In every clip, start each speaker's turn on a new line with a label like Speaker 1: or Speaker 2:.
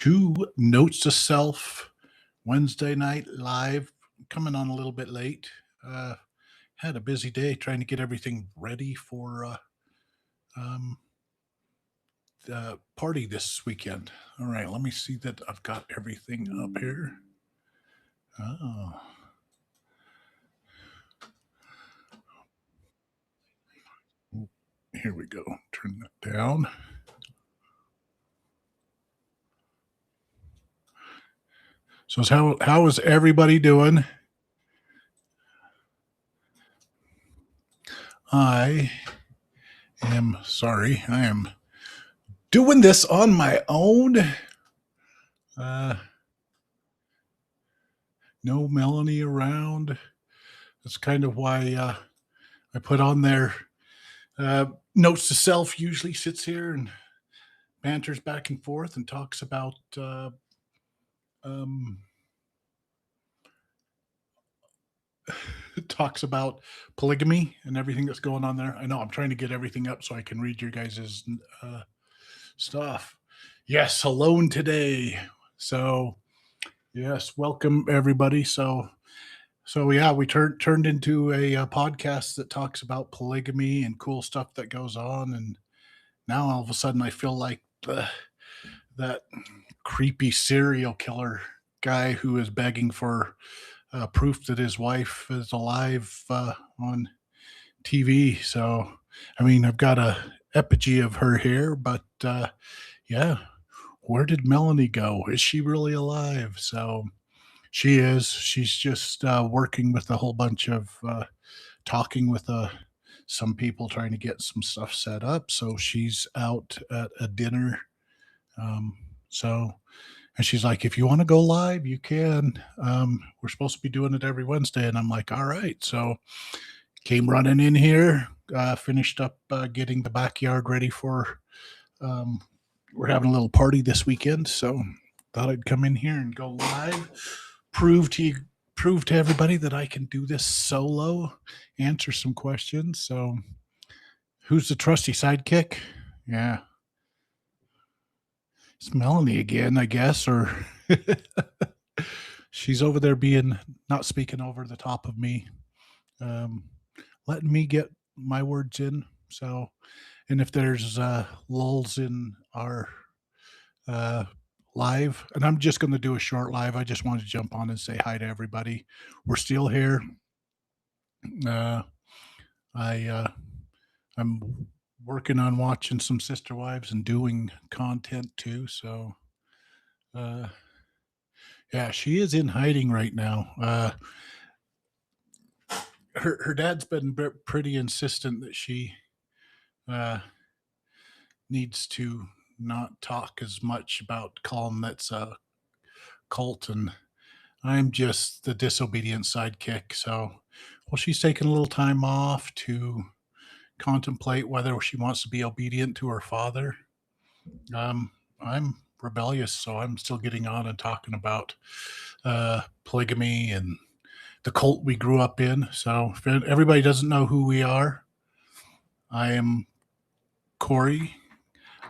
Speaker 1: to Notes to Self Wednesday night live. Coming on a little bit late. Uh, had a busy day trying to get everything ready for um, the party this weekend. All right, let me see that I've got everything up here. Oh, here we go. Turn that down. So, how is everybody doing? I am sorry. I am doing this on my own. Uh, no Melanie around. That's kind of why I put on there. Notes to Self usually sits here and banters back and forth and talks about um, talks about polygamy and everything that's going on there. I know I'm trying to get everything up so I can read your guys' stuff. Yes, alone today. So yes, welcome everybody. So yeah, we turned into a podcast that talks about polygamy and cool stuff that goes on, and now all of a sudden I feel like that creepy serial killer guy who is begging for proof that his wife is alive on TV. So, I mean, I've got a effigy of her here, but yeah, where did Melanie go? Is she really alive? So she is. She's just working with a whole bunch of talking with some people trying to get some stuff set up. So she's out at a dinner. Um, so, and she's like, if you want to go live, you can. We're supposed to be doing it every Wednesday. And I'm like, all right. So came running in here, finished up getting the backyard ready for, we're having a little party this weekend. So thought I'd come in here and go live, prove to everybody that I can do this solo, answer some questions. So who's the trusty sidekick? Yeah. It's Melanie again, I guess, or she's over there being not speaking over the top of me, letting me get my words in. So, and if there's lulls in our live, and I'm just going to do a short live. I just wanted to jump on and say hi to everybody. We're still here. I'm working on watching some Sister Wives and doing content too. So, yeah, she is in hiding right now. Her dad's been pretty insistent that she needs to not talk as much about calling that's a cult, and I'm just the disobedient sidekick. So, well, she's taking a little time off to contemplate whether she wants to be obedient to her father. I'm rebellious, so I'm still getting on and talking about polygamy and the cult we grew up in. So if everybody doesn't know who we are, I am Corey.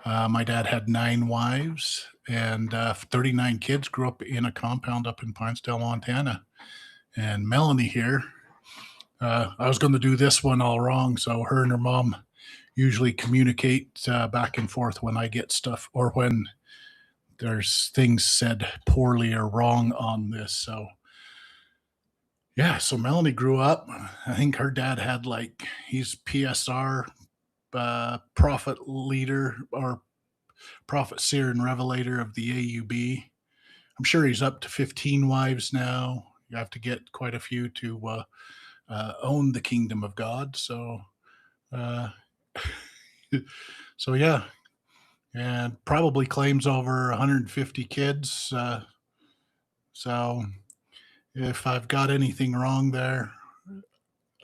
Speaker 1: My dad had 9 wives and 39 kids, grew up in a compound up in Pinesdale, Montana. And Melanie here, I was going to do this one all wrong. So her and her mom usually communicate back and forth when I get stuff or when there's things said poorly or wrong on this. So yeah, so Melanie grew up. I think her dad had he's PSR, prophet leader or prophet seer and revelator of the AUB. I'm sure he's up to 15 wives now. You have to get quite a few to own the kingdom of God. So, so yeah, and probably claims over 150 kids. So if I've got anything wrong there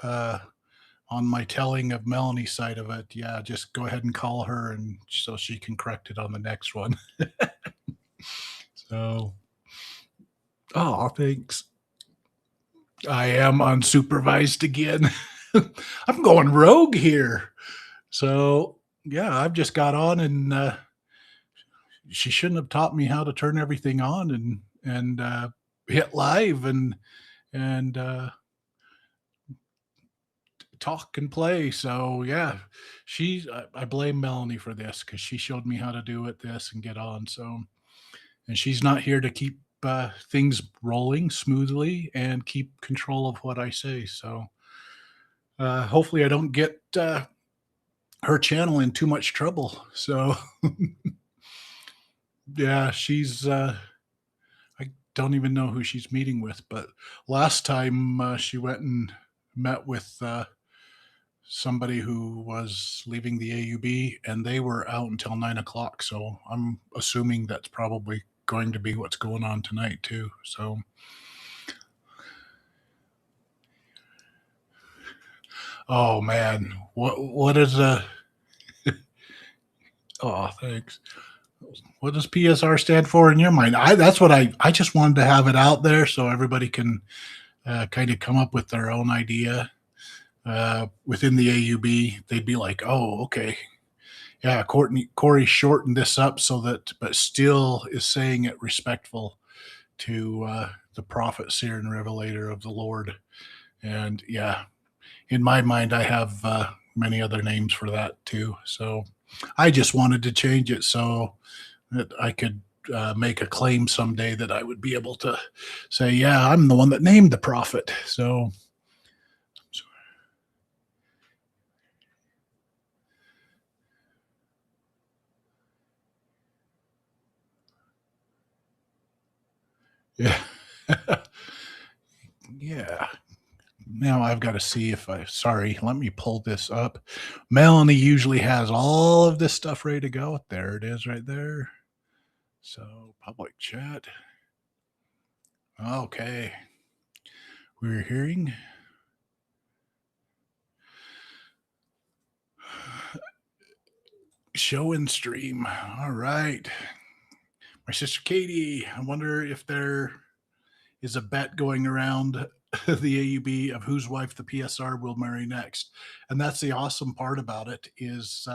Speaker 1: on my telling of Melanie's side of it, yeah, just go ahead and call her and so she can correct it on the next one. So, oh, thanks. I am unsupervised again. I'm going rogue here. So, yeah, I've just got on and she shouldn't have taught me how to turn everything on and hit live and talk and play. So yeah, I blame Melanie for this because she showed me how to do it, this and get on. So and she's not here to keep things rolling smoothly and keep control of what I say. So hopefully I don't get her channel in too much trouble. So yeah, she's I don't even know who she's meeting with, but last time she went and met with somebody who was leaving the AUB, and they were out until 9 o'clock. So I'm assuming that's probably going to be what's going on tonight too. So, oh man, what is a oh thanks. What does PSR stand for in your mind? That's what I just wanted to have it out there so everybody can kind of come up with their own idea within the AUB. They'd be like, oh, okay, yeah, Corey shortened this up so that, but still is saying it respectful to the prophet, seer, and revelator of the Lord. And yeah, in my mind, I have many other names for that too. So I just wanted to change it so that I could make a claim someday that I would be able to say, yeah, I'm the one that named the prophet. So, yeah. Yeah. Now I've got to see if sorry, let me pull this up. Melanie usually has all of this stuff ready to go. There it is right there. So, public chat. Okay. We're hearing show and stream. All right. My sister Katie, I wonder if there is a bet going around the AUB of whose wife the PSR will marry next. And that's the awesome part about it is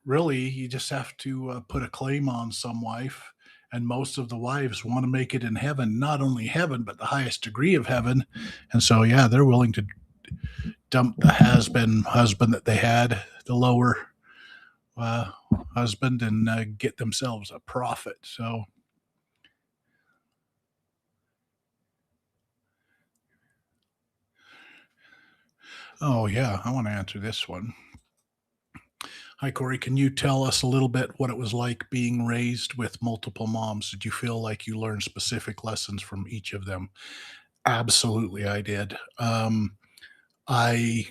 Speaker 1: really you just have to put a claim on some wife, and most of the wives want to make it in heaven, not only heaven but the highest degree of heaven. And so yeah, they're willing to dump the has-been husband that they had, the lower uh, husband, and get themselves a prophet. So oh yeah, I want to answer this one. Hi, Corey. Can you tell us a little bit what it was like being raised with multiple moms? Did you feel like you learned specific lessons from each of them? Absolutely, I did. I,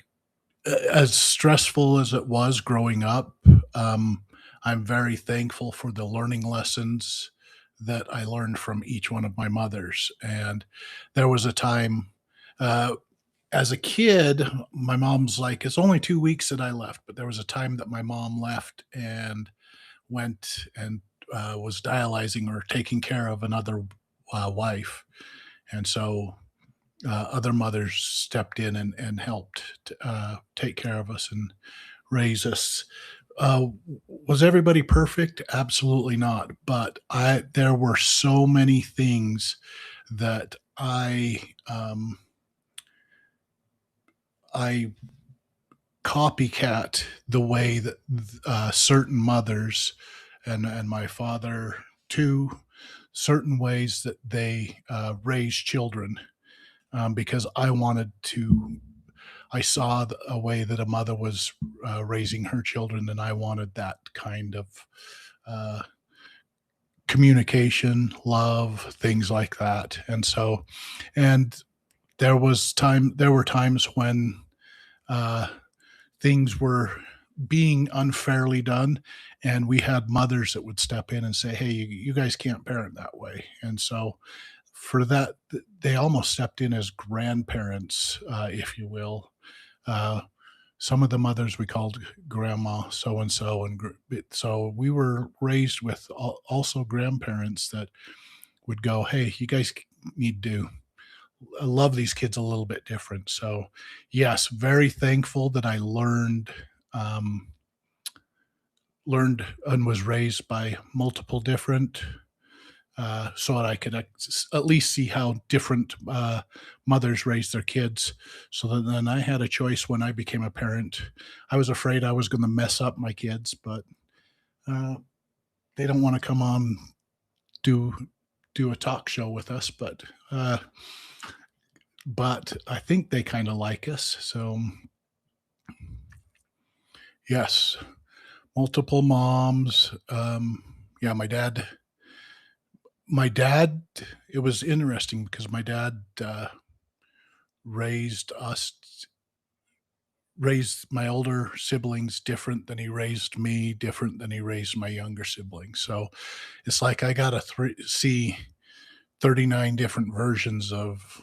Speaker 1: as stressful as it was growing up, um, I'm very thankful for the learning lessons that I learned from each one of my mothers. And there was a time, uh, as a kid, my mom's like, it's only 2 weeks that I left, but there was a time that my mom left and went and was dialyzing or taking care of another wife. And so other mothers stepped in and helped take care of us and raise us. Uh, was everybody perfect? Absolutely not. But there were so many things that I copycat the way that certain mothers and my father too, certain ways that they raise children because I wanted to. I saw a way that a mother was raising her children, and I wanted that kind of uh, communication, love, things like that. And so, and there were times when uh, things were being unfairly done, and we had mothers that would step in and say, hey, you guys can't parent that way. And so for that, they almost stepped in as grandparents, if you will. uh, some of the mothers we called grandma so and so, and so we were raised with also grandparents that would go, hey, you guys need to love these kids a little bit different. So yes, very thankful that I learned um, learned and was raised by multiple different, so that I could at least see how different mothers raise their kids. So that then I had a choice when I became a parent. I was afraid I was going to mess up my kids, but uh, they don't want to come on do do a talk show with us, uh, but I think they kind of like us. So yes, multiple moms. Yeah, my dad, it was interesting because my dad raised us raised my older siblings different than he raised me, different than he raised my younger siblings. So it's like I got to see 39 different versions of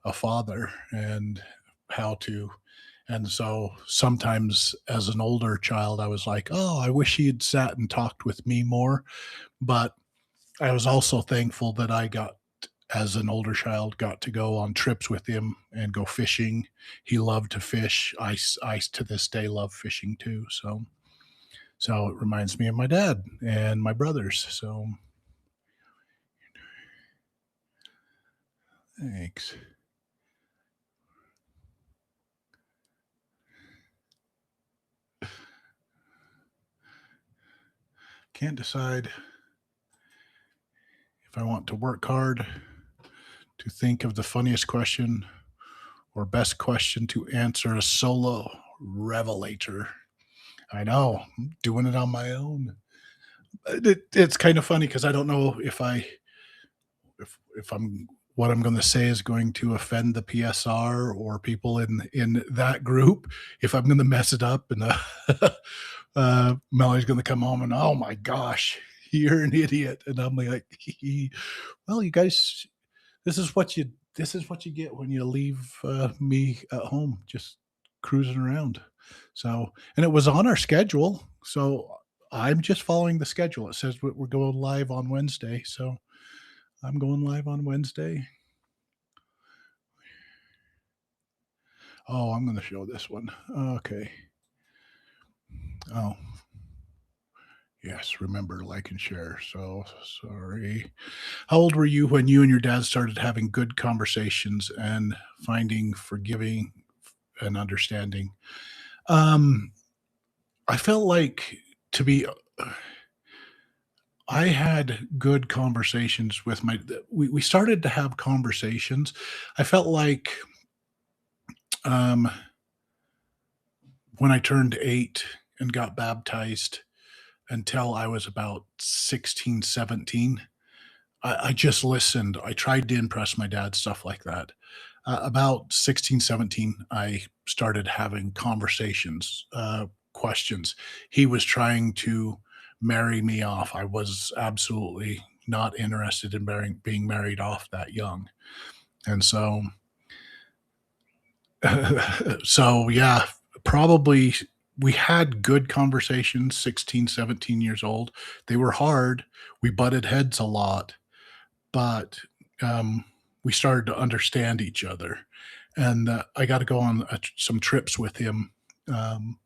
Speaker 1: a father and how to. And so sometimes as an older child, I was like, oh, I wish he had sat and talked with me more. But I was also thankful that as an older child, got to go on trips with him and go fishing. He loved to fish. I to this day love fishing too. So it reminds me of my dad and my brothers. So thanks. Can't decide if I want to work hard to think of the funniest question or best question to answer a solo revelator. I know, I'm doing it on my own. It's kind of funny because I don't know if I'm what I'm going to say is going to offend the PSR or people in that group. If I'm going to mess it up, and Melly's going to come home and oh my gosh, you're an idiot, and I'm like, well, you guys, this is what you get when you leave me at home, just cruising around. So, and it was on our schedule, so I'm just following the schedule. It says we're going live on Wednesday, so I'm going live on Wednesday. Oh, I'm going to show this one. Okay. Oh, yes. Remember, like and share. So sorry. How old were you when you and your dad started having good conversations and finding forgiving and understanding? Um, I felt like to be I had good conversations with we started to have conversations. I felt like um when I turned 8 and got baptized until I was about 16, 17, I just listened. I tried to impress my dad, stuff like that. About 16, 17, I started having conversations, questions. He was trying to marry me off. I was absolutely not interested in being married off that young. And so, so yeah, probably we had good conversations 16, 17 years old. They were hard. We butted heads a lot, but um, we started to understand each other. And I got to go on some trips with him. Um,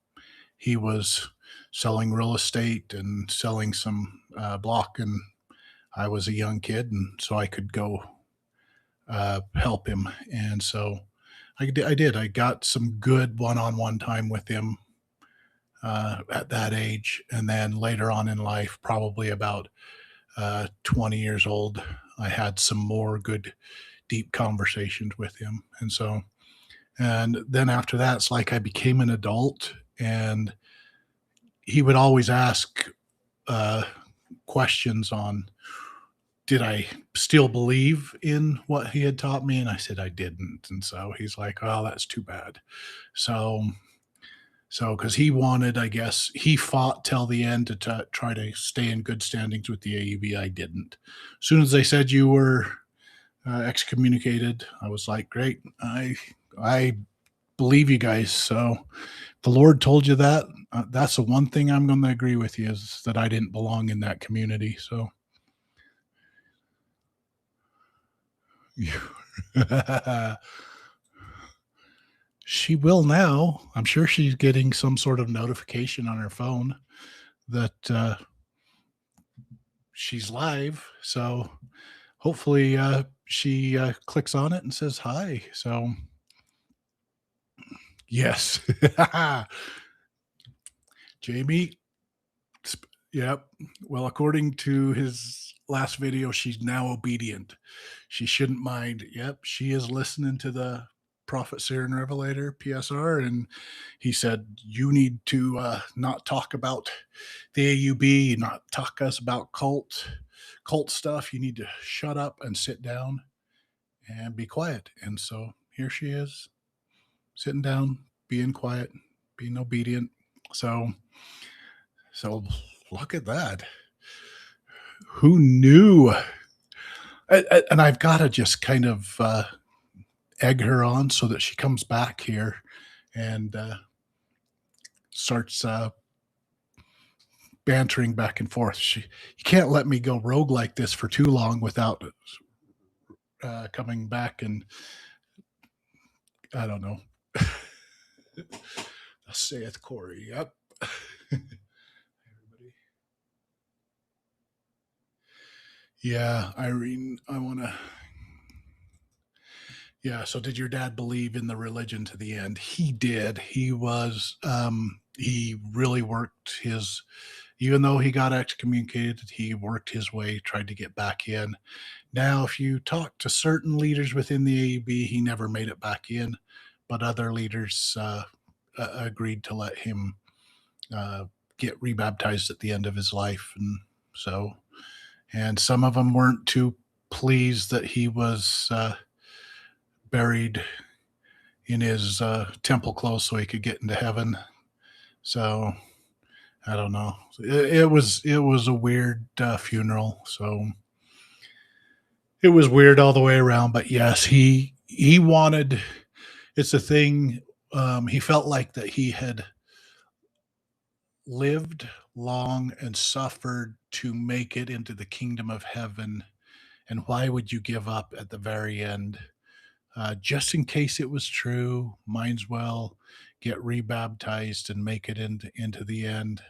Speaker 1: he was selling real estate and selling some block, and I was a young kid, and so I could go help him. And so I did. I got some good one-on-one time with him at that age, and then later on in life, probably about 20 years old, I had some more good, deep conversations with him. And then after that, it's like I became an adult, and he would always ask uh, questions on did I still believe in what he had taught me? And I said I didn't. And so he's like, oh, that's too bad. So, so because he wanted, I guess, he fought till the end to try to stay in good standings with the AUB. I didn't. As soon as they said you were excommunicated, I was like, great. I believe you guys. So the Lord told you that. That's the one thing I'm going to agree with you is that I didn't belong in that community. So she will now. I'm sure she's getting some sort of notification on her phone that she's live. So hopefully she clicks on it and says hi. So yes. Jamie. Yep. Well, according to his last video, she's now obedient. She shouldn't mind. Yep. She is listening to the Prophet Seer and Revelator PSR. And he said, you need to not talk about the AUB, not talk us about cult stuff. You need to shut up and sit down and be quiet. And so here she is, sitting down, being quiet, being obedient. So look at that. Who knew? And I've got to just kind of egg her on so that she comes back here and starts bantering back and forth. You can't let me go rogue like this for too long without coming back and I don't know. Thus saith Corey. Yep. Everybody. Yeah, Irene, I want to. Yeah, so did your dad believe in the religion to the end? He did. He was, he really worked his, even though he got excommunicated, he worked his way, tried to get back in. Now, if you talk to certain leaders within the AUB, he never made it back in, but other leaders agreed to let him get rebaptized at the end of his life. And so, and some of them weren't too pleased that he was buried in his temple clothes so he could get into heaven. So I don't know. It was a weird funeral. So it was weird all the way around. But yes, he wanted. It's a thing. He felt like that he had lived long and suffered to make it into the kingdom of heaven. And why would you give up at the very end? Just in case it was true, might as well get rebaptized and make it into the end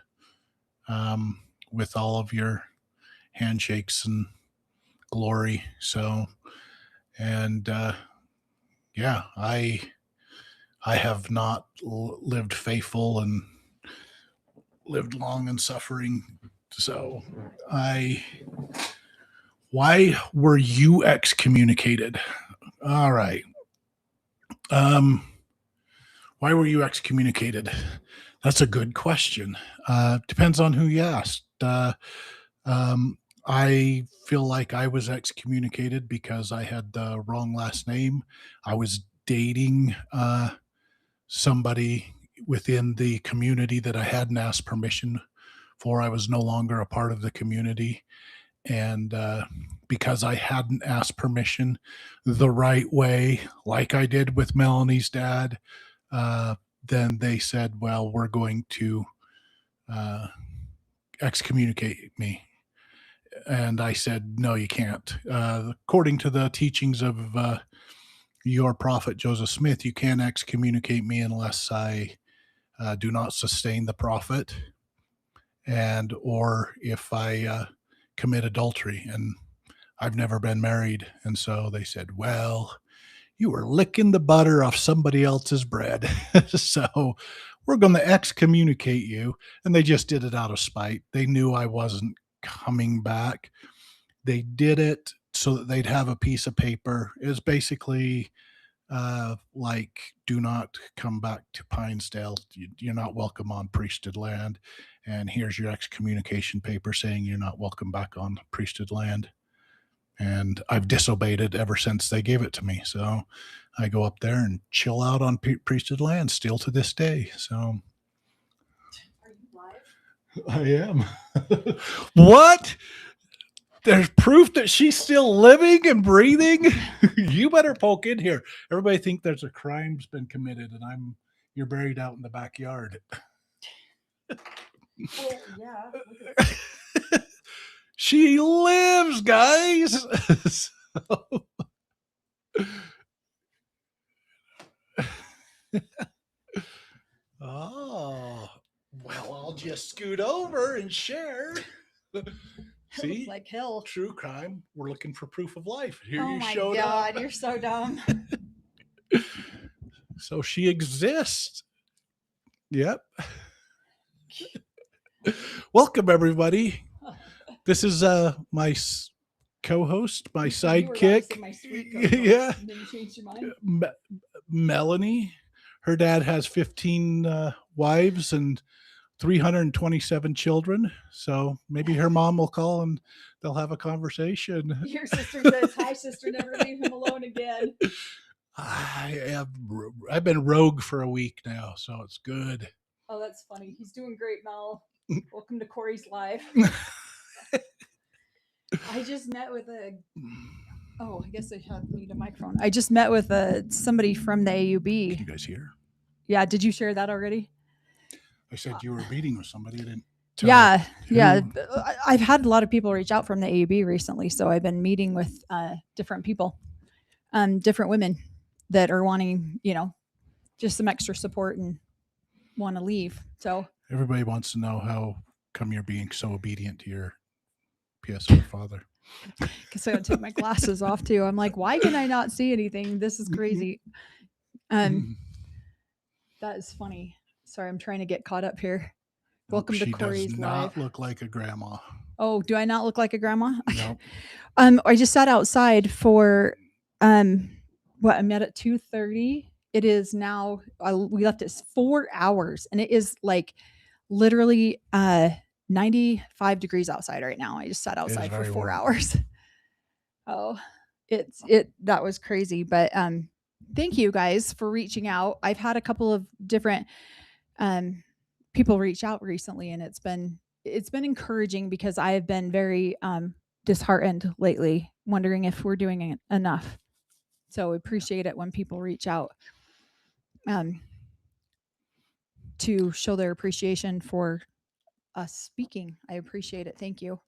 Speaker 1: with all of your handshakes and glory. So, and yeah, I have not lived faithful and lived long and suffering. So why were you excommunicated? All right. Why were you excommunicated? That's a good question. Depends on who you asked. I feel like I was excommunicated because I had the wrong last name. I was dating somebody within the community that I hadn't asked permission for. I was no longer a part of the community. And because I hadn't asked permission the right way, like I did with Melanie's dad, then they said, well, we're going to excommunicate me. And I said, no, you can't. According to the teachings of your prophet Joseph Smith, you can't excommunicate me unless I do not sustain the prophet and or if I commit adultery. And I've never been married. And so they said, well, you were licking the butter off somebody else's bread. So we're going to excommunicate you. And they just did it out of spite. They knew I wasn't coming back. They did it so that they'd have a piece of paper. It was basically like, do not come back to Pinesdale. You're not welcome on priesthood land. And here's your excommunication paper saying you're not welcome back on priesthood land. And I've disobeyed it ever since they gave it to me. So I go up there and chill out on priesthood land still to this day. So
Speaker 2: are you live?
Speaker 1: I am. What? There's proof that she's still living and breathing. You better poke in here. Everybody think there's a crime's been committed and you're buried out in the backyard.
Speaker 2: Well, yeah.
Speaker 1: She lives, guys. Oh, Well, I'll just scoot over and share. See,
Speaker 3: Looks like hell.
Speaker 1: true crime. We're looking for proof of life. Here
Speaker 3: Oh
Speaker 1: you
Speaker 3: my
Speaker 1: showed
Speaker 3: God,
Speaker 1: up.
Speaker 3: you're so dumb.
Speaker 1: So she exists. Yep. Welcome everybody. This is my co-host, my
Speaker 3: You were about to
Speaker 1: sidekick.
Speaker 3: say my sweet co-host,
Speaker 1: Yeah.
Speaker 3: and then you changed your mind.
Speaker 1: Melanie. Her dad has 15 wives and 327 children. So maybe her mom will call and they'll have a conversation.
Speaker 3: Your sister says, "Hi, sister. Never leave him alone again."
Speaker 1: I've been rogue for a week now, so it's good.
Speaker 3: Oh, that's funny. He's doing great, Mel. Welcome to Corey's Live. I just met with a. Oh, I guess I have need a microphone. I just met with somebody from the
Speaker 1: Can you
Speaker 3: AUB.
Speaker 1: guys hear?
Speaker 3: Yeah, did you share that already?
Speaker 1: I said you were meeting with somebody. I didn't tell
Speaker 3: Yeah, yeah.
Speaker 1: who.
Speaker 3: I've had a lot of people reach out from the AUB recently, so I've been meeting with different people, different women that are wanting, just some extra support and want to leave. So
Speaker 1: Everybody wants to know how come you're being so obedient to your PSR father.
Speaker 3: because I got to take my glasses off too. I'm like, why can I not see anything? This is crazy. That is funny. Sorry, I'm trying to get caught up here. Welcome to
Speaker 1: she
Speaker 3: Corey's
Speaker 1: does not
Speaker 3: Live.
Speaker 1: look like a grandma.
Speaker 3: Oh, do I not look like a grandma?
Speaker 1: No.
Speaker 3: I just sat outside for I met at 2:30. It is now we left at 4 hours and it is like literally 95 degrees outside right now. I just sat outside for
Speaker 1: very
Speaker 3: 4
Speaker 1: warm.
Speaker 3: hours. Oh, that was crazy, but thank you guys for reaching out. I've had a couple of different people reach out recently and it's been encouraging because I have been very disheartened lately, wondering if we're doing enough. So we appreciate it when people reach out to show their appreciation for us speaking. I appreciate it. Thank you.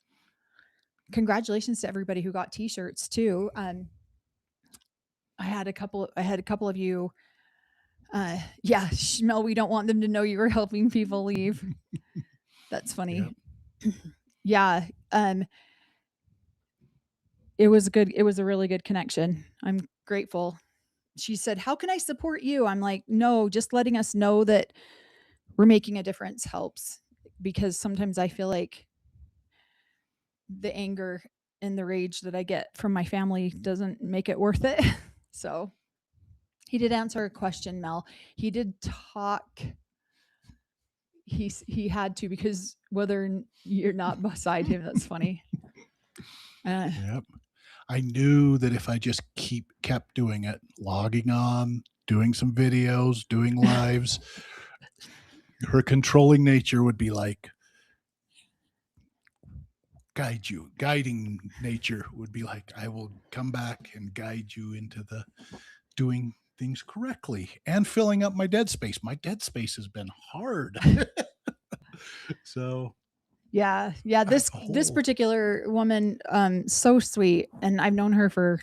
Speaker 3: Congratulations to everybody who got t-shirts too. I had a couple of you. Yeah, Mel, we don't want them to know you were helping people leave. That's funny.
Speaker 1: Yep.
Speaker 3: Yeah. It was a really good connection. I'm grateful. She said, "How can I support you?" I'm like, "No, just letting us know that we're making a difference helps." Because sometimes I feel like the anger and the rage that I get from my family doesn't make it worth it. So he did answer a question, Mel. He did talk. He had to, because whether you're not beside him, that's funny.
Speaker 1: Yep. I knew that if I just kept doing it, logging on, doing some videos, doing lives, her controlling nature would be like, guiding nature would be like, I will come back and guide you into the doing things correctly and filling up my dead space. My dead space has been hard. So
Speaker 3: yeah. This
Speaker 1: hole.
Speaker 3: particular woman, so sweet, and I've known her for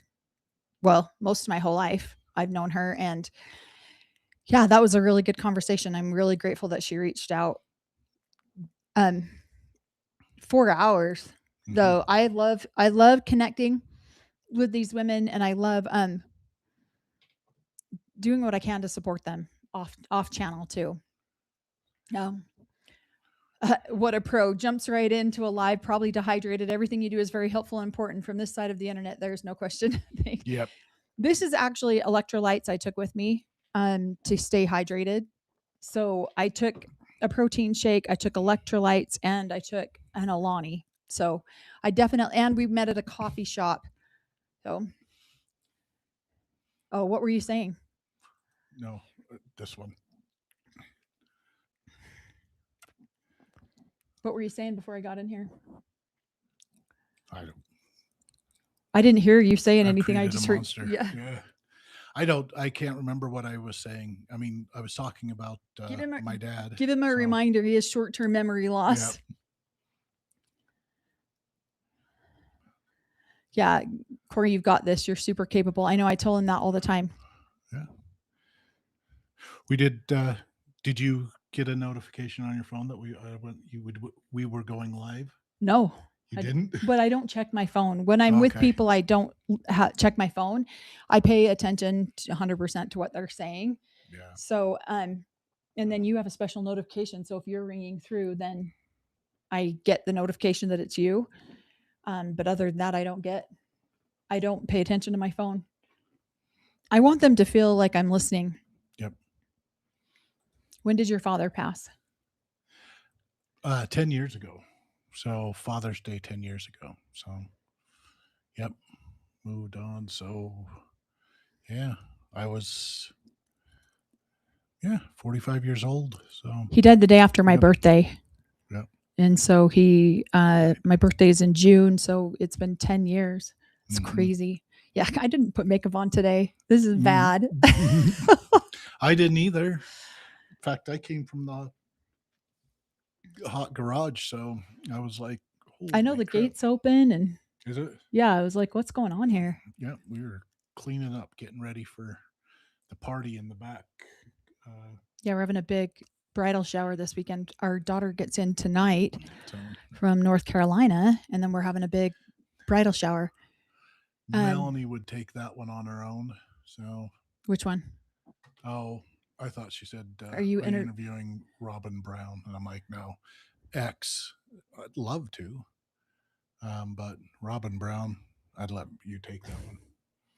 Speaker 3: most of my whole life. I've known her, and yeah, that was a really good conversation. I'm really grateful that she reached out. 4 hours.
Speaker 1: Mhm.
Speaker 3: Though I love connecting with these women, and I love doing what I can to support them off channel too. What a pro, jumps right into a live, probably dehydrated. Everything you do is very helpful and important from this side of the internet. There's no question.
Speaker 1: Yep.
Speaker 3: This is actually electrolytes I took with me to stay hydrated. So I took a protein shake, I took electrolytes, and I took an Alani. So I definitely, and we met at a coffee shop. So, oh, what were you saying?
Speaker 1: No, this one.
Speaker 3: What were you saying before I got in here?
Speaker 1: I
Speaker 3: didn't hear you saying
Speaker 1: I've
Speaker 3: anything. I
Speaker 1: created a
Speaker 3: just heard.
Speaker 1: monster.
Speaker 3: Yeah.
Speaker 1: I can't remember what I was saying. I mean, I was talking about my dad.
Speaker 3: Give him a reminder. He has short-term memory loss.
Speaker 1: Yep.
Speaker 3: Yeah, Corey, you've got this. You're super capable. I know. I told him that all the time.
Speaker 1: Yeah. We did. Did you get a notification on your phone that we were going live?
Speaker 3: No,
Speaker 1: You
Speaker 3: I d-
Speaker 1: didn't?
Speaker 3: but I don't check my phone. When I'm with
Speaker 1: Okay.
Speaker 3: people, I don't check my phone. I pay attention 100% to what they're saying.
Speaker 1: Yeah.
Speaker 3: So, and then you have a special notification. So if you're ringing through, then I get the notification that it's you. But other than that, I don't pay attention to my phone. I want them to feel like I'm listening.
Speaker 1: Yep.
Speaker 3: When did your father pass?
Speaker 1: 10 years ago. So Father's Day 10 years ago. So, yep, moved on. So, yeah, I was, 45 years old. So,
Speaker 3: He died the day after my
Speaker 1: Yep.
Speaker 3: birthday.
Speaker 1: Yep.
Speaker 3: And so my birthday is in June. So it's been 10 years. It's
Speaker 1: Mhm.
Speaker 3: crazy. Yeah. I didn't put makeup on today. This is
Speaker 1: Mhm.
Speaker 3: bad.
Speaker 1: I didn't either. In fact, I came from the hot garage. So I was like,
Speaker 3: I know
Speaker 1: "Holy
Speaker 3: the
Speaker 1: crap."
Speaker 3: gate's open and
Speaker 1: Is it?
Speaker 3: yeah, I was like, what's going on here?
Speaker 1: Yeah, we were cleaning up, getting ready for the party in the back.
Speaker 3: Yeah, we're having a big bridal shower this weekend. Our daughter gets in tonight
Speaker 1: So
Speaker 3: from North Carolina, and then we're having a big bridal shower.
Speaker 1: Melanie would take that one on her own. So,
Speaker 3: Which one?
Speaker 1: oh, I thought she said,
Speaker 3: Are you
Speaker 1: interviewing Robin Brown? And I'm like, no, X. I'd love to. But Robin Brown, I'd let you take that one.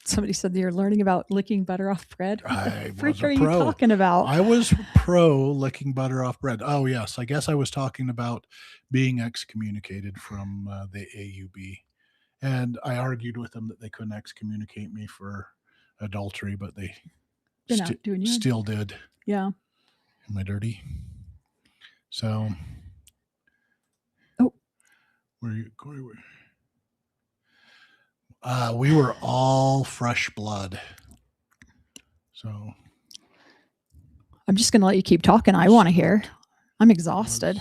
Speaker 3: Somebody said you're learning about licking butter off bread. What
Speaker 1: I
Speaker 3: the freak
Speaker 1: was a
Speaker 3: are you
Speaker 1: pro.
Speaker 3: talking about?
Speaker 1: I was pro licking butter off bread. Oh, yes. I guess I was talking about being excommunicated from the AUB. And I argued with them that they couldn't excommunicate me for adultery, but they
Speaker 3: Been out doing your
Speaker 1: still did.
Speaker 3: Yeah.
Speaker 1: Am I dirty? So,
Speaker 3: Oh.
Speaker 1: where you, Corey? We were all fresh blood. So,
Speaker 3: I'm just going to let you keep talking. I want to hear. I'm exhausted.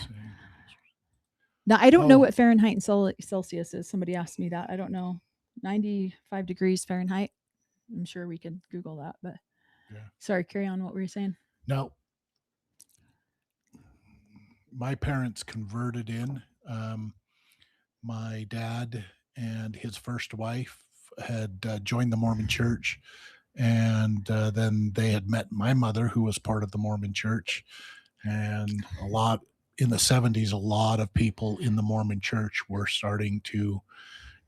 Speaker 3: Now, I don't know
Speaker 1: Oh.
Speaker 3: what Fahrenheit and Celsius is. Somebody asked me that. I don't know. 95 degrees Fahrenheit. I'm sure we could Google that, but
Speaker 1: Yeah.
Speaker 3: Sorry, carry on. What were you saying?
Speaker 1: No. My parents converted in. My dad and his first wife had joined the Mormon Church, and then they had met my mother, who was part of the Mormon Church. And in the 70s, a lot of people in the Mormon Church were starting to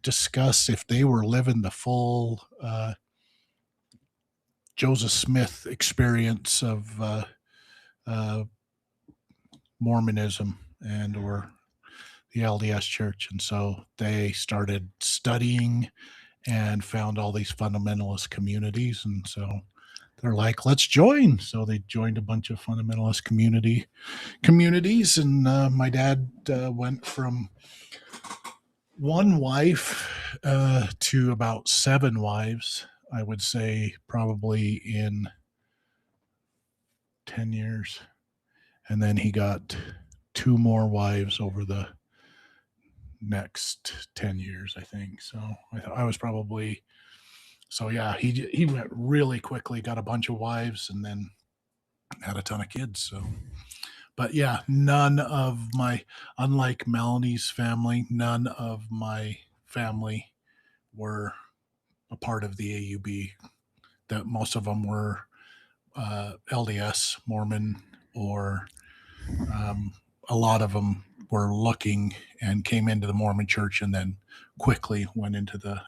Speaker 1: discuss if they were living the full Joseph Smith experience of Mormonism or the LDS Church. And so they started studying and found all these fundamentalist communities. And so they're like, let's join. So they joined a bunch of fundamentalist communities. And my dad went from one wife to about 7 wives, I would say, probably in 10 years. And then he got 2 more wives over the next 10 years, I think. So I was probably, so yeah, he went really quickly, got a bunch of wives, and then had a ton of kids. So, but yeah, unlike Melanie's family, none of my family were a part of the AUB. That most of them were LDS, Mormon, or a lot of them were looking and came into the Mormon Church and then quickly went into the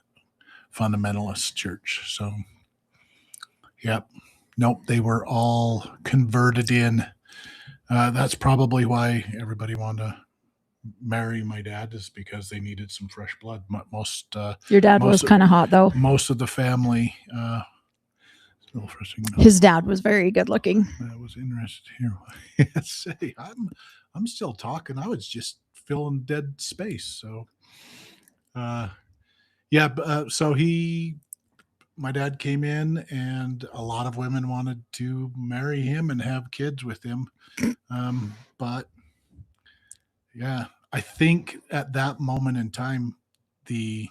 Speaker 1: fundamentalist church. So, yep. Nope, they were all converted in. That's probably why everybody wanted to marry my dad, is because they needed some fresh blood.
Speaker 3: Your dad was kind of hot, though.
Speaker 1: Most of the family.
Speaker 3: His dad was very good looking.
Speaker 1: I was interested here. Say, I'm still talking. I was just filling dead space. So, so my dad came in, and a lot of women wanted to marry him and have kids with him. But yeah, I think at that moment in time, the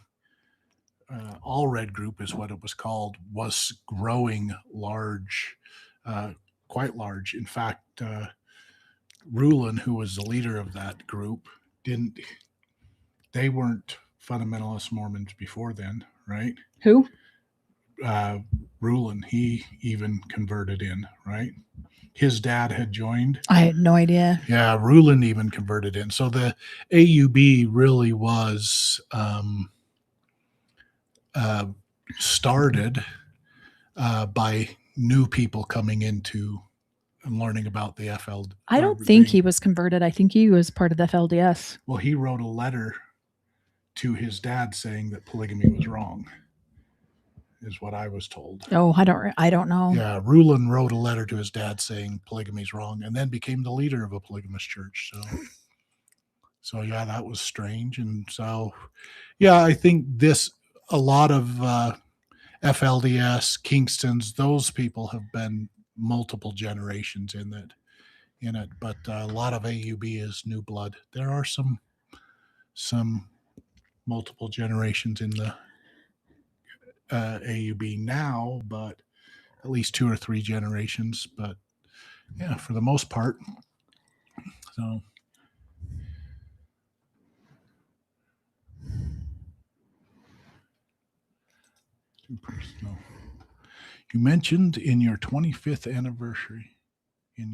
Speaker 1: All Red Group is what it was called, was growing large, quite large. In fact, Rulin, who was the leader of that group, they weren't fundamentalist Mormons before then, right?
Speaker 3: Who?
Speaker 1: Rulin, he even converted in, right? His dad had joined.
Speaker 3: I had no idea.
Speaker 1: Yeah, Rulin even converted in. So the AUB really was started by new people coming into and learning about the FL.
Speaker 3: I don't think he was converted. I think he was part of the FLDS.
Speaker 1: Well, he wrote a letter to his dad saying that polygamy was wrong, is what I was told.
Speaker 3: Oh, I don't know.
Speaker 1: Yeah, Rulin wrote a letter to his dad saying polygamy is wrong, and then became the leader of a polygamous church. So yeah, that was strange. And so, yeah, I think a lot of FLDS, Kingston's, those people have been multiple generations in it, but a lot of AUB is new blood. There are some multiple generations in the AUB now, but at least 2 or 3 generations. But yeah, for the most part. So too personal. You mentioned in your 25th anniversary, that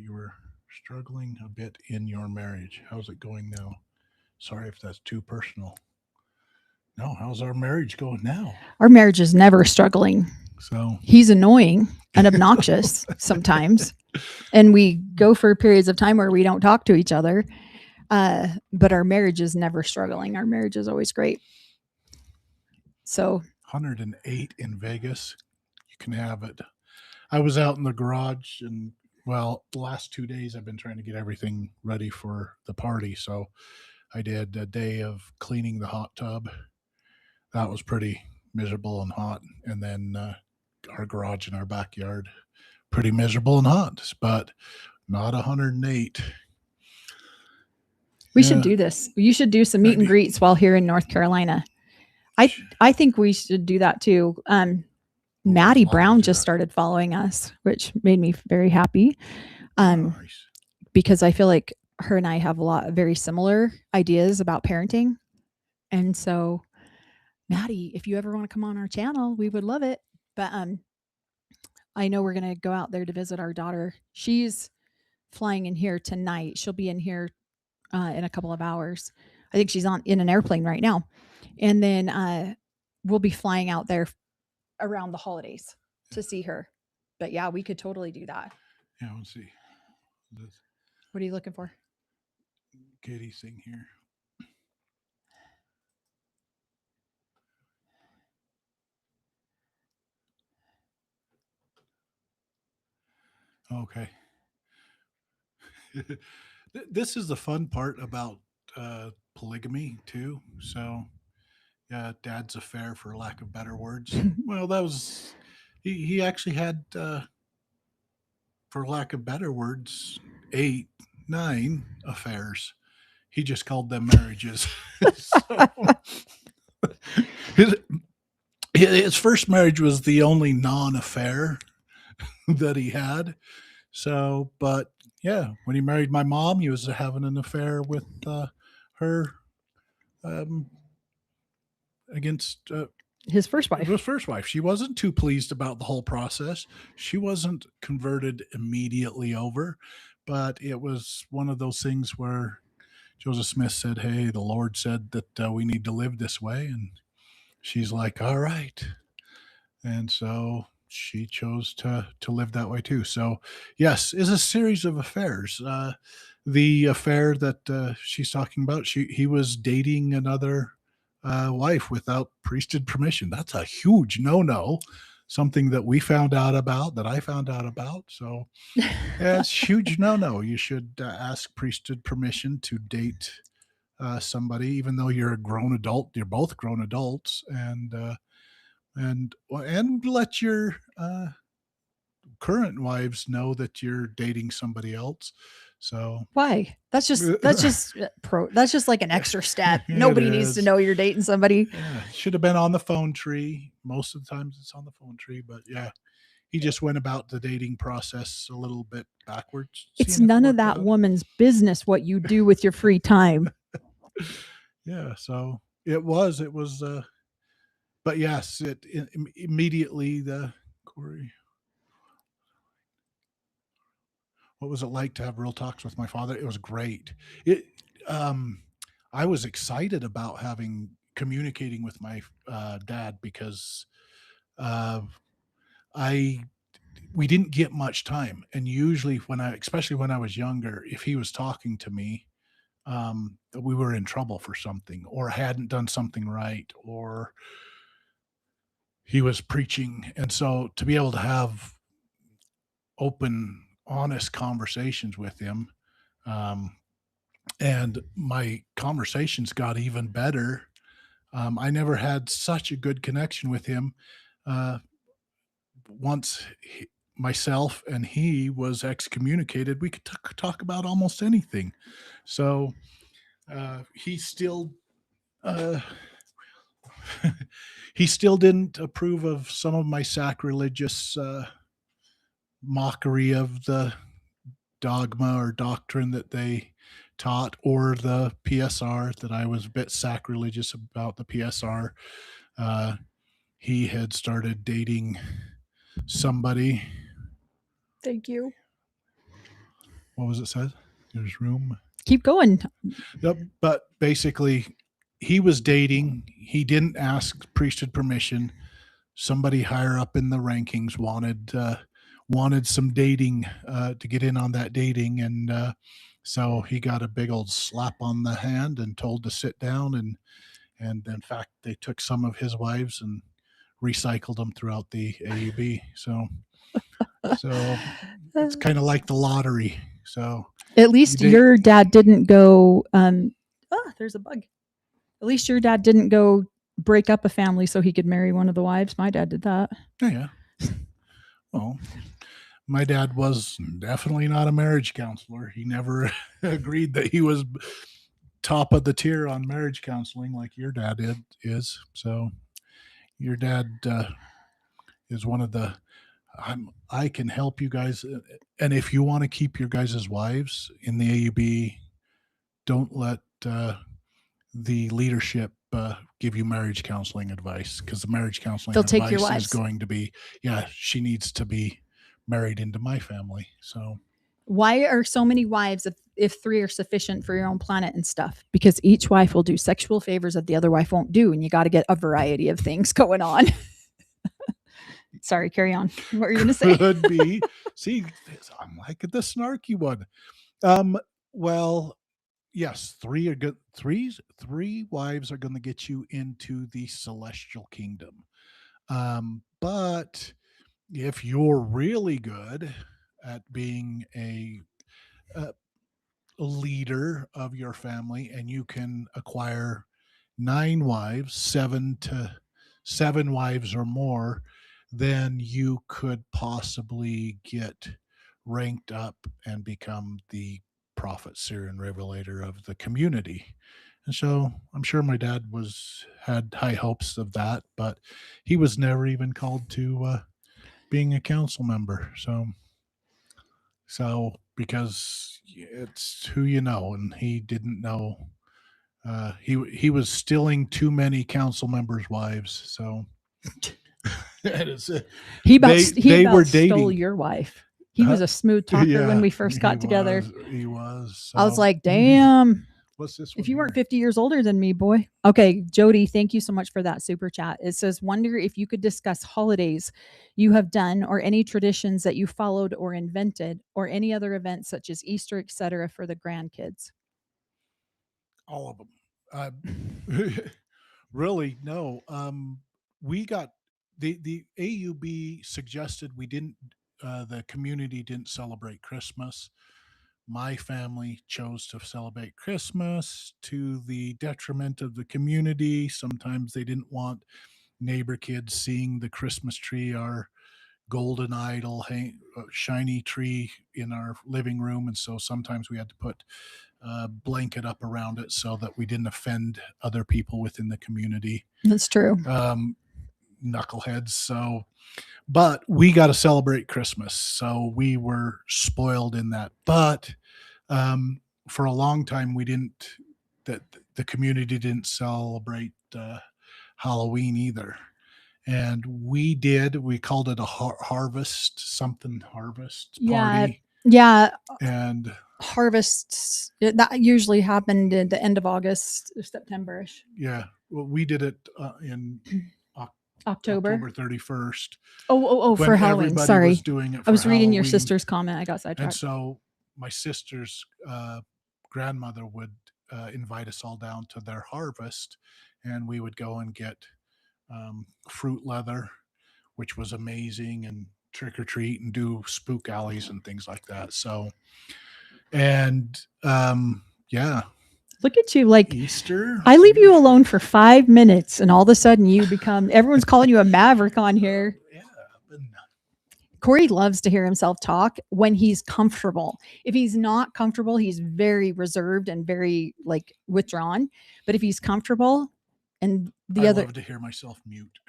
Speaker 1: you were struggling a bit in your marriage. How's it going now? Sorry if that's too personal. No, how's our marriage going now?
Speaker 3: Our marriage is never struggling.
Speaker 1: So
Speaker 3: He's annoying and obnoxious sometimes. And we go for periods of time where we don't talk to each other. But our marriage is never struggling. Our marriage is always great. So
Speaker 1: 108 in Vegas. You can have it. I was out in the garage, and the last 2 days I've been trying to get everything ready for the party. So I did a day of cleaning the hot tub. That was pretty miserable and hot. And then our garage in our backyard, pretty miserable and hot, but not 108.
Speaker 3: we should do this. You should do some meet and greets while here in North Carolina. I think we should do that too. Maddie Brown just started following us, which made me very happy.
Speaker 1: Nice.
Speaker 3: Because I feel like her and I have a lot of very similar ideas about parenting. And so, Maddie, if you ever want to come on our channel, we would love it. But I know we're going to go out there to visit our daughter. She's flying in here tonight. She'll be in here in a couple of hours. I think she's in an airplane right now. And then we'll be flying out there around the holidays to see her. But yeah, we could totally do that.
Speaker 1: Yeah, let's see.
Speaker 3: What are you looking for?
Speaker 1: Katie's thing here. Okay. This is the fun part about polygamy too. So yeah, dad's affair, for lack of better words. Well, that was he actually had for lack of better words 8, 9 affairs. He just called them marriages. So, his first marriage was the only non-affair that he had. So, but yeah, when he married my mom, he was having an affair with her against
Speaker 3: His first wife.
Speaker 1: his first wife. She wasn't too pleased about the whole process. She wasn't converted immediately over, but it was one of those things where Joseph Smith said, "Hey, the Lord said that we need to live this way," and she's like, "All right," and so she chose to live that way too. So yes, is a series of affairs. The affair that she's talking about, he was dating another wife without priesthood permission. That's a huge no-no. Something that we found out about, that I found out about. So yeah, it's huge no-no. You should ask priesthood permission to date somebody, even though you're a grown adult. You're both grown adults, and let your current wives know that you're dating somebody else. So
Speaker 3: Why? That's just that's just like an extra step.
Speaker 1: It
Speaker 3: Nobody needs to
Speaker 1: is.
Speaker 3: know you're dating somebody.
Speaker 1: yeah, should have been on the phone tree. Most of the times it's on the phone tree, but yeah, he just went about the dating process a little bit backwards.
Speaker 3: It's
Speaker 1: seeing if it
Speaker 3: none of
Speaker 1: worked
Speaker 3: that
Speaker 1: out.
Speaker 3: woman's business what you do with your free time.
Speaker 1: Yeah, so it was, but yes, immediately the Corey. What was it like to have real talks with my father? It was great. It, um, I was excited about communicating with my dad because uh, I we didn't get much time, and usually especially when I was younger, if he was talking to me, we were in trouble for something, or hadn't done something right, or he was preaching, and so to be able to have open, honest conversations with him. Um, and my conversations got even better. I never had such a good connection with him. Uh, once myself and he was excommunicated, we could talk about almost anything. So he still uh, he still didn't approve of some of my sacrilegious mockery of the dogma or doctrine that they taught, or the PSR, that I was a bit sacrilegious about the PSR. He had started dating somebody.
Speaker 3: Thank you.
Speaker 1: What was it said? There's room.
Speaker 3: Keep going.
Speaker 1: Yep. But basically, he was dating. He didn't ask priesthood permission. Somebody higher up in the rankings wanted some dating to get in on that dating, and so he got a big old slap on the hand and told to sit down. And in fact, they took some of his wives and recycled them throughout the AUB. So it's kind of like the lottery. So
Speaker 3: At least your dad didn't go. There's a bug. At least your dad didn't go break up a family so he could marry one of the wives. My dad did that.
Speaker 1: Yeah. Well, my dad was definitely not a marriage counselor. He never agreed that he was top of the tier on marriage counseling like your dad is. So your dad is one of the I can help you guys, and if you want to keep your guys' wives in the AUB, don't let the leadership give you marriage counseling advice, because the marriage counseling
Speaker 3: They'll take your
Speaker 1: advice
Speaker 3: wives.
Speaker 1: is going to be, she needs to be married into my family. So
Speaker 3: Why are so many wives if three are sufficient for your own planet and stuff? Because each wife will do sexual favors that the other wife won't do, and you got to get a variety of things going on. Sorry, carry on. What were you going to say?
Speaker 1: Could be. See, I'm like the snarky one. Well, yes, three are good. Three wives are going to get you into the celestial kingdom. But if you're really good at being a leader of your family, and you can acquire 9 wives, 7 wives or more, then you could possibly get ranked up and become the prophet, seer, and revelator of the community. And so I'm sure my dad had high hopes of that, but he was never even called to being a council member. So because it's who you know, and he didn't know. He was stealing too many council members' wives. So
Speaker 3: he about
Speaker 1: were
Speaker 3: stole
Speaker 1: dating.
Speaker 3: your wife. He was a smooth talker when we first got together.
Speaker 1: He was.
Speaker 3: I was like, damn.
Speaker 1: What's this?
Speaker 3: If you weren't 50 years older than me, boy. Okay, Jody, thank you so much for that super chat. It says, wonder if you could discuss holidays you have done, or any traditions that you followed or invented, or any other events such as Easter, etc., for the grandkids.
Speaker 1: All of them. Really, no. We got the AUB suggested we didn't. The community didn't celebrate Christmas. My family chose to celebrate Christmas to the detriment of the community. Sometimes they didn't want neighbor kids seeing the Christmas tree, our golden idol, shiny tree in our living room. And so sometimes we had to put a blanket up around it so that we didn't offend other people within the community.
Speaker 3: That's true.
Speaker 1: knuckleheads. So, but we got to celebrate Christmas. So we were spoiled in that. But for a long time, we didn't, that the community didn't celebrate Halloween either. And we called it a harvest, something harvest
Speaker 3: Yeah.
Speaker 1: party.
Speaker 3: Yeah.
Speaker 1: And
Speaker 3: Harvests that usually happened at the end of August or September-ish.
Speaker 1: yeah, well, we did it in
Speaker 3: October.
Speaker 1: 31st.
Speaker 3: Oh,
Speaker 1: when
Speaker 3: for Halloween.
Speaker 1: everybody
Speaker 3: Sorry.
Speaker 1: was doing it
Speaker 3: I
Speaker 1: for
Speaker 3: was reading your
Speaker 1: Halloween.
Speaker 3: sister's comment. I got
Speaker 1: And
Speaker 3: sidetracked.
Speaker 1: so my sister's grandmother would invite us all down to their harvest, and we would go and get fruit leather, which was amazing, and trick or treat and do spook alleys and things like that. So, and yeah,
Speaker 3: Look at you. Like,
Speaker 1: Easter.
Speaker 3: I leave you alone for 5 minutes and all of a sudden you become, everyone's calling you a maverick on here.
Speaker 1: Yeah. and-
Speaker 3: Corey loves to hear himself talk when he's comfortable. If he's not comfortable, he's very reserved and very like withdrawn. But if he's comfortable and
Speaker 1: I love to hear myself mute.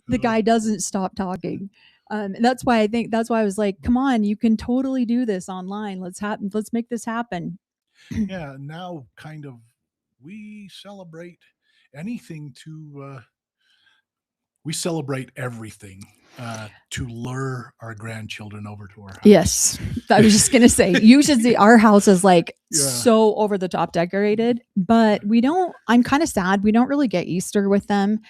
Speaker 3: the guy doesn't stop talking. And that's why I was like, come on, you can totally do this online. Let's make this happen.
Speaker 1: Yeah, now kind of we celebrate anything to we celebrate everything to lure our grandchildren over to our house.
Speaker 3: Yes. I was just going to say, usually our house is like
Speaker 1: Yeah.
Speaker 3: so over the top decorated, but I'm kind of sad. We don't really get Easter with them.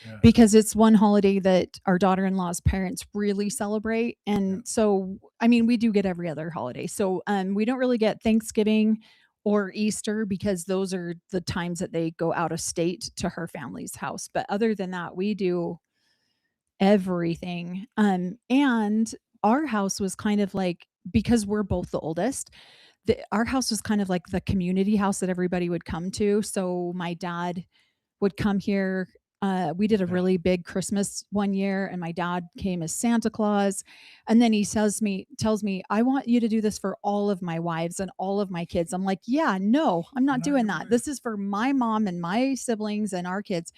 Speaker 1: Yeah.
Speaker 3: Because it's one holiday that our daughter-in-law's parents really celebrate. And so, I mean, we do get every other holiday. So we don't really get Thanksgiving or Easter because those are the times that they go out of state to her family's house. But other than that, we do everything. And our house was kind of like, because we're both the oldest, our house was kind of like the community house that everybody would come to. So my dad would come here. We did a
Speaker 1: Yeah.
Speaker 3: really big Christmas one year and my dad came as Santa Claus. And then he tells me, I want you to do this for all of my wives and all of my kids. I'm like, yeah, no, I'm not doing that.
Speaker 1: doing
Speaker 3: This is for my mom and my siblings and our kids.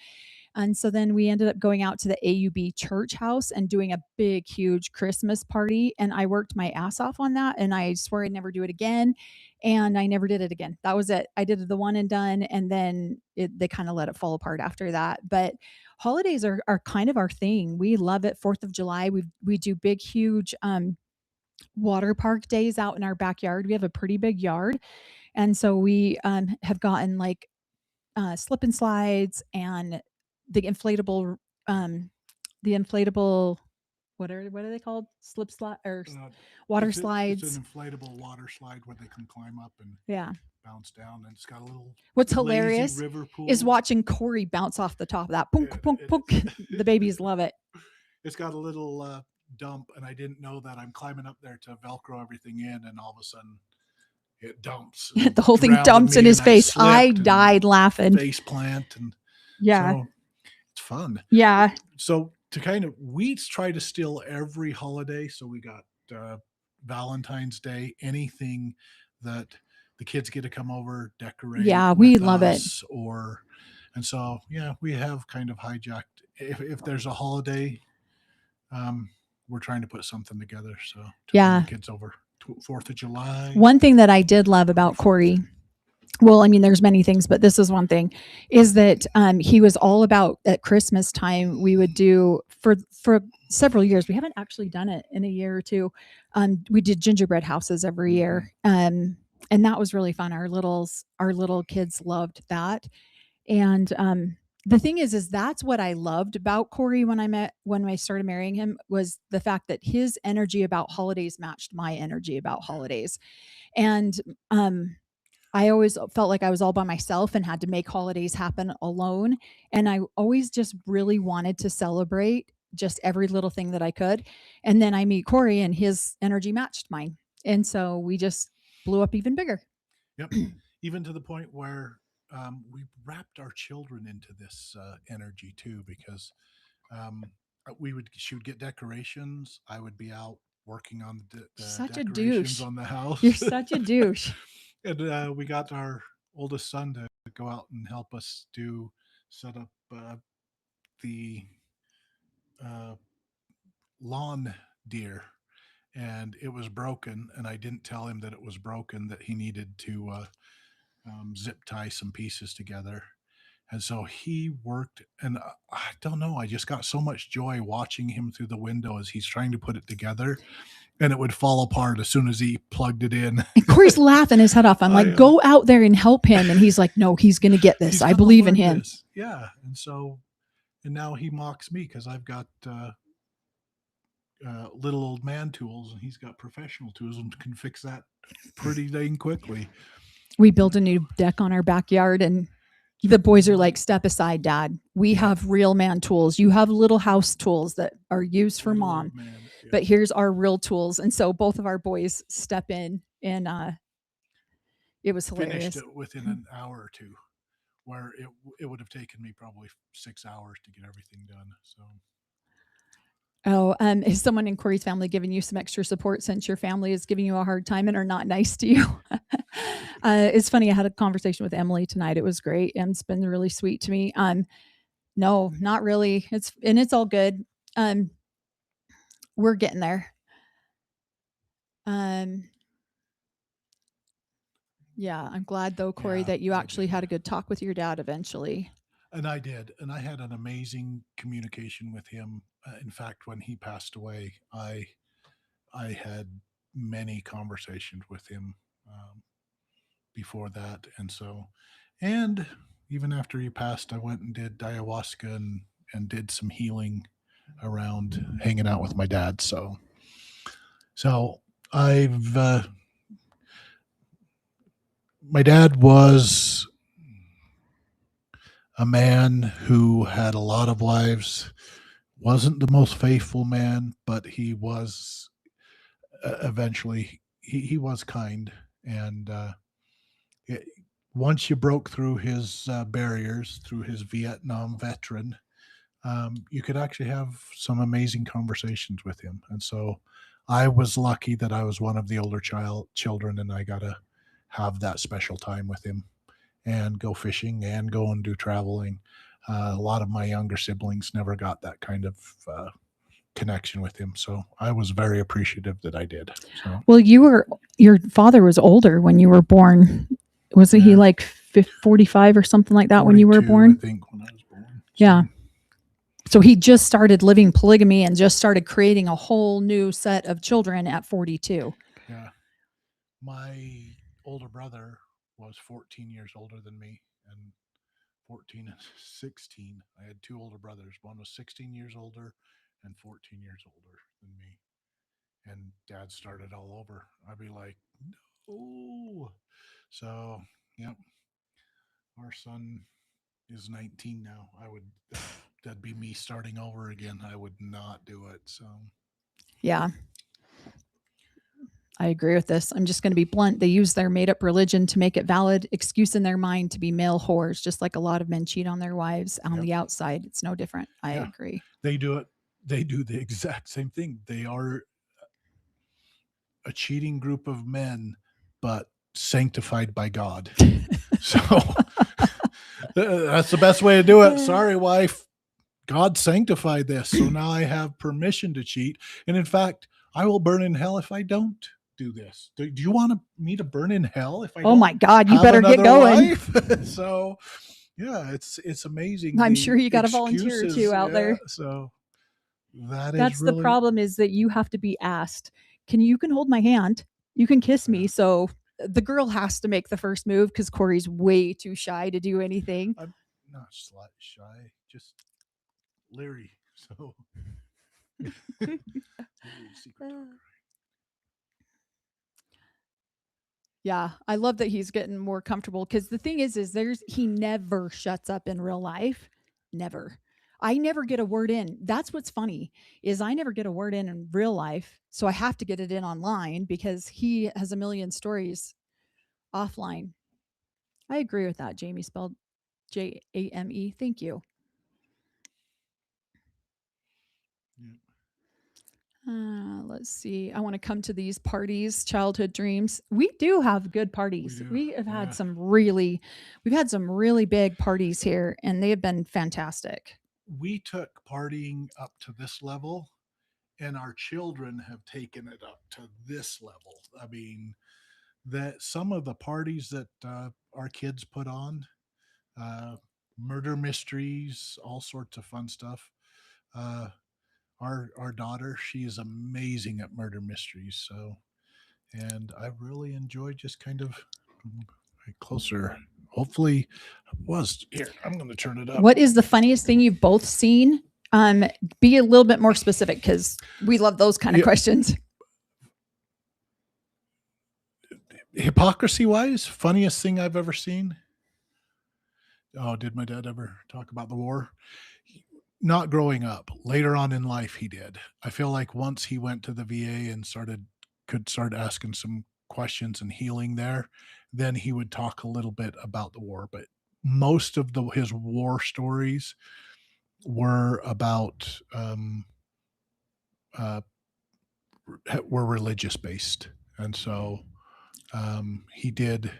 Speaker 3: And so then we ended up going out to the AUB church house and doing a big, huge Christmas party. And I worked my ass off on that. And I swear I'd never do it again. And I never did it again. That was it. I did the one and done. And then they kind of let it fall apart after that. But holidays are kind of our thing. We love it. 4th of July, we do big, huge water park days out in our backyard. We have a pretty big yard. And so we have gotten like slip and slides and the inflatable what are they called, slip slide or water slides.
Speaker 1: It's an inflatable water slide where they can climb up and bounce down, and it's got a little
Speaker 3: what's
Speaker 1: lazy
Speaker 3: hilarious
Speaker 1: river pool.
Speaker 3: is watching Corey bounce off the top of that. Punk, punk, punk. The babies love it.
Speaker 1: It's got a little dump, and I didn't know that. I'm climbing up there to Velcro everything in, and all of a sudden it dumps.
Speaker 3: The whole thing
Speaker 1: grounded
Speaker 3: dumps
Speaker 1: me,
Speaker 3: in his
Speaker 1: and
Speaker 3: face. I
Speaker 1: slipped and
Speaker 3: died laughing.
Speaker 1: face plant, and
Speaker 3: Yeah.
Speaker 1: so it's fun.
Speaker 3: Yeah.
Speaker 1: So to kind of, we try to steal every holiday. So we got Valentine's Day, anything that the kids get to come over, decorate.
Speaker 3: Yeah, we
Speaker 1: with
Speaker 3: love it.
Speaker 1: us, and so yeah, we have kind of hijacked. If there's a holiday, we're trying to put something together. So to
Speaker 3: Yeah.
Speaker 1: bring the kids over. 4th of July.
Speaker 3: One thing that I did love about Corey, well, I mean, there's many things, but this is one thing, is that he was all about at Christmas time. We would do for several years. We haven't actually done it in a year or two. We did gingerbread houses every year, and that was really fun. Our little kids loved that, and the thing is that's what I loved about Corey when I started marrying him, was the fact that his energy about holidays matched my energy about holidays. And I always felt like I was all by myself and had to make holidays happen alone. And I always just really wanted to celebrate just every little thing that I could. And then I meet Corey and his energy matched mine. And so we just blew up even bigger.
Speaker 1: Yep. Even to the point where we wrapped our children into this energy too, because she would get decorations. I would be out working on the
Speaker 3: Such a
Speaker 1: decorations
Speaker 3: douche.
Speaker 1: on the house.
Speaker 3: You're such a douche.
Speaker 1: And we got our oldest son to go out and help us do set up the uh, lawn deer, and it was broken. And I didn't tell him that it was broken, that he needed to zip tie some pieces together. And so he worked, and I don't know, I just got so much joy watching him through the window as he's trying to put it together, and it would fall apart as soon as he plugged it in.
Speaker 3: And Corey's laughing his head off. I'm
Speaker 1: I
Speaker 3: like, go out there and help him. And he's like, no, he's going to get this.
Speaker 1: He's
Speaker 3: I
Speaker 1: gonna
Speaker 3: believe in
Speaker 1: learn
Speaker 3: him.
Speaker 1: this. Yeah. And so, and now he mocks me because I've got little old man tools, and he's got professional tools and can fix that pretty dang quickly.
Speaker 3: We built a new deck on our backyard, and the boys are like, step aside, Dad. We have real man tools. You have little house tools that are used for
Speaker 1: Little
Speaker 3: mom,
Speaker 1: old man, yeah.
Speaker 3: but here's our real tools. And so both of our boys step in, and it was
Speaker 1: Finished
Speaker 3: hilarious.
Speaker 1: it within an hour or two, where it would have taken me probably 6 hours to get everything done. So
Speaker 3: Oh, is someone in Corey's family giving you some extra support since your family is giving you a hard time and are not nice to you? It's funny. I had a conversation with Emily tonight. It was great, and it's been really sweet to me. No, not really. It's all good. We're getting there. Yeah, I'm glad though, Corey,
Speaker 1: Yeah,
Speaker 3: that you
Speaker 1: I
Speaker 3: actually
Speaker 1: do.
Speaker 3: had a good talk with your dad eventually.
Speaker 1: And I did, and I had an amazing communication with him. In fact, when he passed away, I had many conversations with him before that, and even after he passed, I went and did ayahuasca and did some healing around hanging out with my dad. So I've my dad was a man who had a lot of wives, wasn't the most faithful man, but he was eventually he was kind, and it, once you broke through his barriers, through his Vietnam veteran, you could actually have some amazing conversations with him. And so I was lucky that I was one of the older children, and I got to have that special time with him and go fishing and go and do traveling. A lot of my younger siblings never got that kind of connection with him. So I was very appreciative that I did. So
Speaker 3: Well, your father was older when you were born. Wasn't he
Speaker 1: Yeah.
Speaker 3: like 45 or something like that when you were
Speaker 1: 42,
Speaker 3: born?
Speaker 1: I think, when I was born.
Speaker 3: Yeah. So he just started living polygamy and just started creating a whole new set of children at 42.
Speaker 1: Yeah. My older brother was 14 years older than me, and 14 and 16. I had two older brothers. One was 16 years older and 14 years older than me. And dad started all over. I'd be like, no. So, yep. Our son is 19 now. That'd be me starting over again. I would not do it. So,
Speaker 3: Yeah. I agree with this. I'm just going to be blunt. They use their made up religion to make it valid excuse in their mind to be male whores, just like a lot of men cheat on their wives on
Speaker 1: Yep.
Speaker 3: the outside. It's no different. I
Speaker 1: Yeah.
Speaker 3: agree.
Speaker 1: They do it. They do the exact same thing. They are a cheating group of men, but sanctified by God. So that's the best way to do it. Sorry, wife. God sanctified this. So now I have permission to cheat. And in fact, I will burn in hell if I don't do this. Do you want me to burn in hell if I
Speaker 3: Oh
Speaker 1: don't
Speaker 3: my God, you
Speaker 1: have
Speaker 3: better get
Speaker 1: another
Speaker 3: going.
Speaker 1: wife? So yeah, it's amazing.
Speaker 3: I'm
Speaker 1: the
Speaker 3: sure you got a volunteer or
Speaker 1: excuses,
Speaker 3: two out there.
Speaker 1: So that is
Speaker 3: That's
Speaker 1: really
Speaker 3: the problem, is that you have to be asked. You can hold my hand, you can kiss me.
Speaker 1: Yeah.
Speaker 3: So the girl has to make the first move because Corey's way too shy to do anything.
Speaker 1: I'm not shy, just leery. So Ooh, secret talk.
Speaker 3: Yeah, I love that he's getting more comfortable, because the thing is he never shuts up in real life. Never. I never get a word in. That's what's funny, is I never get a word in real life. So I have to get it in online because he has a million stories offline. I agree with that. Jamie, spelled Jame. Thank you. Let's see. I want to come to these parties, childhood dreams. We do have good parties.
Speaker 1: do,
Speaker 3: We have
Speaker 1: yeah.
Speaker 3: had we've had some really big parties here, and they have been fantastic.
Speaker 1: We took partying up to this level, and our children have taken it up to this level. I mean, that some of the parties that our kids put on, uh, murder mysteries, all sorts of fun stuff. Uh, our daughter, she is amazing at murder mysteries. So, and I really enjoy just kind of closer. Hopefully, was here. I'm going to turn it up.
Speaker 3: What is the funniest thing you've both seen? Be a little bit more specific because we love those kind of
Speaker 1: Yeah.
Speaker 3: questions.
Speaker 1: Hypocrisy wise, funniest thing I've ever seen. Oh, did my dad ever talk about the war? Not growing up. Later on in life, he did. I feel like once he went to the VA and could start asking some questions and healing there, then he would talk a little bit about the war. But most of his war stories were about uh, were religious based, and so he did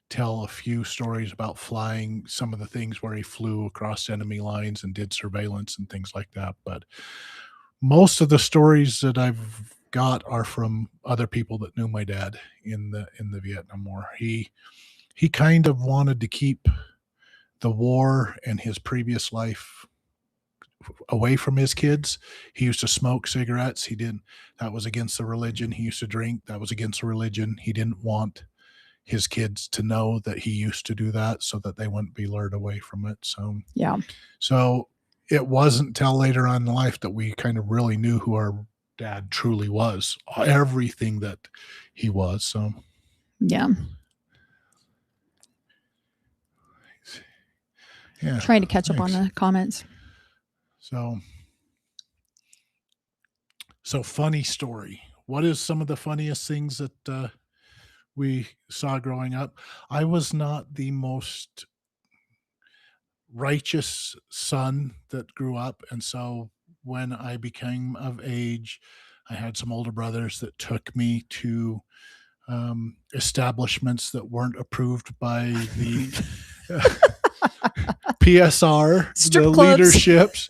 Speaker 1: tell a few stories about flying, some of the things where he flew across enemy lines and did surveillance and things like that. But most of the stories that I've got are from other people that knew my dad in the Vietnam War. He kind of wanted to keep the war and his previous life away from his kids. He used to smoke cigarettes. That was against the religion. He used to drink. That was against the religion. He didn't want his kids to know that he used to do that so that they wouldn't be lured away from it.
Speaker 3: Yeah.
Speaker 1: So it wasn't till later on in life that we kind of really knew who our dad truly was, everything that he was. So
Speaker 3: Yeah.
Speaker 1: yeah,
Speaker 3: Trying to catch up on
Speaker 1: thanks.
Speaker 3: the comments.
Speaker 1: So funny story. What is some of the funniest things that we saw growing up? I was not the most righteous son that grew up, and so when I became of age, I had some older brothers that took me to establishments that weren't approved by the PSR,
Speaker 3: Strip
Speaker 1: the
Speaker 3: clubs.
Speaker 1: leaderships.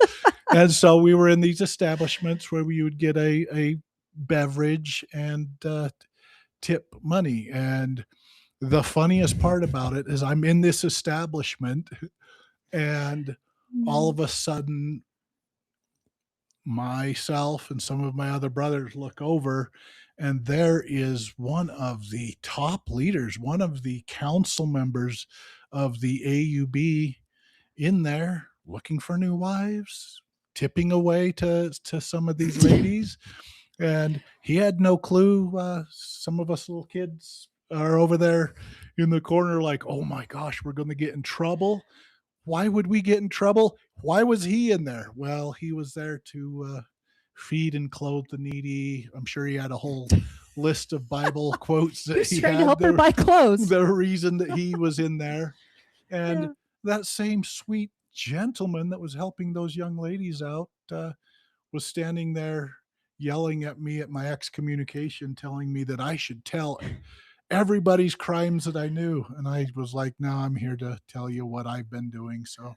Speaker 1: And so we were in these establishments where we would get a beverage and tip money. And the funniest part about it is I'm in this establishment, and all of a sudden myself and some of my other brothers look over, and there is one of the top leaders, one of the council members of the AUB in there looking for new wives, tipping away to some of these ladies. And he had no clue. Some of us little kids are over there in the corner like, oh my gosh, we're going to get in trouble. Why would we get in trouble? Why was he in there? Well, he was there to feed and clothe the needy. I'm sure he had a whole list of Bible quotes that
Speaker 3: Who's
Speaker 1: he
Speaker 3: trying
Speaker 1: had.
Speaker 3: to help her buy clothes?
Speaker 1: The reason that he was in there. And
Speaker 3: Yeah.
Speaker 1: that same sweet gentleman that was helping those young ladies out was standing there yelling at me at my excommunication, telling me that I should tell everybody's crimes that I knew. And I was like, no, I'm here to tell you what I've been doing. So,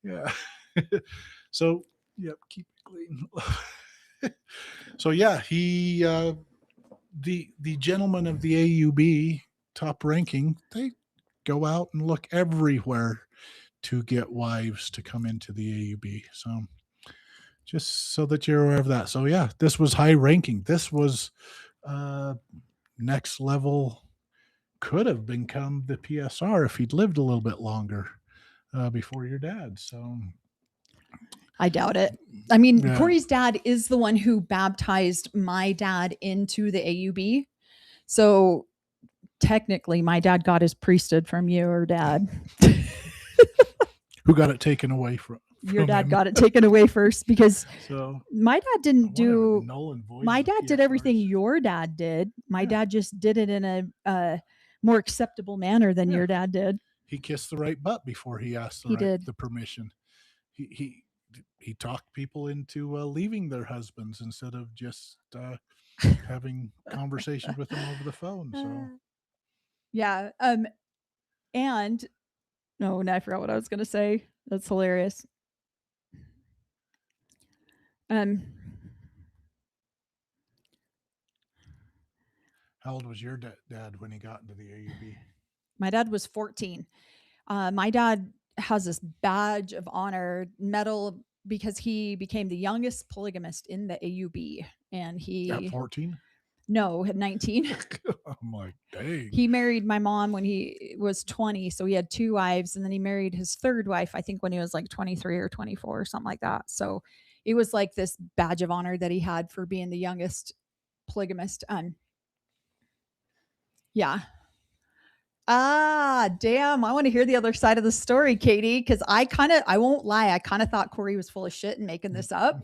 Speaker 1: yeah. So, yep, keep it clean. So, yeah, he, the gentleman of the AUB, top ranking, they go out and look everywhere to get wives to come into the AUB. So, just so that you're aware of that. So, yeah, this was high ranking. This was next level. Could have become the PSR if he'd lived a little bit longer before your dad. So
Speaker 3: I doubt it. I mean,
Speaker 1: Yeah.
Speaker 3: Corey's dad is the one who baptized my dad into the AUB. So technically, my dad got his priesthood from your dad.
Speaker 1: who got it taken away from
Speaker 3: Your dad
Speaker 1: him.
Speaker 3: got it taken away first because
Speaker 1: So
Speaker 3: my dad didn't do.
Speaker 1: null and void
Speaker 3: My
Speaker 1: the
Speaker 3: dad did everything
Speaker 1: PSRs.
Speaker 3: your dad did. My
Speaker 1: Yeah.
Speaker 3: dad just did it in a more acceptable manner than
Speaker 1: Yeah.
Speaker 3: your dad did.
Speaker 1: He kissed the right butt before he asked
Speaker 3: He did.
Speaker 1: the permission. He he talked people into leaving their husbands instead of just having conversations with them over the phone. So
Speaker 3: Yeah. And no, I forgot what I was gonna say. That's hilarious. Um,
Speaker 1: how old was your dad when he got into the AUB?
Speaker 3: my dad was 14. My dad has this badge of honor medal because he became the youngest polygamist in the AUB, and
Speaker 1: At
Speaker 3: he
Speaker 1: 14?
Speaker 3: no at 19.
Speaker 1: I'm like, dang.
Speaker 3: He married my mom when he was 20, so he had 2 wives, and then he married his 3rd wife, I think, when he was like 23 or 24 or something like that. So it was like this badge of honor that he had for being the youngest polygamist. Yeah. Ah, damn. I want to hear the other side of the story, Katie, because I won't lie, I kind of thought Corey was full of shit and making this up.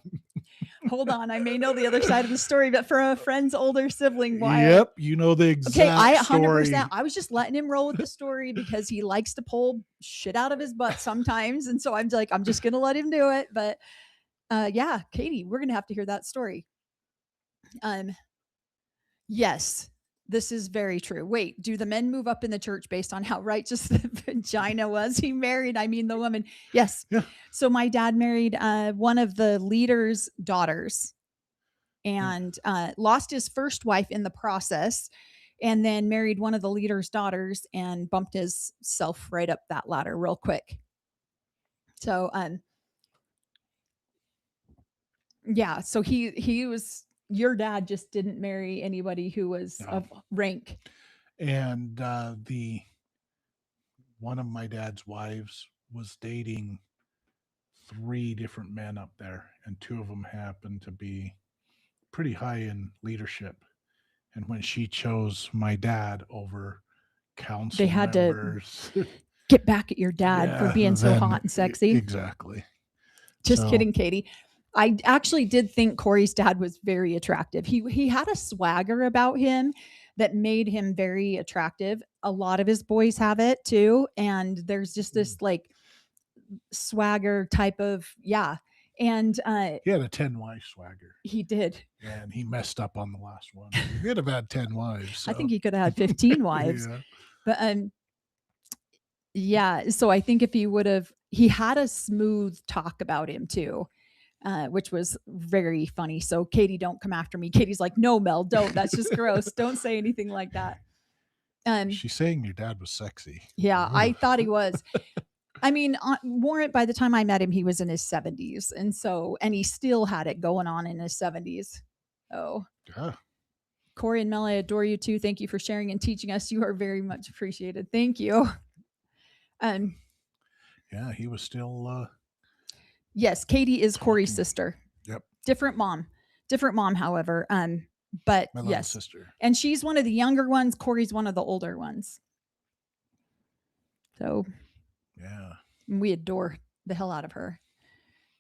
Speaker 3: Hold on. I may know the other side of the story, but from a friend's older sibling, why?
Speaker 1: Yep, you know the exact
Speaker 3: Okay, I 100%.
Speaker 1: story.
Speaker 3: I was just letting him roll with the story because he likes to pull shit out of his butt sometimes, and so I'm like, I'm just gonna let him do it. But yeah, Katie, we're gonna have to hear that story. Yes, this is very true. Wait, do the men move up in the church based on how righteous the vagina was? He married, I mean, the woman. Yes.
Speaker 1: Yeah.
Speaker 3: So my dad married one of the leader's daughters and lost his first wife in the process, and then married one of the leader's daughters and bumped himself right up that ladder real quick. So yeah, so he was, your dad just didn't marry anybody who was
Speaker 1: No.
Speaker 3: of rank.
Speaker 1: And the one of my dad's wives was dating 3 different men up there, and 2 of them happened to be pretty high in leadership. And when she chose my dad over council
Speaker 3: They had to
Speaker 1: members,
Speaker 3: get back at your dad for
Speaker 1: yeah,
Speaker 3: being so
Speaker 1: then
Speaker 3: hot and sexy.
Speaker 1: Exactly.
Speaker 3: Just
Speaker 1: So-
Speaker 3: kidding, Katie. I actually did think Corey's dad was very attractive. He had a swagger about him that made him very attractive. A lot of his boys have it too, and there's just this like swagger type of, yeah. And
Speaker 1: He had a 10 wife swagger,
Speaker 3: he did.
Speaker 1: and he messed up on the last one. He could have had 10 wives.
Speaker 3: I think
Speaker 1: so-
Speaker 3: he could have had 15 wives.
Speaker 1: Yeah.
Speaker 3: But yeah, so I think if he would have, he had a smooth talk about him too, which was very funny. So Katie, don't come after me. Katie's like, no, Mel, don't. That's just gross. Don't say anything like that.
Speaker 1: She's saying your dad was sexy.
Speaker 3: Yeah, I thought he was. I mean, Warrant, by the time I met him, he was in his 70s. And so, and he still had it going on in his 70s. Oh,
Speaker 1: Yeah.
Speaker 3: Corey and Mel, I adore you too. Thank you for sharing and teaching us. You are very much appreciated. Thank you.
Speaker 1: Yeah, he was still
Speaker 3: Yes, Katie is Corey's
Speaker 1: Talking.
Speaker 3: sister.
Speaker 1: Yep.
Speaker 3: Different mom, however. But
Speaker 1: my little
Speaker 3: yes,
Speaker 1: sister.
Speaker 3: and she's one of the younger ones. Corey's one of the older ones. So
Speaker 1: Yeah.
Speaker 3: we adore the hell out of her.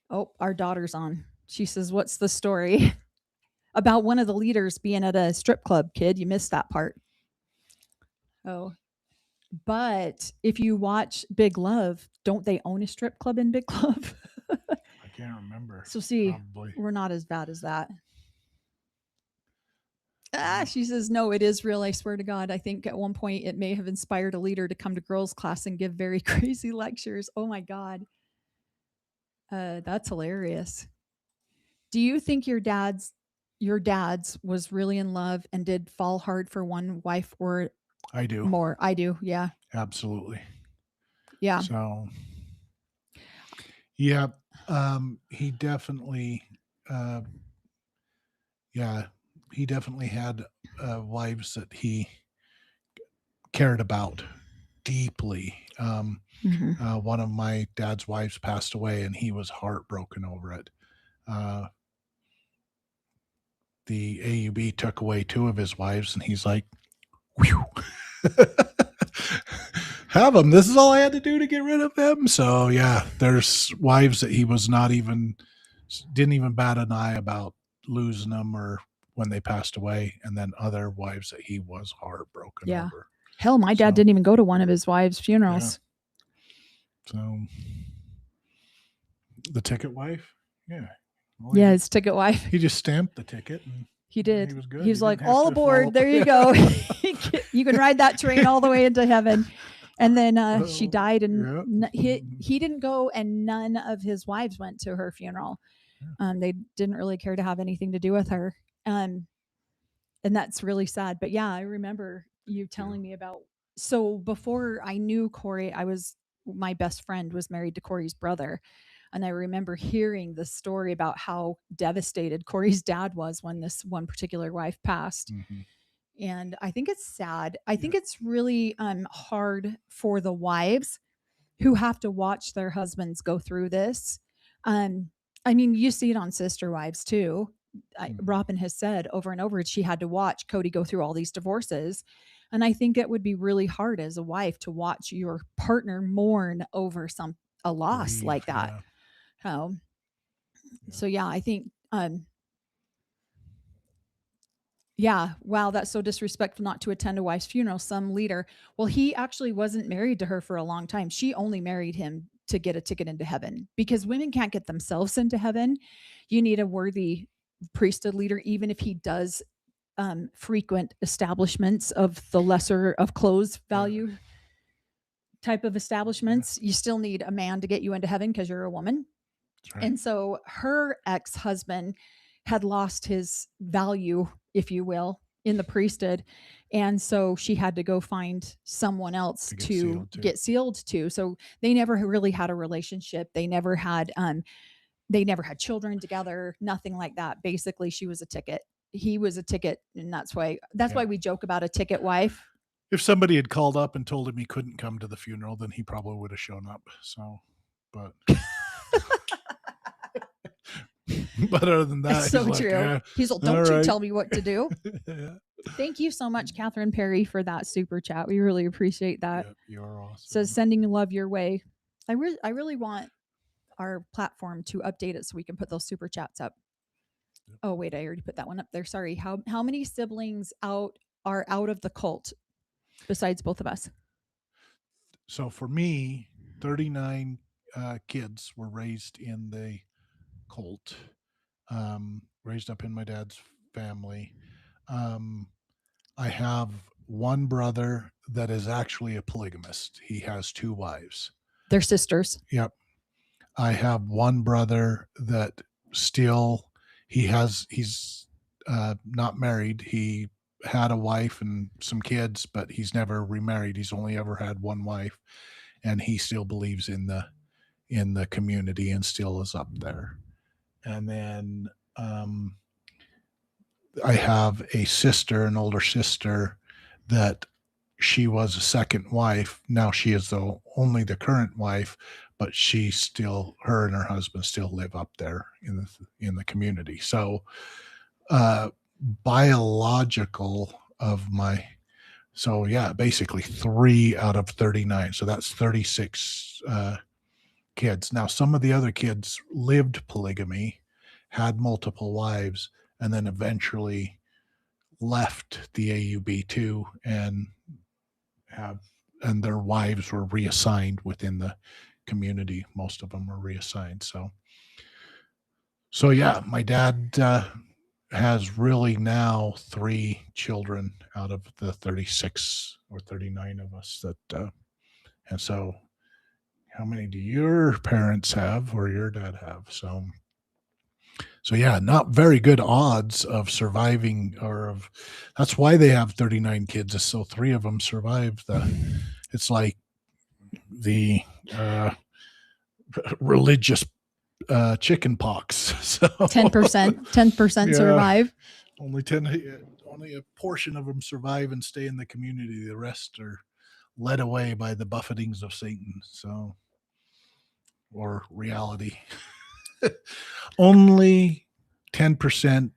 Speaker 3: Oh, our daughter's on. She says, "What's the story about one of the leaders being at a strip club?" Kid, you missed that part. Oh, but if you watch Big Love, don't they own a strip club in Big Love?
Speaker 1: I can't remember.
Speaker 3: So see,
Speaker 1: Probably.
Speaker 3: we're not as bad as that. She says, no, it is real. I swear to God. I think at one point it may have inspired a leader to come to girls' class and give very crazy lectures. Oh my God. That's hilarious. Do you think your dad's was really in love and did fall hard for one wife or
Speaker 1: I do.
Speaker 3: more? I do. Yeah.
Speaker 1: Absolutely.
Speaker 3: Yeah.
Speaker 1: So yeah, he definitely he definitely had wives that he cared about deeply.
Speaker 3: Mhm.
Speaker 1: One of my dad's wives passed away, and he was heartbroken over it. The AUB took away 2 of his wives, and he's like, whew. Have them. This is all I had to do to get rid of them. So yeah, there's wives that he was didn't even bat an eye about losing them or when they passed away, and then other wives that he was heartbroken
Speaker 3: Yeah.
Speaker 1: over.
Speaker 3: Hell, my dad
Speaker 1: So-
Speaker 3: didn't even go to one of his wives' funerals.
Speaker 1: So The ticket wife? Yeah. Well,
Speaker 3: Yeah, his ticket wife.
Speaker 1: He just stamped the ticket. And
Speaker 3: He did.
Speaker 1: He was good.
Speaker 3: He was
Speaker 1: He
Speaker 3: like,
Speaker 1: didn't have
Speaker 3: all
Speaker 1: to
Speaker 3: aboard.
Speaker 1: follow-
Speaker 3: There you go. You can ride that train all the way into heaven. And then she
Speaker 1: Oh,
Speaker 3: died, and
Speaker 1: yeah.
Speaker 3: he didn't go, and none of his wives went to her funeral. They didn't really care to have anything to do with her. And that's really sad. But yeah, I remember you telling me about. So before I knew Corey, my best friend was married to Corey's brother. And I remember hearing the story about how devastated Corey's dad was when this one particular wife passed.
Speaker 1: Mhm.
Speaker 3: And I think it's sad. I think it's really hard for the wives who have to watch their husbands go through this. I mean, you see it on Sister Wives too. Robin has said over and over she had to watch Cody go through all these divorces. And I think it would be really hard as a wife to watch your partner mourn over a loss
Speaker 1: Grieve,
Speaker 3: like that.
Speaker 1: yeah.
Speaker 3: So yeah, I think yeah, wow, that's so disrespectful not to attend a wife's funeral. Some leader, well, he actually wasn't married to her for a long time. She only married him to get a ticket into heaven, because women can't get themselves into heaven. You need a worthy priesthood leader, even if he does frequent establishments of the lesser of clothes value type of establishments. You still need a man to get you into heaven because you're a woman.
Speaker 1: That's right.
Speaker 3: And so her ex-husband had lost his value, if you will, in the priesthood. And so she had to go find someone else
Speaker 1: To get
Speaker 3: to
Speaker 1: sealed to.
Speaker 3: get sealed to. So they never really had a relationship. They never had children together, nothing like that. Basically, she was a ticket. He was a ticket. And that's why we joke about a ticket wife.
Speaker 1: If somebody had called up and told him he couldn't come to the funeral, then he probably would have shown up. So, but but other than that,
Speaker 3: It's so
Speaker 1: he's like,
Speaker 3: true.
Speaker 1: "Yeah,
Speaker 3: He's like,
Speaker 1: all
Speaker 3: don't you
Speaker 1: right."
Speaker 3: tell me what to do.
Speaker 1: Yeah.
Speaker 3: Thank you so much, Catherine Perry, for that super chat. We really appreciate that.
Speaker 1: Yep, you're awesome.
Speaker 3: Says sending love your way. I really want our platform to update it so we can put those super chats up.
Speaker 1: Yep.
Speaker 3: Oh wait, I already put that one up there. Sorry. How many siblings are out of the cult besides both of us?
Speaker 1: So for me, 39 kids were raised in the cult, raised up in my dad's family. I have one brother that is actually a polygamist. He has 2 wives.
Speaker 3: They're sisters.
Speaker 1: Yep. I have one brother that still he's not married. He had a wife and some kids, but he's never remarried. He's only ever had one wife, and he still believes in the community and still is up there. And then I have a sister, an older sister, that she was a second wife. Now she is only the current wife, but her and her husband still live up there in the community. So biological of my, so yeah, basically 3 out of 39. So that's 36 kids. Now some of the other kids lived polygamy, had multiple wives, and then eventually left the AUB too, and their wives were reassigned within the community. Most of them were reassigned. So yeah, my dad has really now 3 children out of the 36 or 39 of us that, and so how many do your parents have or your dad have? So yeah, not very good odds of surviving, that's why they have 39 kids, is so 3 of them survive it's like the religious chicken pox. So
Speaker 3: 10%
Speaker 1: Yeah.
Speaker 3: survive.
Speaker 1: only a portion of them survive and stay in the community. The rest are led away by the buffetings of Satan, or reality. Only 10%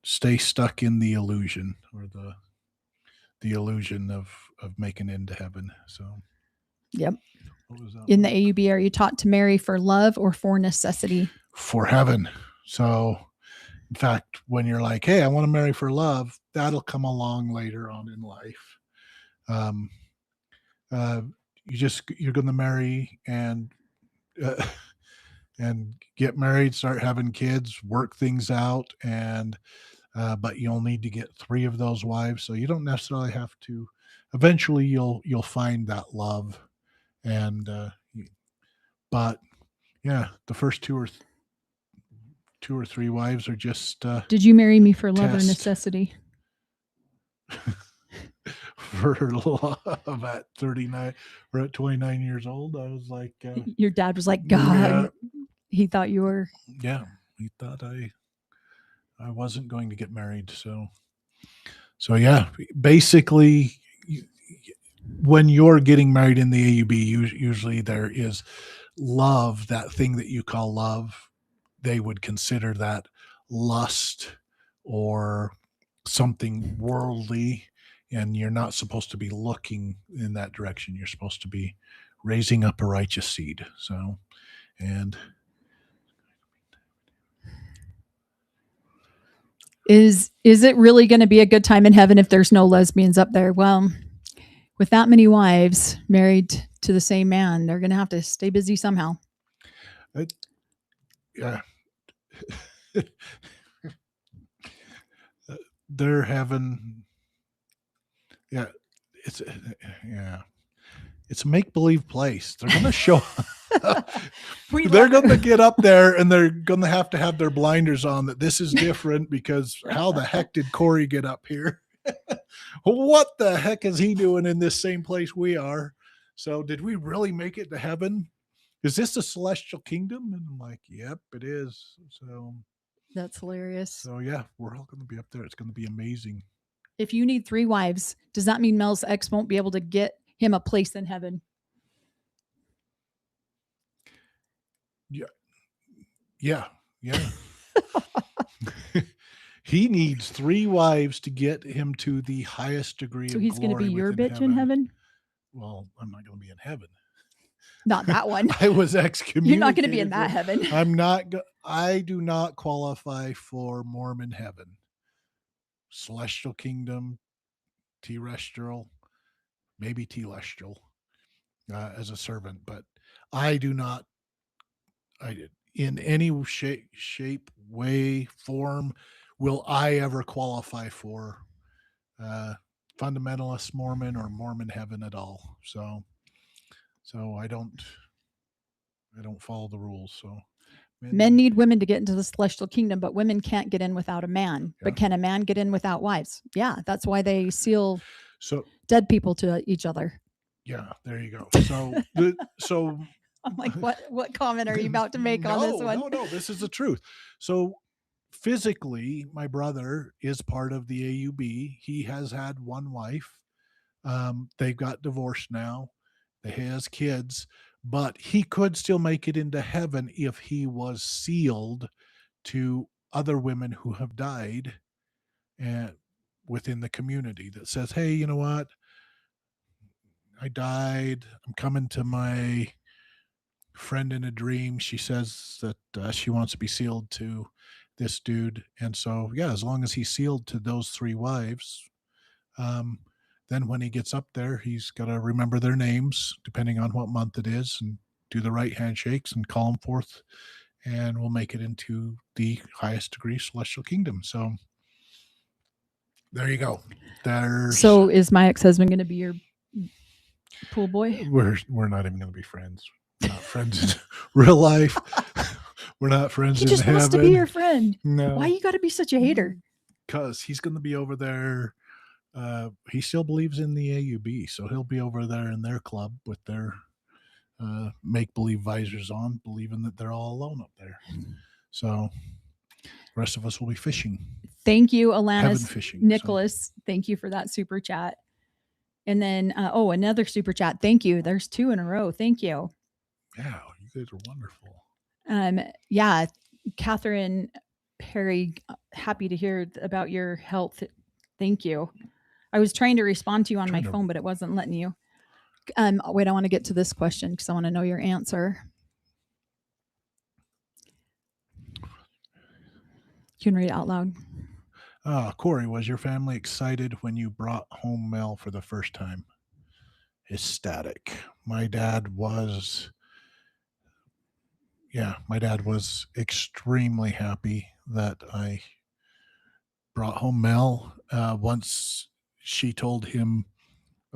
Speaker 1: stay stuck in the illusion, or the illusion of making it into heaven. So
Speaker 3: Yep.
Speaker 1: what was that?
Speaker 3: In the AUB, are you taught to marry for love or for necessity?
Speaker 1: For heaven. So in fact, when you're like, hey, I want to marry for love, that'll come along later on in life. You're going to marry, and and get married, start having kids, work things out, and but you'll need to get 3 of those wives. So you don't necessarily have to. Eventually, you'll find that love, and but yeah, the first 2 or 3 wives are just
Speaker 3: Did you marry me for love or
Speaker 1: Test.
Speaker 3: necessity?
Speaker 1: for love at 39 or at 29 years old. I was like,
Speaker 3: Your dad was like,
Speaker 1: yeah,
Speaker 3: God, he thought you were.
Speaker 1: yeah, he thought I wasn't going to get married. So yeah, basically, when you're getting married in the AUB, usually there is love, that thing that you call love. They would consider that lust or something worldly, and you're not supposed to be looking in that direction. You're supposed to be raising up a righteous seed. So, and
Speaker 3: Is it really going to be a good time in heaven if there's no lesbians up there? Well, with that many wives married to the same man, they're going to have to stay busy somehow.
Speaker 1: yeah. They're having, yeah, it's it's a make-believe place. They're going to show they're going to get up there and they're going to have their blinders on that this is different, because how the heck did Corey get up here? What the heck is he doing in this same place we are? So did we really make it to heaven? Is this a celestial kingdom? And I'm like, yep, it is.
Speaker 3: That's hilarious.
Speaker 1: So yeah, we're all going to be up there. It's going to be amazing.
Speaker 3: If you need 3 wives, does that mean Mel's ex won't be able to get him a place in heaven?
Speaker 1: Yeah. He needs 3 wives to get him to the highest degree
Speaker 3: So
Speaker 1: of
Speaker 3: he's going to
Speaker 1: glory
Speaker 3: be your
Speaker 1: within
Speaker 3: bitch in heaven?
Speaker 1: Well, I'm not going to be in heaven.
Speaker 3: Not that one.
Speaker 1: I was excommunicated.
Speaker 3: You're not going to be in that heaven.
Speaker 1: I'm not. I do not qualify for Mormon heaven, celestial kingdom, terrestrial, maybe telestial, as a servant, but I do not. In any shape, way, form, will I ever qualify for fundamentalist Mormon or Mormon heaven at all. So I don't follow the rules. So
Speaker 3: Men need women to get into the celestial kingdom, but women can't get in without a man.
Speaker 1: Yeah.
Speaker 3: But can a man get in without wives? Yeah, that's why they seal
Speaker 1: so
Speaker 3: dead people to each other.
Speaker 1: yeah, there you go. So
Speaker 3: I'm like, what comment are you about to make on this one?
Speaker 1: No, this is the truth. So physically, my brother is part of the AUB. He has had 1 wife. They've got divorced now. He has kids, but he could still make it into heaven if he was sealed to other women who have died and within the community that says, hey, you know what? I died. I'm coming to my friend in a dream. She says that she wants to be sealed to this dude. And so, yeah, as long as he's sealed to those 3 wives, then when he gets up there, he's got to remember their names, depending on what month it is, and do the right handshakes and call them forth, and we'll make it into the highest degree celestial kingdom. So there you go.
Speaker 3: So is my ex-husband going to be your pool boy?
Speaker 1: We're not even going to be friends. We're not friends in real life. We're not friends
Speaker 3: He
Speaker 1: in
Speaker 3: just
Speaker 1: heaven.
Speaker 3: wants to be your friend.
Speaker 1: No.
Speaker 3: Why you got to be such a hater?
Speaker 1: Because he's going to be over there. He still believes in the AUB, so he'll be over there in their club with their make-believe visors on, believing that they're all alone up there. So the rest of us will be fishing.
Speaker 3: Thank you,
Speaker 1: Heaven
Speaker 3: Alanis
Speaker 1: fishing.
Speaker 3: Nicholas. Thank you for that super chat. And then, another super chat. Thank you. There's 2 in a row. Thank you.
Speaker 1: Yeah, you guys are wonderful.
Speaker 3: Yeah, Catherine Perry, happy to hear about your health. Thank you. I was trying to respond to you on my phone, but it wasn't letting you. Wait, I want to get to this question because I want to know your answer. You can read it out loud.
Speaker 1: Corey, was your family excited when you brought home Mel for the first time? Ecstatic. My dad was, yeah, my dad was extremely happy that I brought home Mel. Once she told him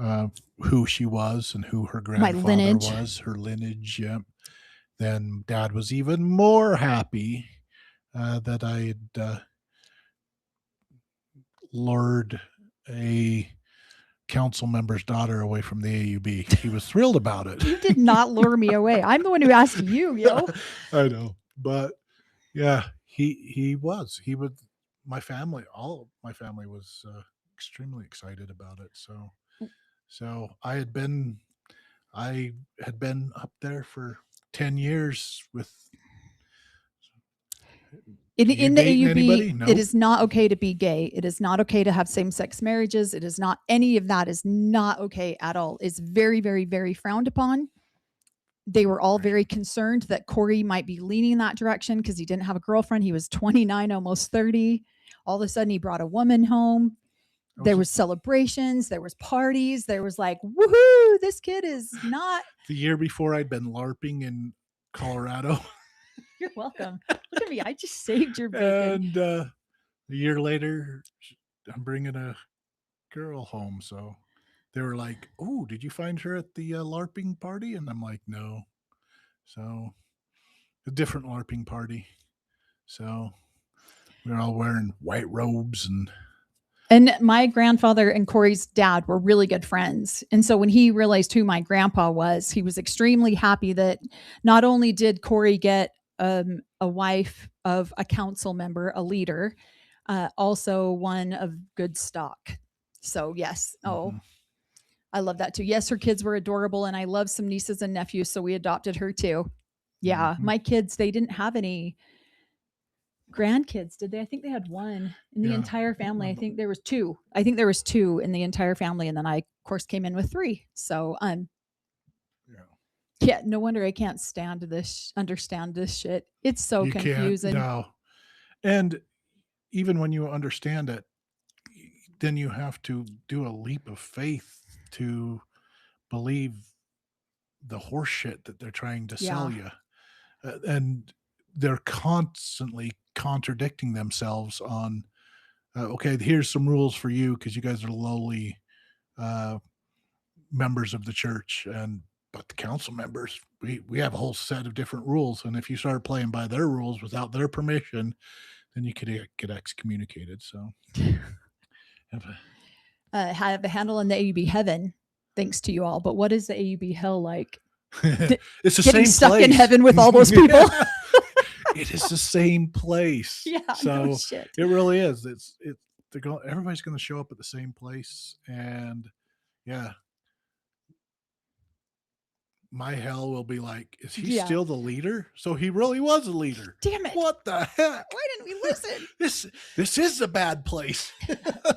Speaker 1: uh, who she was and who her
Speaker 3: My
Speaker 1: grandfather
Speaker 3: lineage.
Speaker 1: was, her lineage, yeah, then Dad was even more happy that I had lured a council member's daughter away from the AUB. He was thrilled about it.
Speaker 3: You did not lure me away. I'm the one who asked you, yo.
Speaker 1: I know, but yeah, he was. He was my family. All of my family was extremely excited about it. So I had been up there for 10 years with.
Speaker 3: In,
Speaker 1: You
Speaker 3: in the
Speaker 1: dating
Speaker 3: AUB,
Speaker 1: anybody? No.
Speaker 3: it is not okay to be gay. It is not okay to have same-sex marriages. It is not, any of that is not okay at all. It's very, very, very frowned upon. They were all very concerned that Corey might be leaning in that direction because he didn't have a girlfriend. He was 29, almost 30. All of a sudden, he brought a woman home. There was celebrations. There was parties. There was like, woohoo! This kid is not.
Speaker 1: The year before, I'd been LARPing in Colorado,
Speaker 3: You're welcome. Look at me. I just saved your bacon.
Speaker 1: and a year later, I'm bringing a girl home. So they were like, "Oh, did you find her at the LARPing party?" And I'm like, "No." So a different LARPing party. So we were all wearing white robes
Speaker 3: And my grandfather and Corey's dad were really good friends. And so when he realized who my grandpa was, he was extremely happy that not only did Corey get a wife of a council member, a leader, also one of good stock. So, yes. Oh,
Speaker 1: Mhm.
Speaker 3: I love that too. Yes, her kids were adorable. And I love some nieces and nephews. So we adopted her too. Yeah.
Speaker 1: Mhm.
Speaker 3: My kids, they didn't have any grandkids, did they? I think they had one in the
Speaker 1: Yeah.
Speaker 3: entire family. I think there was two. I think there was two in the entire family, and then I, of course, came in with three. So,
Speaker 1: Yeah.
Speaker 3: yeah, no wonder I can't understand this shit. It's so
Speaker 1: You
Speaker 3: confusing.
Speaker 1: can't. No. And even when you understand it, then you have to do a leap of faith to believe the horse shit that they're trying to sell
Speaker 3: Yeah.
Speaker 1: you. And they're constantly contradicting themselves on, okay, here's some rules for you because you guys are lowly uh, members of the church. But the council members, we have a whole set of different rules. And if you start playing by their rules without their permission, then you could get excommunicated. So
Speaker 3: Have a handle on the AUB heaven, thanks to you all. But what is the AUB hell like?
Speaker 1: it's the
Speaker 3: Getting
Speaker 1: same
Speaker 3: stuck in
Speaker 1: place.
Speaker 3: heaven with all those people.
Speaker 1: It is the same place.
Speaker 3: Yeah.
Speaker 1: So
Speaker 3: No shit.
Speaker 1: it really is. Everybody's going to show up at the same place, and yeah, my hell will be like, is he
Speaker 3: Yeah.
Speaker 1: still the leader? So he really was a leader.
Speaker 3: Damn it.
Speaker 1: What the heck?
Speaker 3: Why didn't we listen?
Speaker 1: This is a bad place.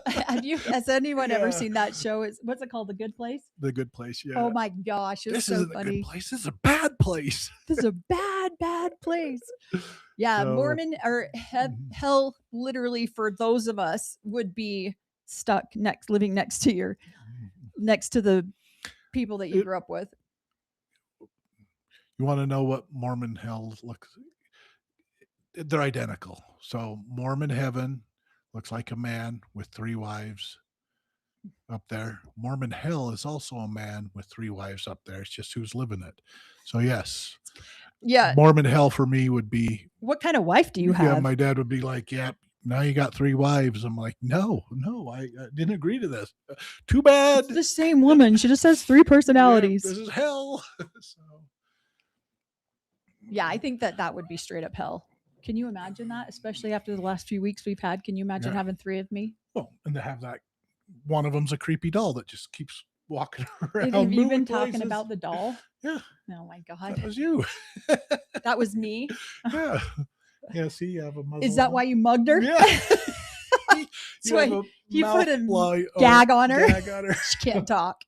Speaker 3: Has anyone ever
Speaker 1: Yeah.
Speaker 3: seen that show? What's it called? The Good Place?
Speaker 1: The Good Place. Yeah.
Speaker 3: Oh my gosh, it's
Speaker 1: this
Speaker 3: so
Speaker 1: isn't a
Speaker 3: funny.
Speaker 1: good place. This is a bad place.
Speaker 3: This is a bad, bad place. Yeah,
Speaker 1: So-
Speaker 3: Mormon or
Speaker 1: Mhm.
Speaker 3: hell, literally for those of us, would be stuck living next to the people that you
Speaker 1: It-
Speaker 3: grew up with.
Speaker 1: You want to know what Mormon hell looks? They're identical. So Mormon heaven looks like a man with 3 wives up there. Mormon hell is also a man with 3 wives up there. It's just who's living it. So yes,
Speaker 3: Yeah.
Speaker 1: Mormon hell for me would be.
Speaker 3: What kind of wife do you
Speaker 1: Yeah,
Speaker 3: have?
Speaker 1: my dad would be like, "Yeah, now you got 3 wives." I'm like, "No, I didn't agree to this. Too bad."
Speaker 3: It's the same woman. She just has 3 personalities.
Speaker 1: Yeah, this is hell. So.
Speaker 3: Yeah, I think that would be straight up hell. Can you imagine that? Especially after the last few weeks we've had. Can you imagine
Speaker 1: Yeah.
Speaker 3: having 3 of me?
Speaker 1: Well, and to have that, one of them's a creepy doll that just keeps walking around.
Speaker 3: Have you been
Speaker 1: moving
Speaker 3: talking
Speaker 1: places.
Speaker 3: about the doll?
Speaker 1: Yeah.
Speaker 3: Oh my
Speaker 1: That
Speaker 3: God.
Speaker 1: was you.
Speaker 3: That was me.
Speaker 1: Yeah. Yeah. See, you have a muzzle.
Speaker 3: Is that why you mugged her?
Speaker 1: Yeah.
Speaker 3: So
Speaker 1: have a
Speaker 3: you put a
Speaker 1: mouthfly-
Speaker 3: gag on her?
Speaker 1: Gag on her.
Speaker 3: She can't talk.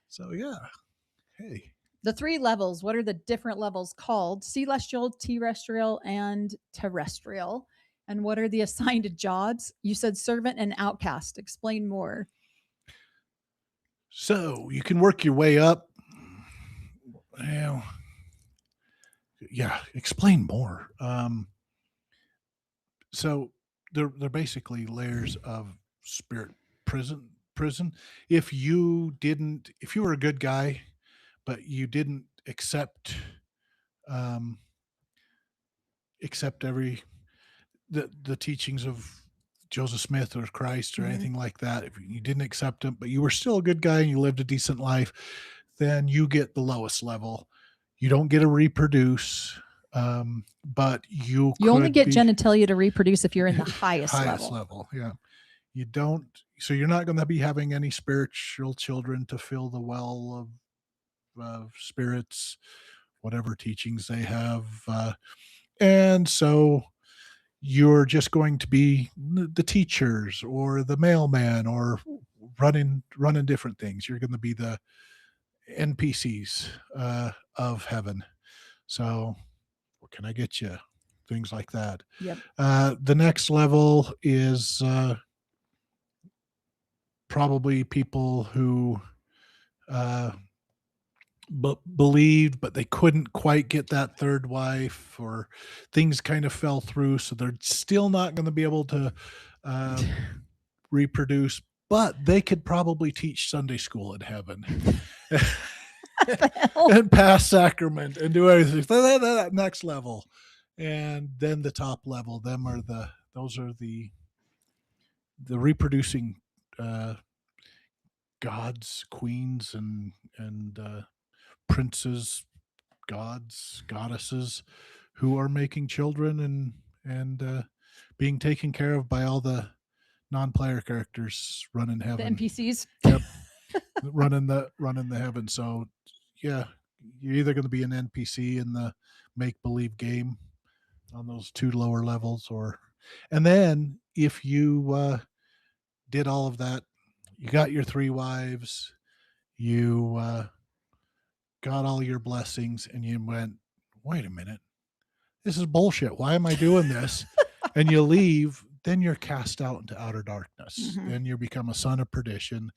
Speaker 1: So yeah. Hey.
Speaker 3: The 3 levels, what are the different levels called? Celestial, terrestrial, and terrestrial. And what are the assigned jobs? You said servant and outcast. Explain more.
Speaker 1: So you can work your way up. Well, yeah, explain more. So they're basically layers of spirit prison. If you were a good guy, but you didn't um, accept every the teachings of Joseph Smith or Christ or
Speaker 3: Mhm.
Speaker 1: anything like that, if you didn't accept them, but you were still a good guy and you lived a decent life, then you get the lowest level. You don't get to reproduce, but
Speaker 3: You only
Speaker 1: could
Speaker 3: get
Speaker 1: be
Speaker 3: genitalia to reproduce if you're in the highest
Speaker 1: highest
Speaker 3: level.
Speaker 1: level. Yeah. You don't, so you're not going to be having any spiritual children to fill the well of spirits, whatever teachings they have. And so you're just going to be the teachers or the mailman or running different things. You're going to be the NPCs of heaven. So what can I get you? Things like that.
Speaker 3: Yep.
Speaker 1: The next level is probably people who uh, believed, but they couldn't quite get that third wife, or things kind of fell through. So they're still not going to be able to uh, reproduce, but they could probably teach Sunday school in heaven and pass sacrament and do everything. That next level. And then the top level, those are the reproducing uh, gods, queens, and princes, gods, goddesses, who are making children and being taken care of by all the non-player characters running
Speaker 3: The
Speaker 1: heaven.
Speaker 3: NPCs.
Speaker 1: Yep, running the heaven. So yeah, you're either going to be an NPC in the make-believe game on those two lower levels, and then if you did all of that, you got your 3 wives, you got all your blessings, and you went, wait a minute, this is bullshit. Why am I doing this? And you leave, then you're cast out into outer darkness.
Speaker 3: Mhm.
Speaker 1: Then you become a son of perdition,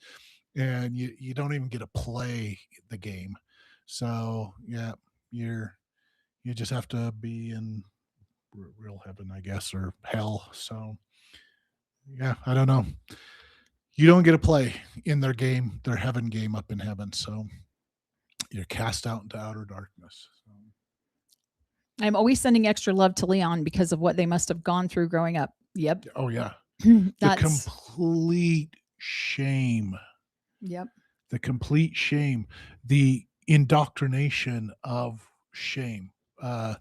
Speaker 1: and you don't even get to play the game. So yeah, you just have to be in real heaven, I guess, or hell. So yeah, I don't know. You don't get to play in their game, their heaven game up in heaven. So you're cast out into outer darkness. So.
Speaker 3: I'm always sending extra love to Leon because of what they must have gone through growing up. Yep.
Speaker 1: Oh yeah, the
Speaker 3: That's
Speaker 1: complete shame,
Speaker 3: yep.
Speaker 1: the complete shame, the indoctrination of shame. You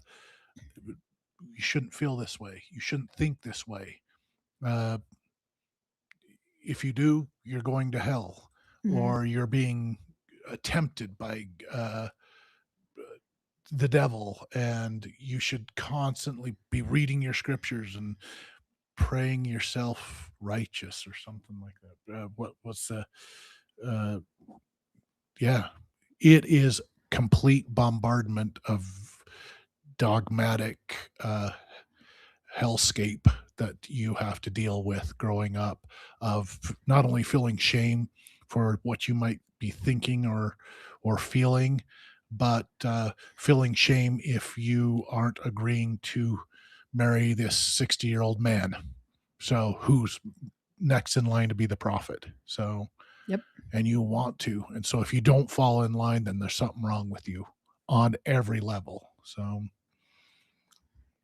Speaker 1: shouldn't feel this way. You shouldn't think this way. Uh, if you do, you're going to hell,
Speaker 3: Mhm.
Speaker 1: or you're being tempted by the devil, and you should constantly be reading your scriptures and praying yourself righteous or something like that. What's the yeah, it is complete bombardment of dogmatic hellscape that you have to deal with growing up, of not only feeling shame for what you might be thinking or feeling, but feeling shame if you aren't agreeing to marry this 60-year-old man. So who's next in line to be the prophet? So
Speaker 3: Yep.
Speaker 1: and you want to. And so if you don't fall in line, then there's something wrong with you on every level. So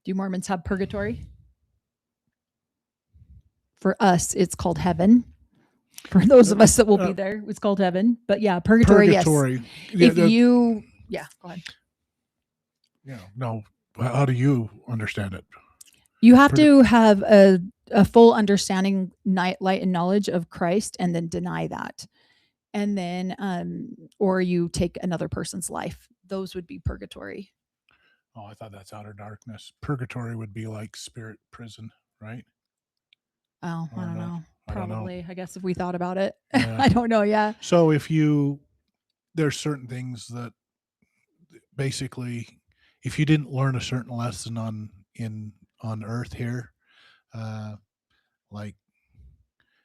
Speaker 3: Do Mormons have purgatory? For us, it's called heaven. For those of us that will be there, it's called heaven. But yeah, purgatory,
Speaker 1: purgatory.
Speaker 3: yes. If you, yeah, go ahead.
Speaker 1: Yeah, no. How do you understand it?
Speaker 3: You have to have a full understanding, light and knowledge of Christ, and then deny that. And then, or you take another person's life. Those would be purgatory.
Speaker 1: Oh, I thought that's outer darkness. Purgatory would be like spirit prison, right?
Speaker 3: Oh, I don't know. Probably, I guess if we thought about it.
Speaker 1: Yeah.
Speaker 3: I don't know. Yeah.
Speaker 1: So there's certain things that basically, if you didn't learn a certain lesson on earth here, like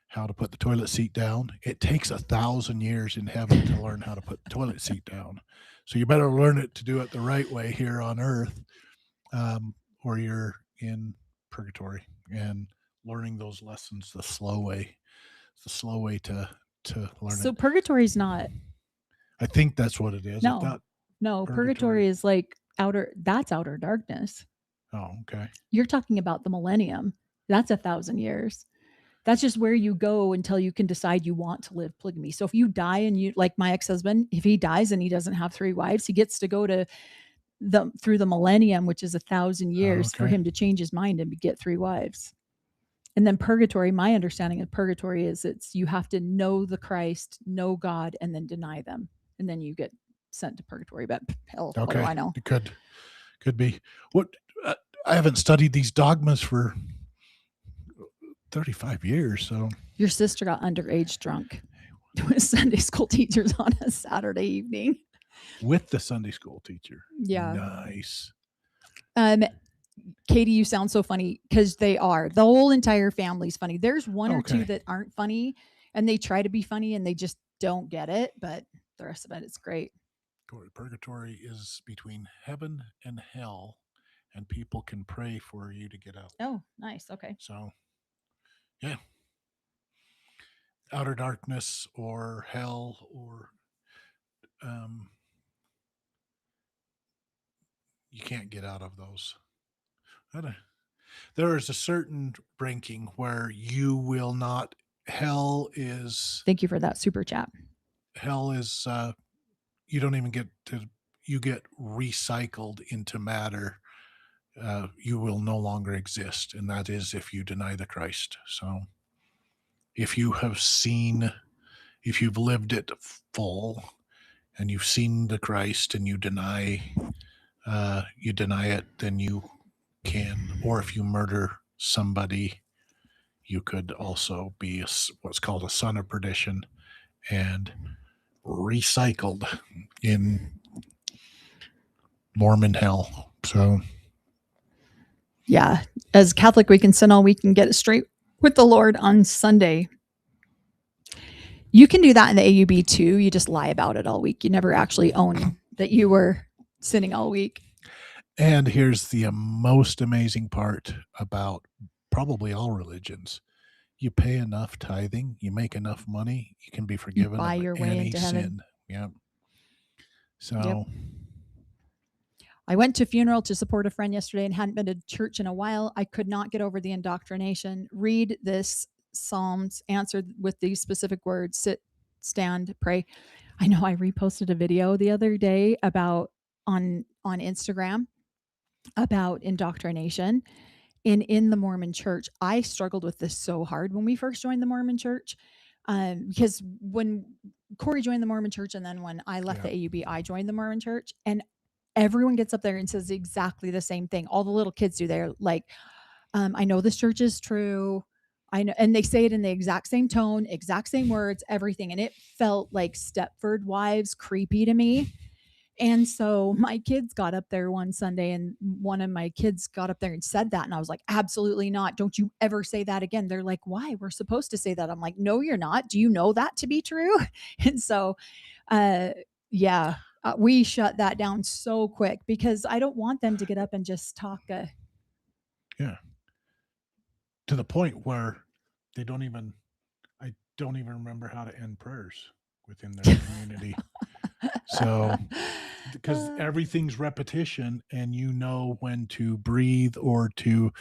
Speaker 1: how to put the toilet seat down, it takes 1,000 years in heaven to learn how to put the toilet seat down. So you better learn it to do it the right way here on earth, or you're in purgatory and learning those lessons the slow way. It's the slow way to learn
Speaker 3: So
Speaker 1: it.
Speaker 3: purgatory's not.
Speaker 1: I think that's what it is. I
Speaker 3: No.
Speaker 1: thought,
Speaker 3: No,
Speaker 1: Purgatory.
Speaker 3: purgatory is like that's outer darkness.
Speaker 1: oh, okay.
Speaker 3: You're talking about the millennium. That's 1,000 years. That's just where you go until you can decide you want to live polygamy. So if you die and you, like my ex-husband, if he dies and he doesn't have 3 wives, he gets to go to through the millennium, which is 1,000 years, for
Speaker 1: okay.
Speaker 3: him to change his mind and get 3 wives. And then purgatory, my understanding of purgatory is you have to know the Christ, know God, and then deny them, and then you get sent to purgatory. But hell, what do
Speaker 1: Okay.
Speaker 3: I know?
Speaker 1: It could be. What I haven't studied these dogmas for 35 years, so
Speaker 3: Your sister got underage drunk with Sunday school teachers on a Saturday evening.
Speaker 1: with the Sunday school teacher.
Speaker 3: Yeah.
Speaker 1: Nice.
Speaker 3: Katie, you sound so funny, because they are. The whole entire family's funny. There's one or two
Speaker 1: Okay.
Speaker 3: that aren't funny, and they try to be funny and they just don't get it, but the rest of it, it's great.
Speaker 1: Purgatory is between heaven and hell, and people can pray for you to get out.
Speaker 3: Oh, nice. Okay.
Speaker 1: So, yeah. Outer darkness or hell or you can't get out of those. There is a certain ranking where you will not. Hell is
Speaker 3: Thank you for that super chat.
Speaker 1: you don't even get to. You get recycled into matter. You will no longer exist, and that is if you deny the Christ. So, if you have seen, if you've lived it full, and you've seen the Christ, and you deny it, then you can. Or if you murder somebody, you could also be what's called a son of perdition, and recycled in Mormon hell. So,
Speaker 3: Yeah. As Catholic, we can sin all week and get it straight with the Lord on Sunday. You can do that in the AUB too. You just lie about it all week. You never actually own that you were sinning all week.
Speaker 1: and here's the most amazing part about probably all religions. You pay enough tithing, you make enough money, you can be forgiven
Speaker 3: buy
Speaker 1: of
Speaker 3: your way
Speaker 1: any
Speaker 3: into heaven.
Speaker 1: sin. Yeah. So,
Speaker 3: I went to a funeral to support a friend yesterday and hadn't been to church in a while. I could not get over the indoctrination. Read this Psalms, answered with these specific words: sit, stand, pray. I know I reposted a video the other day about on Instagram about indoctrination. And in the Mormon church, I struggled with this so hard when we first joined the Mormon church. Because when Corey joined the Mormon church, and then when I left the AUB, I joined the Mormon church, and everyone gets up there and says exactly the same thing. All the little kids do. They're like, I know this church is true. I know, and they say it in the exact same tone, exact same words, everything. And it felt like Stepford Wives creepy to me. And so my kids got up there one Sunday, and one of my kids got up there and said that. And I was like, absolutely not. Don't you ever say that again. They're like, why? We're supposed to say that. I'm like, no, you're not. Do you know that to be true? And so, we shut that down so quick, because I don't want them to get up and just talk.
Speaker 1: to the point where I don't even remember how to end prayers within their community. So, because everything's repetition, and you know when to breathe or to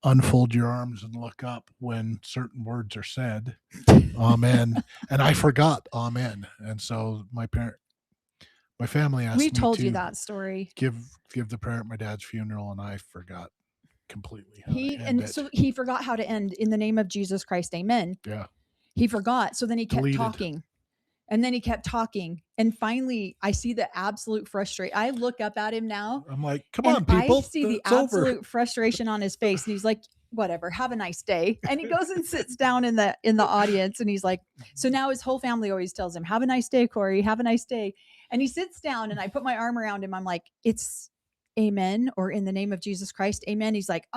Speaker 1: unfold your arms and look up when certain words are said. Amen. And I forgot amen. And so my family asked
Speaker 3: we
Speaker 1: me
Speaker 3: told
Speaker 1: to
Speaker 3: you that story.
Speaker 1: give the prayer at my dad's funeral, and I forgot completely how to end
Speaker 3: And
Speaker 1: it.
Speaker 3: so he forgot how to end in the name of Jesus Christ, amen.
Speaker 1: Yeah.
Speaker 3: He forgot. So then he kept
Speaker 1: Deleted.
Speaker 3: talking. And then he kept talking. And finally, I see the absolute frustration. I look up at him now.
Speaker 1: I'm like, come
Speaker 3: and
Speaker 1: on, people.
Speaker 3: I see the
Speaker 1: It's over.
Speaker 3: absolute frustration on his face. And he's like, whatever, have a nice day. And he goes and sits down in the audience. And he's like, so now his whole family always tells him, have a nice day, Corey, have a nice day. And he sits down, and I put my arm around him. I'm like, it's amen, or in the name of Jesus Christ, amen. He's like,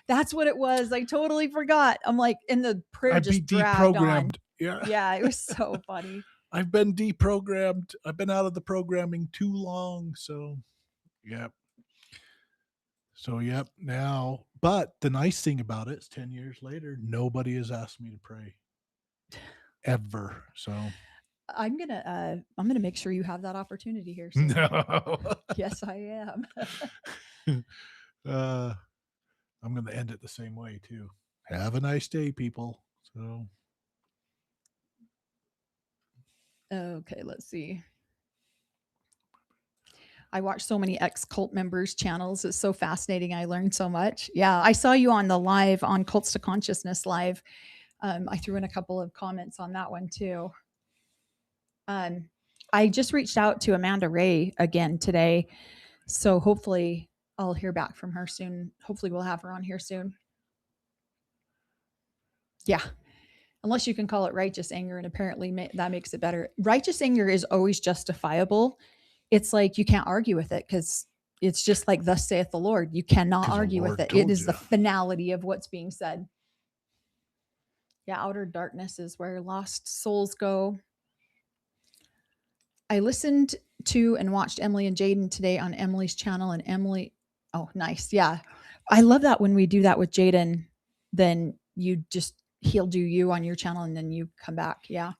Speaker 3: that's what it was. I totally forgot. I'm like, and the prayer
Speaker 1: I'd be
Speaker 3: just dragged on.
Speaker 1: deprogrammed. Yeah.
Speaker 3: Yeah, it was so funny.
Speaker 1: I've been deprogrammed. I've been out of the programming too long. So, yeah. So, yep. Now, but the nice thing about it is 10 years later, nobody has asked me to pray ever. So,
Speaker 3: I'm gonna make sure you have that opportunity here soon.
Speaker 1: no.
Speaker 3: Yes, I am.
Speaker 1: I'm going to end it the same way, too. Have a nice day, people. So,
Speaker 3: Okay, let's see. I watch so many ex-cult members' channels. It's so fascinating. I learned so much. Yeah, I saw you on the live on Cults to Consciousness live. I threw in a couple of comments on that one too. I just reached out to Amanda Ray again today, so hopefully I'll hear back from her soon. Hopefully we'll have her on here soon. Yeah, unless you can call it righteous anger, and apparently that makes it better. Righteous anger is always justifiable. It's like you can't argue with it because it's just like thus saith the Lord. You cannot
Speaker 1: 'Cause the
Speaker 3: argue with
Speaker 1: Lord
Speaker 3: it. It
Speaker 1: told
Speaker 3: is the
Speaker 1: ya.
Speaker 3: finality of what's being said. Yeah, outer darkness is where lost souls go. I listened to and watched Emily and Jaden today on Emily's channel, and Emily, oh, nice. Yeah. I love that when we do that with Jaden, then he'll do you on your channel and then you come back. Yeah.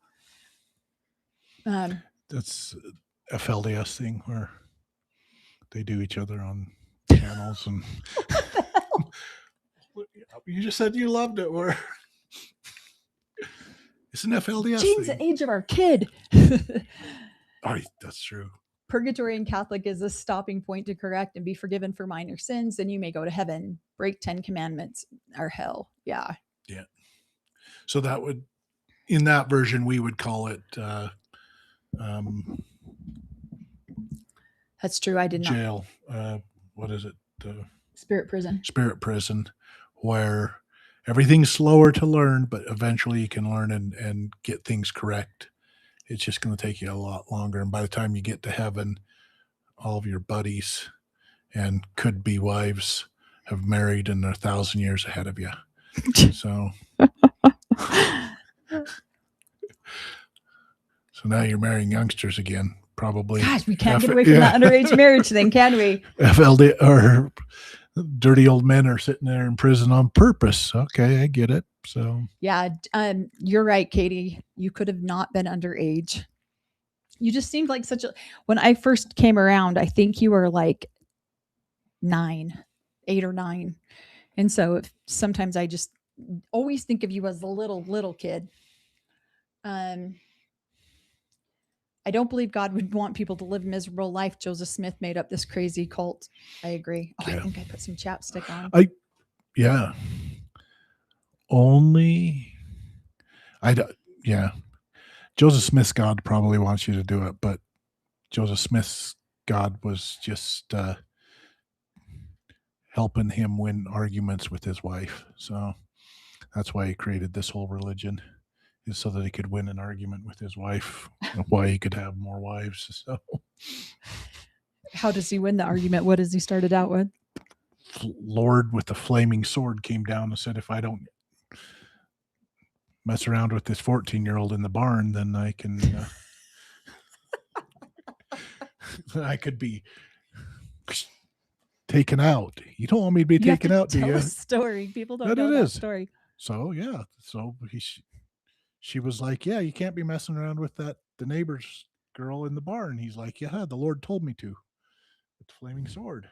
Speaker 1: That's FLDS thing where they do each other on channels. And you just said you loved it. Where it's an FLDS
Speaker 3: Change
Speaker 1: thing.
Speaker 3: the age of our kid.
Speaker 1: Oh, that's true.
Speaker 3: Purgatory and Catholic is a stopping point to correct and be forgiven for minor sins, and you may go to heaven. Break 10 commandments or hell. Yeah.
Speaker 1: Yeah. So that would, in that version, we would call it
Speaker 3: That's true. I did not.
Speaker 1: jail. What is it?
Speaker 3: Spirit prison.
Speaker 1: Spirit prison, where everything's slower to learn, but eventually you can learn and get things correct. It's just going to take you a lot longer. And by the time you get to heaven, all of your buddies and could-be wives have married and they're 1,000 years ahead of you. So now you're marrying youngsters again, probably.
Speaker 3: Gosh, we can't get away from that underage marriage thing, can we?
Speaker 1: FLD or dirty old men are sitting there in prison on purpose. Okay, I get it. So
Speaker 3: yeah, you're right, Katie. You could have not been underage. You just seemed like when I first came around, I think you were like 8 or 9. And so sometimes I just always think of you as the little kid. I don't believe God would want people to live a miserable life. Joseph Smith made up this crazy cult. I agree. Oh, yeah. I think I put some chapstick on.
Speaker 1: Yeah. Joseph Smith's God probably wants you to do it, but Joseph Smith's God was just helping him win arguments with his wife. So that's why he created this whole religion, is so that he could win an argument with his wife, why he could have more wives. So
Speaker 3: how does he win the argument? What does he started out with?
Speaker 1: Lord with the flaming sword came down and said, if I don't mess around with this 14-year-old in the barn, then I can I could be taken out. You don't want me to be taken out, do you?
Speaker 3: Tell a story. People don't know that story.
Speaker 1: So yeah, so she was like, yeah, you can't be messing around with the neighbor's girl in the barn. He's like, yeah, the Lord told me to, with the flaming sword.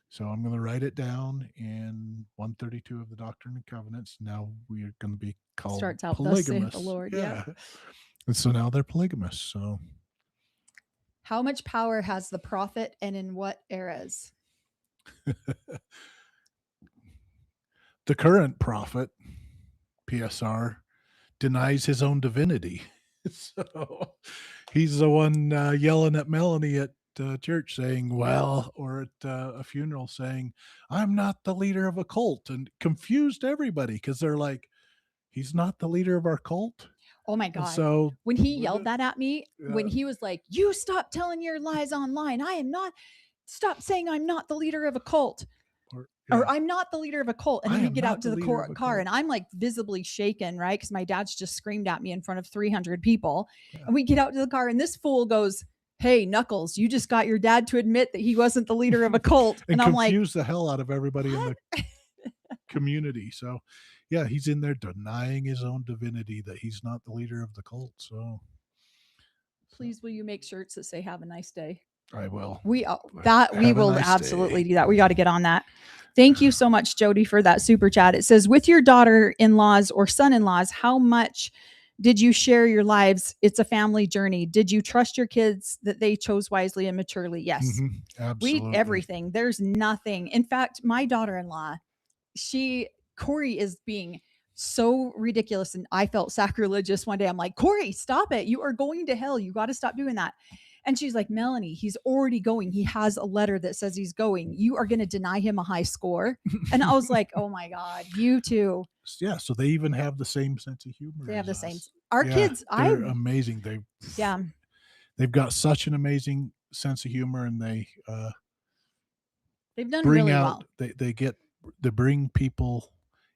Speaker 1: So I'm going to write it down in 132 of the Doctrine and Covenants. Now we are going to be called
Speaker 3: starts out
Speaker 1: polygamous.
Speaker 3: Thus saith the Lord. Yeah.
Speaker 1: And so now they're polygamous. So
Speaker 3: how much power has the prophet, and in what eras?
Speaker 1: The current prophet, PSR, denies his own divinity. So he's the one yelling at Melanie at church saying, or at a funeral saying, I'm not the leader of a cult, and confused everybody because they're like, he's not the leader of our cult.
Speaker 3: Oh my God.
Speaker 1: And so
Speaker 3: when he yelled that at me, when he was like, you stop telling your lies online. Stop saying I'm not the leader of a cult. Or I'm not the leader of a cult. And then we get out to the car and I'm like visibly shaken, right? Because my dad's just screamed at me in front of 300 people. Yeah. And we get out to the car and this fool goes, hey, Knuckles, you just got your dad to admit that he wasn't the leader of a cult.
Speaker 1: and
Speaker 3: And I'm like,
Speaker 1: confuse the hell out of everybody in
Speaker 3: what?
Speaker 1: the community. So, yeah, he's in there denying his own divinity that he's not the leader of the cult. So,
Speaker 3: Please, will you make shirts that say "Have a nice day"?
Speaker 1: I will.
Speaker 3: We
Speaker 1: Have
Speaker 3: will
Speaker 1: a nice
Speaker 3: absolutely
Speaker 1: day.
Speaker 3: do that. We got to get on that. Thank you so much, Jody, for that super chat. It says, with your daughter-in-laws or son-in-laws, how much did you share your lives? It's a family journey. Did you trust your kids that they chose wisely and maturely? Yes.
Speaker 1: Mhm, absolutely.
Speaker 3: Everything. There's nothing. In fact, my daughter-in-law, Corey is being so ridiculous, and I felt sacrilegious one day. I'm like, Corey, stop it. You are going to hell. You got to stop doing that. And she's like, Melanie, he's already going. He has a letter that says he's going. You are going to deny him a high score. And I was like, oh my God, you too.
Speaker 1: Yeah, so they even have the same sense of humor.
Speaker 3: They have the
Speaker 1: as
Speaker 3: same.
Speaker 1: us.
Speaker 3: Our
Speaker 1: Yeah,
Speaker 3: kids,
Speaker 1: they're amazing.
Speaker 3: yeah,
Speaker 1: They've got such an amazing sense of humor, and they've
Speaker 3: done
Speaker 1: bring
Speaker 3: really
Speaker 1: out
Speaker 3: well.
Speaker 1: they bring people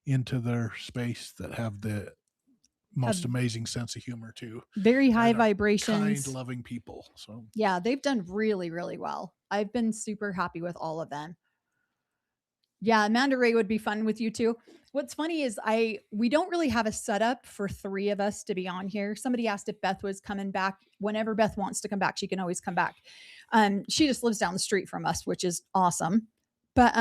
Speaker 1: into their space that have the most amazing sense of humor too.
Speaker 3: Very high
Speaker 1: and are
Speaker 3: vibrations.
Speaker 1: kind, loving people. So
Speaker 3: Yeah, they've done really, really well. I've been super happy with all of them. Yeah, Amanda Ray would be fun with you too. What's funny is we don't really have a setup for three of us to be on here. Somebody asked if Beth was coming back. Whenever Beth wants to come back, she can always come back. She just lives down the street from us, which is awesome. But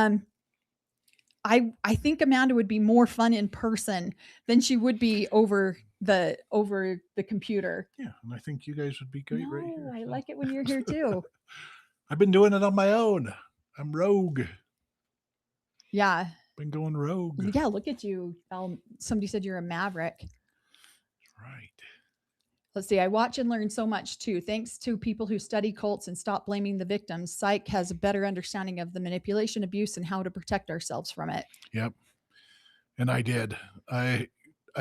Speaker 3: I think Amanda would be more fun in person than she would be over the computer.
Speaker 1: yeah, and I think you guys would be great right here.
Speaker 3: I
Speaker 1: so.
Speaker 3: like it when you're here too.
Speaker 1: I've been doing it on my own. I'm rogue.
Speaker 3: Yeah.
Speaker 1: Been going rogue.
Speaker 3: Yeah, look at you. Somebody said you're a maverick.
Speaker 1: Right.
Speaker 3: Let's see. I watch and learn so much too. Thanks to people who study cults and stop blaming the victims, Psych has a better understanding of the manipulation, abuse, and how to protect ourselves from it.
Speaker 1: Yep. And I did. I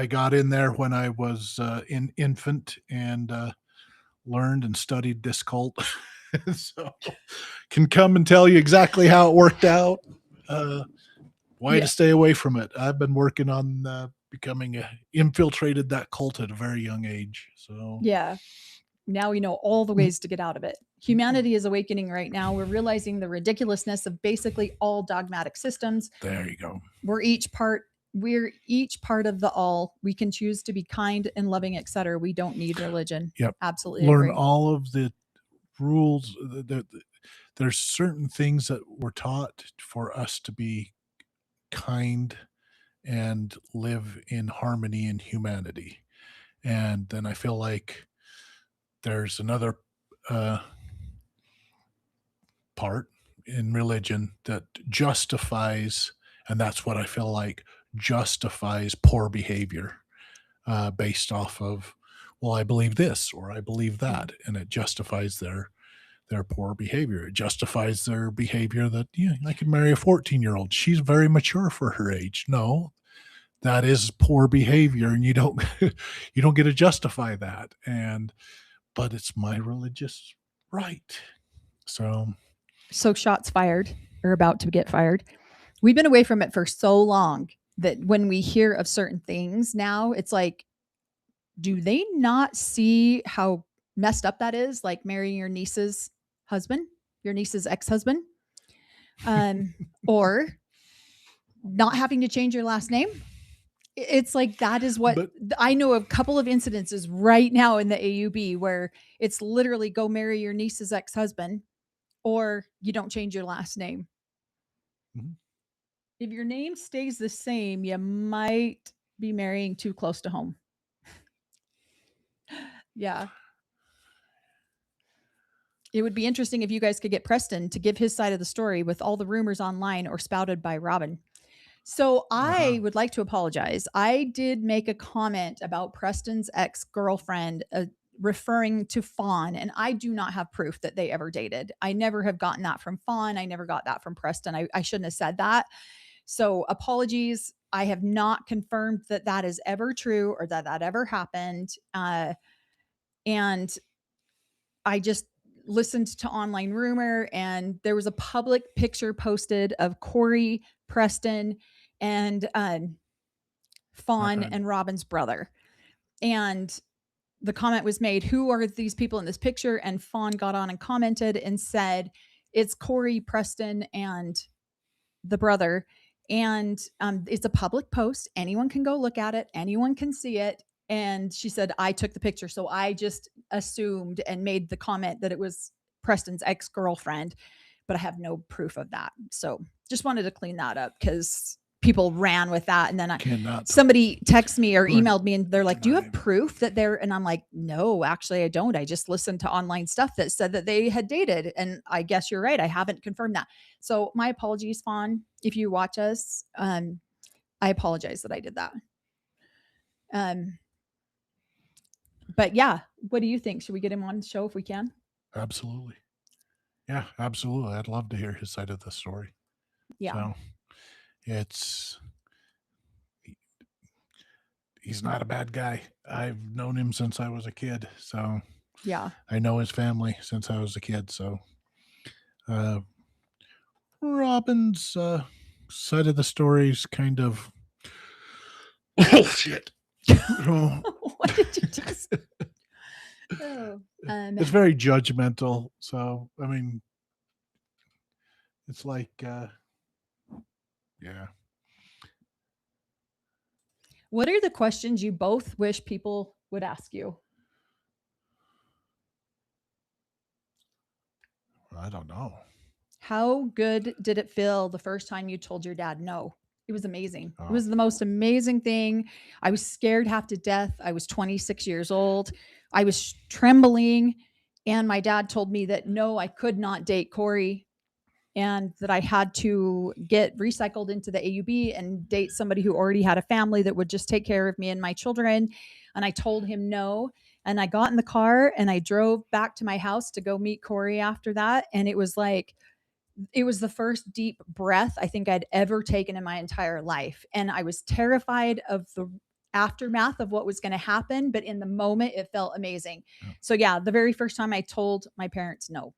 Speaker 1: got in there when I was an infant and learned and studied this cult. So can come and tell you exactly how it worked out. Why to stay away from it. I've been working on becoming infiltrated that cult at a very young age. So
Speaker 3: yeah, now we know all the ways to get out of it. Humanity is awakening right now. We're realizing the ridiculousness of basically all dogmatic systems.
Speaker 1: There you go.
Speaker 3: We're each part of the all. We can choose to be kind and loving, etc. We don't need religion.
Speaker 1: Yep.
Speaker 3: Absolutely.
Speaker 1: Learn all of the rules. There's certain things that were taught for us to be kind and live in harmony and humanity. And then I feel like there's another part in religion that justifies, and that's what I feel like justifies poor behavior based off of, well, I believe this or I believe that, and it justifies their poor behavior. It justifies their behavior that, yeah, I can marry a 14-year-old. She's very mature for her age. No, that is poor behavior, and you don't get to justify that. But it's my religious right. So
Speaker 3: shots fired, or about to get fired. We've been away from it for so long that when we hear of certain things now, it's like, do they not see how messed up that is? Like marrying your niece's husband, your niece's ex-husband, or not having to change your last name. It's like, that is what I know of. A couple of incidences right now in the AUB where it's literally go marry your niece's ex-husband, or you don't change your last name. Mm-hmm. If your name stays the same, you might be marrying too close to home. Yeah. It would be interesting if you guys could get Preston to give his side of the story with all the rumors online or spouted by Robin. So I would like to apologize. I did make a comment about Preston's ex-girlfriend referring to Fawn, and I do not have proof that they ever dated. I never have gotten that from Fawn. I never got that from Preston. I shouldn't have said that. So apologies. I have not confirmed that that is ever true or that ever happened. And I just listened to online rumor, and there was a public picture posted of Corey, Preston, and Fawn and Robin's brother. And the comment was made, who are these people in this picture? And Fawn got on and commented and said, it's Corey, Preston, and the brother. And it's a public post. Anyone can go look at it. Anyone can see it. And she said, I took the picture. So I just assumed and made the comment that it was Preston's ex-girlfriend, but I have no proof of that. So just wanted to clean that up because people ran with that. And then
Speaker 1: Cannot.
Speaker 3: somebody texted me or
Speaker 1: Go ahead.
Speaker 3: emailed me and they're like, do you have
Speaker 1: Deny.
Speaker 3: proof that they're, and I'm like, no, actually I don't. I just listened to online stuff that said that they had dated. And I guess you're right. I haven't confirmed that. So my apologies, Fawn, if you watch us. I apologize that I did that. But yeah, what do you think? Should we get him on the show if we can?
Speaker 1: Absolutely. Yeah, absolutely. I'd love to hear his side of the story.
Speaker 3: Yeah.
Speaker 1: So he's not a bad guy. I've known him since I was a kid. So
Speaker 3: Yeah.
Speaker 1: I know his family since I was a kid. So Robin's side of the story is kind of shit. Oh,
Speaker 3: What did you just? Oh,
Speaker 1: it's very judgmental. So I mean, it's like yeah.
Speaker 3: what are the questions you both wish people would ask you?
Speaker 1: I don't know.
Speaker 3: How good did it feel the first time you told your dad no? It was amazing.
Speaker 1: Oh.
Speaker 3: It was the most amazing thing. I was scared half to death. I was 26 years old. I was trembling. And my dad told me that no, I could not date Corey and that I had to get recycled into the AUB and date somebody who already had a family that would just take care of me and my children. And I told him no. And I got in the car and I drove back to my house to go meet Corey after that. And it was like, it was the first deep breath I think I'd ever taken in my entire life. And I was terrified of the aftermath of what was going to happen. But in the moment, it felt amazing.
Speaker 1: Yeah.
Speaker 3: So, yeah, the very first time I told my parents no.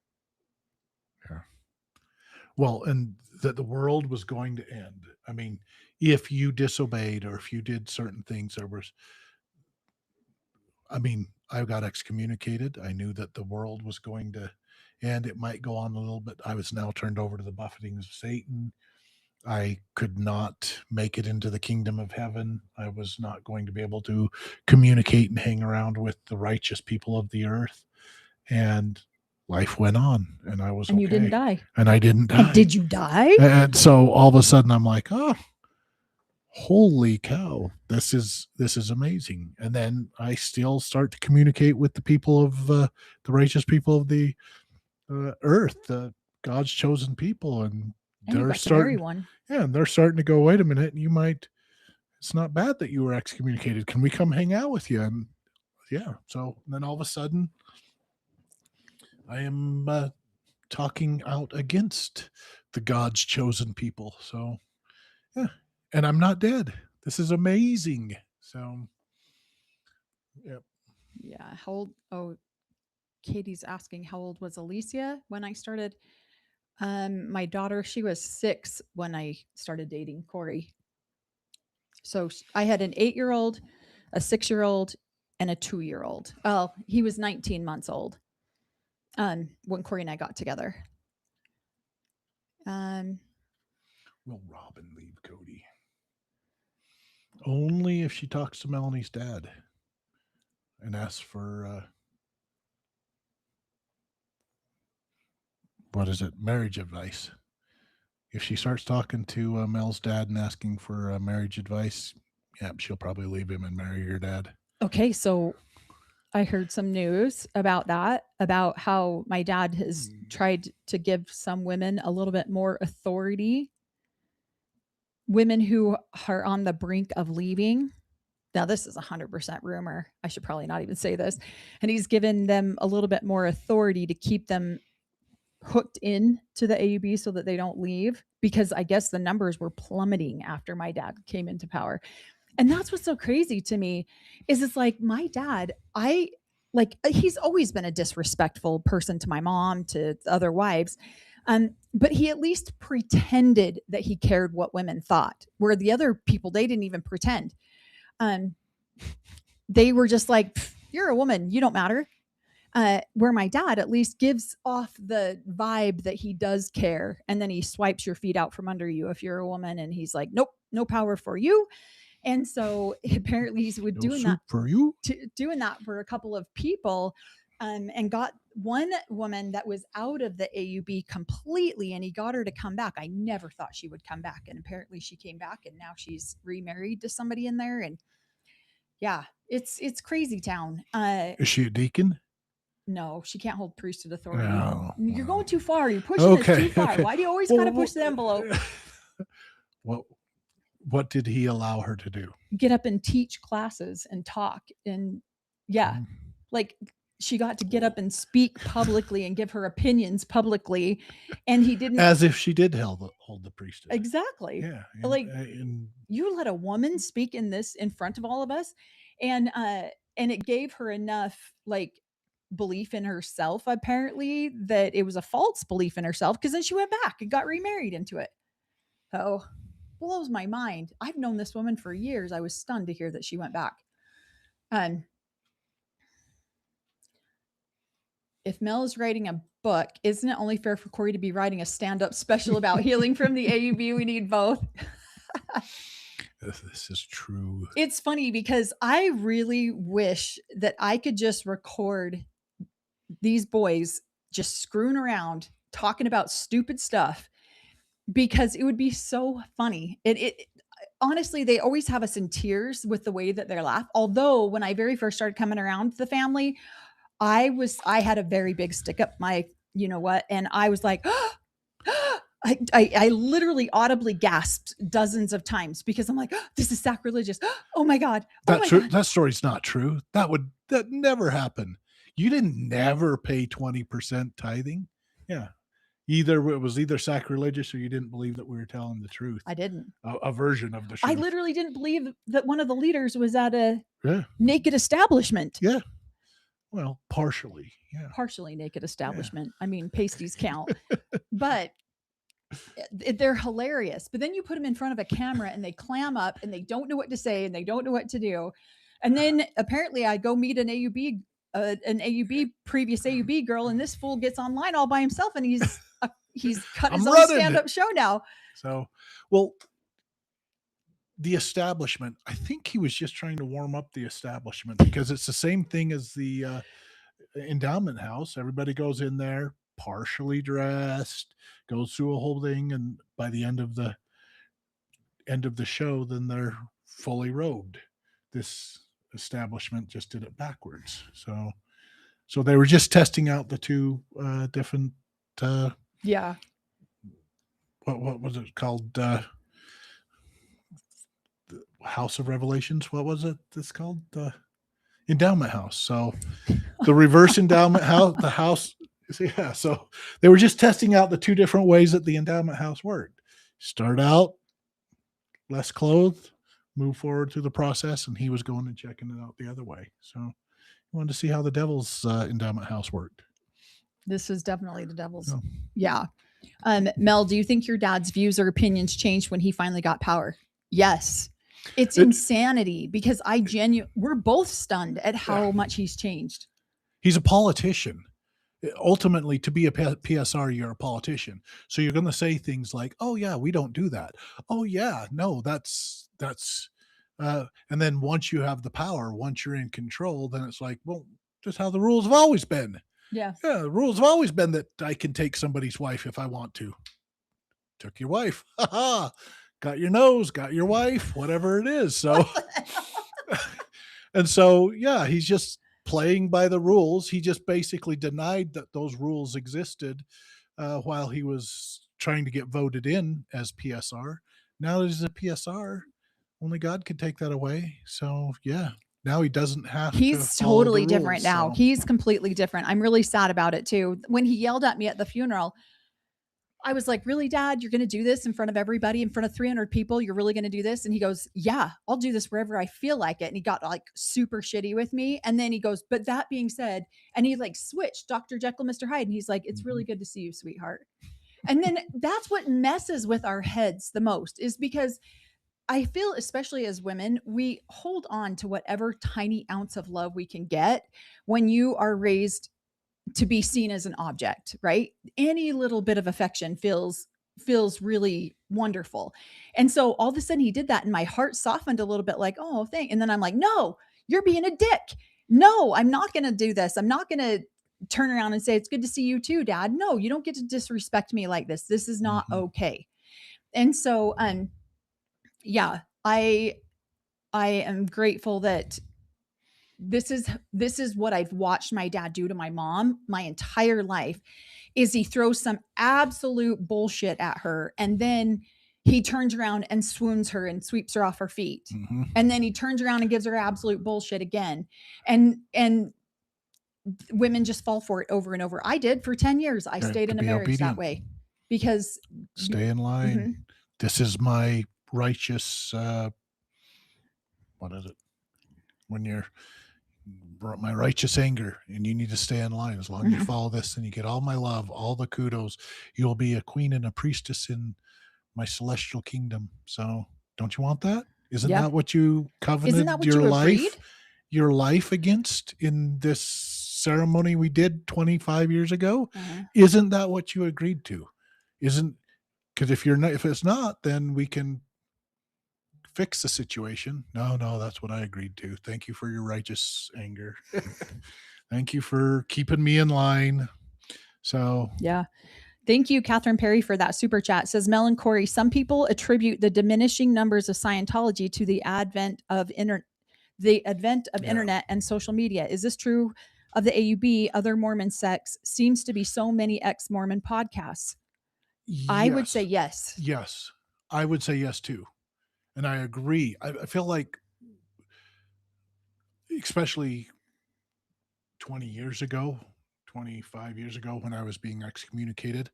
Speaker 1: Yeah. Well, and that the world was going to end. I mean, if you disobeyed or if you did certain things, I got excommunicated. I knew that the world was going to end. It might go on a little bit. I was now turned over to the buffetings of Satan. I could not make it into the kingdom of heaven. I was not going to be able to communicate and hang around with the righteous people of the earth. And life went on, and I was
Speaker 3: And
Speaker 1: okay.
Speaker 3: you didn't die.
Speaker 1: And I didn't die.
Speaker 3: And did you die?
Speaker 1: And so all of a sudden I'm like, oh, holy cow, this is amazing. And then I still start to communicate with the people of the righteous people of the earth, God's chosen people, and
Speaker 3: And you
Speaker 1: they're
Speaker 3: got to marry
Speaker 1: starting,
Speaker 3: one.
Speaker 1: yeah, and they're starting to go, wait a minute, it's not bad that you were excommunicated. Can we come hang out with you? And yeah, so then all of a sudden I am talking out against the God's chosen people. So yeah, and I'm not dead. This is amazing. So
Speaker 3: Yeah. How old? Oh, Katie's asking, how old was Alicia when I started? My daughter, she was 6 when I started dating Corey. So I had an 8-year-old, a 6-year-old, and a 2-year-old. Oh, he was 19 months old when Corey and I got together.
Speaker 1: will Robin leave Cody? Only if she talks to Melanie's dad and asks for marriage advice. If she starts talking to Mel's dad and asking for marriage advice, yeah, she'll probably leave him and marry your dad.
Speaker 3: Okay, so I heard some news about that, about how my dad has tried to give some women a little bit more authority. Women who are on the brink of leaving. Now, this is 100% rumor. I should probably not even say this. And he's given them a little bit more authority to keep them hooked in to the AUB so that they don't leave, because I guess the numbers were plummeting after my dad came into power. And that's what's so crazy to me is it's like my dad, he's always been a disrespectful person to my mom, to other wives. But he at least pretended that he cared what women thought, where the other people, they didn't even pretend. They were just like, You're a woman. You don't matter. Where my dad at least gives off the vibe that he does care. And then he swipes your feet out from under you if you're a woman. And he's like, nope, no power for you. And so apparently he's
Speaker 1: No
Speaker 3: doing
Speaker 1: soup
Speaker 3: that
Speaker 1: for you.
Speaker 3: doing that for a couple of people, and got one woman that was out of the AUB completely, and he got her to come back. I never thought she would come back, and apparently she came back, and now she's remarried to somebody in there. And yeah, it's crazy town.
Speaker 1: Is she a deacon?
Speaker 3: No, she can't hold priesthood authority.
Speaker 1: Oh,
Speaker 3: You're
Speaker 1: wow.
Speaker 3: going too far. You're pushing this
Speaker 1: Okay,
Speaker 3: too far.
Speaker 1: okay.
Speaker 3: Why do you always
Speaker 1: Well,
Speaker 3: gotta push the envelope?
Speaker 1: What did he allow her to do?
Speaker 3: Get up and teach classes and talk, and yeah,
Speaker 1: Mm.
Speaker 3: like she got to get up and speak publicly and give her opinions publicly, and he didn't.
Speaker 1: As if she did hold the priesthood.
Speaker 3: Exactly.
Speaker 1: Yeah.
Speaker 3: Like,
Speaker 1: and
Speaker 3: You let a woman speak in this in front of all of us, and it gave her enough like belief in herself, apparently, that it was a false belief in herself, because then she went back and got remarried into it. So blows my mind. I've known this woman for years. I was stunned to hear that she went back. If Mel is writing a book, isn't it only fair for Corey to be writing a stand-up special about healing from the AUB? We need both.
Speaker 1: this is true.
Speaker 3: It's funny because I really wish that I could just record these boys just screwing around talking about stupid stuff, because it would be so funny. It honestly, they always have us in tears with the way that they laugh. Although when I very first started coming around the family, I had a very big stick up my, you know what, and I was like, I literally audibly gasped dozens of times, because I'm like, this is sacrilegious. Oh my God. Oh my God.
Speaker 1: That story's not true. That never happened. You didn't never pay 20% tithing. Yeah. It was either sacrilegious or you didn't believe that we were telling the truth.
Speaker 3: I didn't.
Speaker 1: A version of the truth.
Speaker 3: I literally didn't believe that one of the leaders was at a
Speaker 1: Yeah.
Speaker 3: naked establishment.
Speaker 1: Yeah. Well, partially. Yeah.
Speaker 3: Partially naked establishment. I mean, pasties count. But they're hilarious. But then you put them in front of a camera and they clam up and they don't know what to say and they don't know what to do. And then apparently I go meet an previous AUB girl, and this fool gets online all by himself, and he's cut his own stand-up show now.
Speaker 1: So, well, the establishment, I think he was just trying to warm up the establishment, because it's the same thing as the endowment house. Everybody goes in there partially dressed, goes through a whole thing, and by the end of the show, then they're fully robed. This establishment just did it backwards. So they were just testing out the two different
Speaker 3: yeah.
Speaker 1: What was it called? The House of Revelations. What was it? It's called the endowment house. So the reverse endowment house, the house. Yeah. So they were just testing out the two different ways that the endowment house worked. Start out less clothed, move forward through the process, and he was going and checking it out the other way. So you wanted to see how the devil's endowment house worked.
Speaker 3: This is definitely the devil's.
Speaker 1: No.
Speaker 3: Yeah. Mel, do you think your dad's views or opinions changed when he finally got power? Yes. It's insanity, because we're both stunned at how much he's changed.
Speaker 1: He's a politician. Ultimately, to be a PSR, you're a politician. So you're going to say things like, oh yeah, we don't do that. Oh yeah, no, that's and then once you have the power, once you're in control, then it's like, well, just how the rules have always been.
Speaker 3: Yeah.
Speaker 1: Yeah, the rules have always been that I can take somebody's wife if I want to. Took your wife. Got your nose, got your wife, whatever it is. So, and so, yeah, he's just playing by the rules. He just basically denied that those rules existed while he was trying to get voted in as PSR. Now that he's a PSR, only God could take that away. So, yeah. Now he doesn't have
Speaker 3: He's
Speaker 1: to follow
Speaker 3: totally
Speaker 1: the
Speaker 3: different
Speaker 1: rules,
Speaker 3: now.
Speaker 1: so.
Speaker 3: He's completely different. I'm really sad about it too. When he yelled at me at the funeral, I was like, really, Dad, you're going to do this in front of everybody, in front of 300 people? You're really going to do this? And he goes, yeah, I'll do this wherever I feel like it. And he got like super shitty with me. And then he goes, but that being said, and he like switched Dr. Jekyll, Mr. Hyde. And he's like, it's really good to see you, sweetheart. And then that's what messes with our heads the most, is because I feel, especially as women, we hold on to whatever tiny ounce of love we can get when you are raised to be seen as an object, right? Any little bit of affection feels really wonderful. And so all of a sudden he did that and my heart softened a little bit like, "Oh, thank." And then I'm like, "No, you're being a dick. No, I'm not going to do this. I'm not going to turn around and say it's good to see you too, Dad. No, you don't get to disrespect me like this. This is not
Speaker 1: Mhm.
Speaker 3: okay." And so yeah, I am grateful that this is what I've watched my dad do to my mom my entire life is he throws some absolute bullshit at her and then he turns around and swoons her and sweeps her off her feet.
Speaker 1: Mhm.
Speaker 3: And then he turns around and gives her absolute bullshit again. And women just fall for it over and over. I did for 10 years. I
Speaker 1: Yeah,
Speaker 3: stayed
Speaker 1: to
Speaker 3: in a
Speaker 1: be
Speaker 3: marriage that
Speaker 1: obedient.
Speaker 3: way because
Speaker 1: Stay in line.
Speaker 3: Mhm.
Speaker 1: This is my righteous. What is it? When you're my righteous anger, and you need to stay in line. As long as you
Speaker 3: Mhm.
Speaker 1: follow this, and you get all my love, all the kudos. You'll be a queen and a priestess in my celestial kingdom. So, don't you want that? Isn't
Speaker 3: Yep.
Speaker 1: that what you
Speaker 3: Isn't that
Speaker 1: covenanted
Speaker 3: what you agreed?
Speaker 1: your life against in this ceremony we did 25 years ago?
Speaker 3: Uh-huh.
Speaker 1: Isn't that what you agreed to? Isn't because if it's not, then we can fix the situation. No, that's what I agreed to. Thank you for your righteous anger. Thank you for keeping me in line. So,
Speaker 3: Yeah. Thank you, Catherine Perry, for that super chat. Says Mel and Corey, some people attribute the diminishing numbers of Scientology to the advent of
Speaker 1: yeah.
Speaker 3: internet and social media. Is this true of the AUB? Other Mormon sects seems to be so many ex-Mormon podcasts. I would say yes.
Speaker 1: Yes. I would say yes too. And I agree. I feel like, especially 20 years ago, 25 years ago, when I was being excommunicated,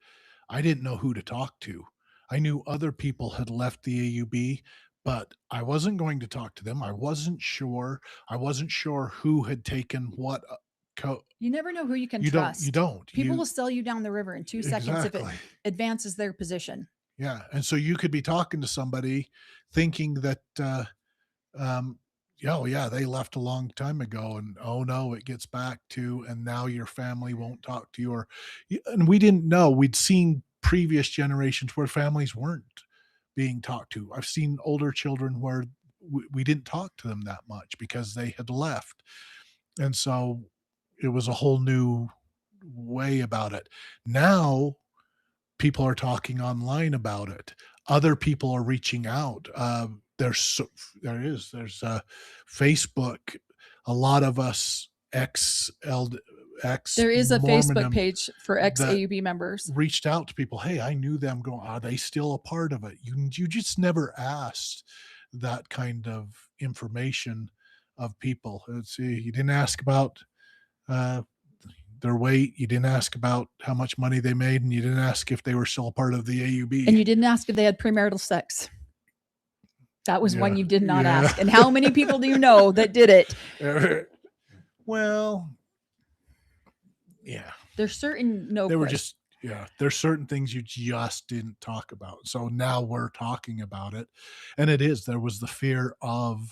Speaker 1: I didn't know who to talk to. I knew other people had left the AUB, but I wasn't going to talk to them. I wasn't sure. I wasn't sure who had taken what.
Speaker 3: You never know who you can
Speaker 1: You
Speaker 3: trust.
Speaker 1: don't.
Speaker 3: People will sell you down the river in 2 seconds if it
Speaker 1: Exactly.
Speaker 3: advances their position.
Speaker 1: Yeah. And so you could be talking to somebody thinking that, um, oh yeah, they left a long time ago, and oh no, it gets back to, and now your family won't talk to you, and we didn't know. We'd seen previous generations where families weren't being talked to. I've seen older children where we didn't talk to them that much because they had left, and so it was a whole new way about it. Now people are talking online about it. Other people are reaching out. There's Facebook. A lot of us ex
Speaker 3: There is a Facebook
Speaker 1: Mormonism
Speaker 3: page for
Speaker 1: that
Speaker 3: ex-AUB members.
Speaker 1: reached out to people. Hey, I knew them. Going, are they still a part of it? You just never asked that kind of information of people. Let's see, you didn't ask about uh, their weight. You didn't ask about how much money they made, and you didn't ask if they were still a part of the AUB.
Speaker 3: And you didn't ask if they had premarital sex. That was one
Speaker 1: Yeah,
Speaker 3: you did not
Speaker 1: yeah.
Speaker 3: ask. And how many people do you know that did it?
Speaker 1: Well, yeah,
Speaker 3: There's certain
Speaker 1: they were just there's certain things you just didn't talk about. So now we're talking about it, and there was the fear of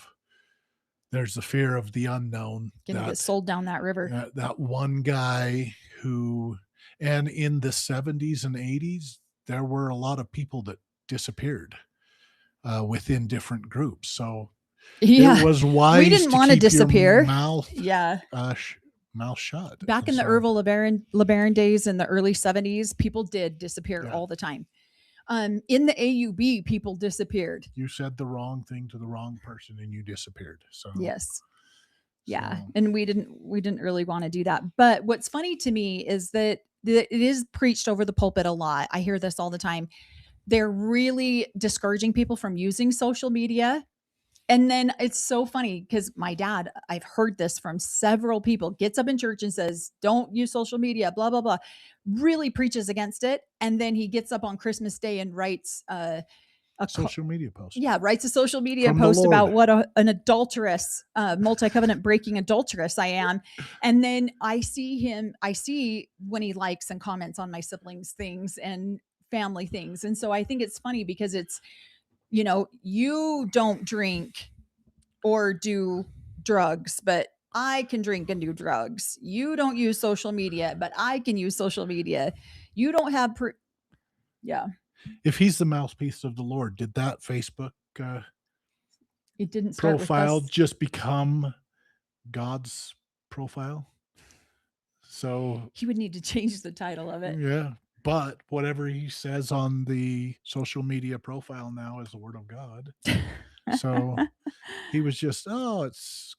Speaker 1: the unknown.
Speaker 3: gonna get sold down that river.
Speaker 1: That one guy who, and in the 70s and 80s, there were a lot of people that disappeared within different groups. So
Speaker 3: Yeah.
Speaker 1: it was wise.
Speaker 3: We didn't want to
Speaker 1: keep your
Speaker 3: disappear.
Speaker 1: mouth,
Speaker 3: Yeah.
Speaker 1: mouth shut.
Speaker 3: Back in the
Speaker 1: So,
Speaker 3: Ervil LeBaron days in the early 70s, people did disappear
Speaker 1: Yeah.
Speaker 3: all the time. In the AUB, people disappeared.
Speaker 1: you said the wrong thing to the wrong person and you disappeared. So
Speaker 3: Yes. Yeah.
Speaker 1: so,
Speaker 3: And we didn't really want to do that. But what's funny to me is that it is preached over the pulpit a lot. I hear this all the time. They're really discouraging people from using social media. And then it's so funny because my dad, I've heard this from several people, gets up in church and says, don't use social media, blah, blah, blah, really preaches against it. And then he gets up on Christmas Day and writes
Speaker 1: social media post.
Speaker 3: yeah, writes a social media
Speaker 1: From the
Speaker 3: post about
Speaker 1: Lord.
Speaker 3: what an adulteress, multi-covenant breaking adulteress I am. And then I see when he likes and comments on my siblings' things and family things. And so I think it's funny because you don't drink or do drugs, but I can drink and do drugs. You don't use social media, but I can use social media. You don't have yeah,
Speaker 1: If he's the mouthpiece of the Lord, did that Facebook
Speaker 3: it didn't start
Speaker 1: profile
Speaker 3: with us.
Speaker 1: just become God's profile? So
Speaker 3: He would need to change the title of it.
Speaker 1: yeah, but whatever he says on the social media profile now is the word of God. So he was just, oh, it's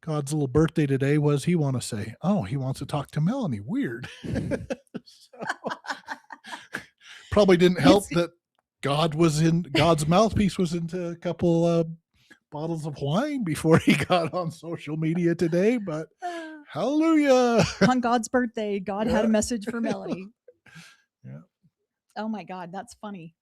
Speaker 1: God's little birthday today. What does he want to say? Oh, he wants to talk to Melanie. Weird. So, probably didn't help that God's mouthpiece was into a couple bottles of wine before he got on social media today, but hallelujah.
Speaker 3: On God's birthday, God had a
Speaker 1: Yeah.
Speaker 3: message for Melanie.
Speaker 1: Yeah.
Speaker 3: Oh my God, that's funny.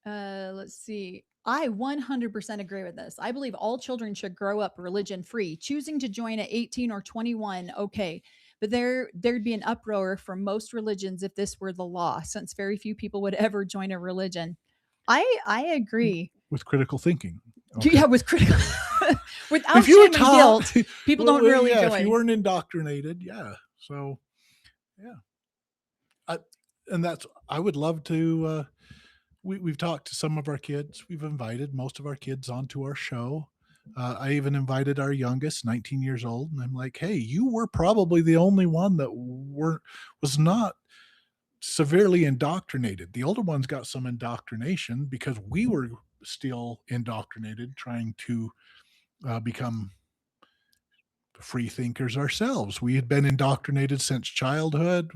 Speaker 3: Let's see. I 100% agree with this. I believe all children should grow up religion free. Choosing to join at 18 or 21, okay. But there'd be an uproar from most religions if this were the law, since very few people would ever join a religion. I agree.
Speaker 1: With critical thinking.
Speaker 3: Yeah, with critical without
Speaker 1: If you were
Speaker 3: shame and guilt, people don't really
Speaker 1: yeah,
Speaker 3: join.
Speaker 1: if you weren't indoctrinated, yeah. So yeah. I would love to we've talked to some of our kids. We've invited most of our kids onto our show. I even invited our youngest, 19 years old, and I'm like, hey, you were probably the only one that was not severely indoctrinated. The older ones got some indoctrination because we were still indoctrinated, trying to become free thinkers ourselves. We had been indoctrinated since childhood.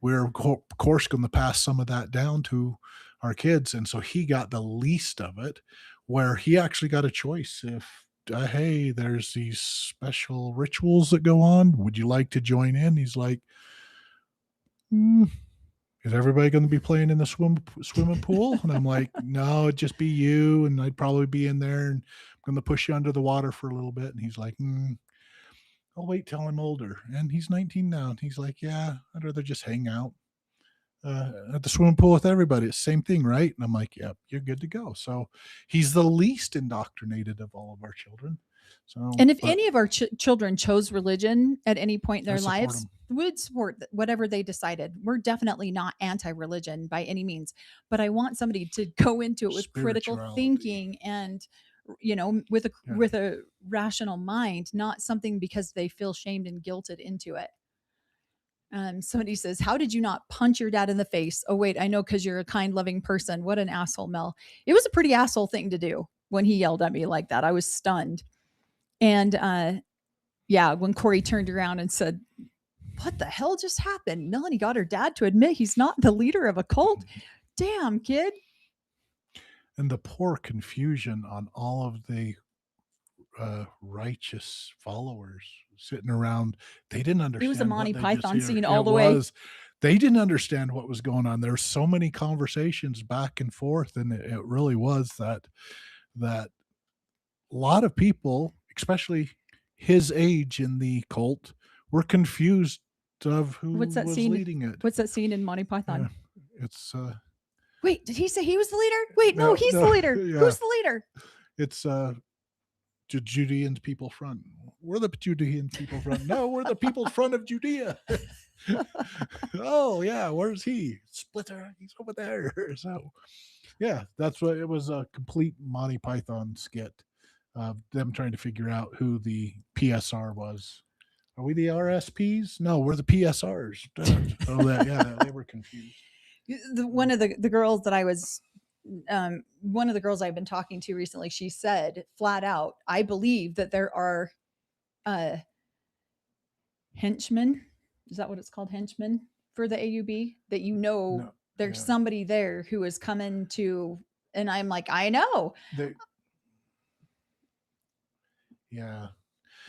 Speaker 1: We're of course going to pass some of that down to our kids, and so he got the least of it, where he actually got a choice. If hey, there's these special rituals that go on, would you like to join in? He's like, is everybody going to be playing in the swimming pool? And I'm like, no, it'd just be you, and I'd probably be in there, and I'm going to push you under the water for a little bit. And he's like, I'll wait till I'm older. And he's 19 now. And he's like, yeah, I'd rather just hang out at the swimming pool with everybody. It's the same thing, right? And I'm like, yep, you're good to go. So he's the least indoctrinated of all of our children. So,
Speaker 3: and if any of our children chose religion at any point in their lives, would support whatever they decided. We're definitely not anti-religion by any means, but I want somebody to go into it with critical thinking and with a rational mind, not something because they feel shamed and guilted into it. Somebody says, how did you not punch your dad in the face? Oh wait, I know, because you're a kind, loving person. What an asshole, Mel. It was a pretty asshole thing to do when he yelled at me like that. I was stunned. And when Corey turned around and said, what the hell just happened? Melanie got her dad to admit he's not the leader of a cult. Damn, kid.
Speaker 1: And the poor confusion on all of the righteous followers sitting around. They didn't understand.
Speaker 3: It was a Monty Python scene all the way.
Speaker 1: They didn't understand what was going on. There's so many conversations back and forth, and it really was that a lot of people, especially his age in the cult, were confused of who was leading it.
Speaker 3: What's that scene in Monty Python?
Speaker 1: It's
Speaker 3: wait, did he say he was the leader? Wait, no, he's the leader. Yeah. Who's the leader?
Speaker 1: It's Judean people front. We're the Judean people front. No, we're the people front of Judea. Oh yeah, where's he? Splitter, he's over there. So yeah, that's what it was, a complete Monty Python skit of them trying to figure out who the PSR was. Are we the RSPs? No, we're the PSRs. They were confused.
Speaker 3: One of the girls that I was one of the girls I've been talking to recently, she said flat out, I believe that there are henchmen. Is that what it's called? Henchmen for the AUB, that there's somebody there who is coming to, and I'm like, I know.
Speaker 1: Yeah.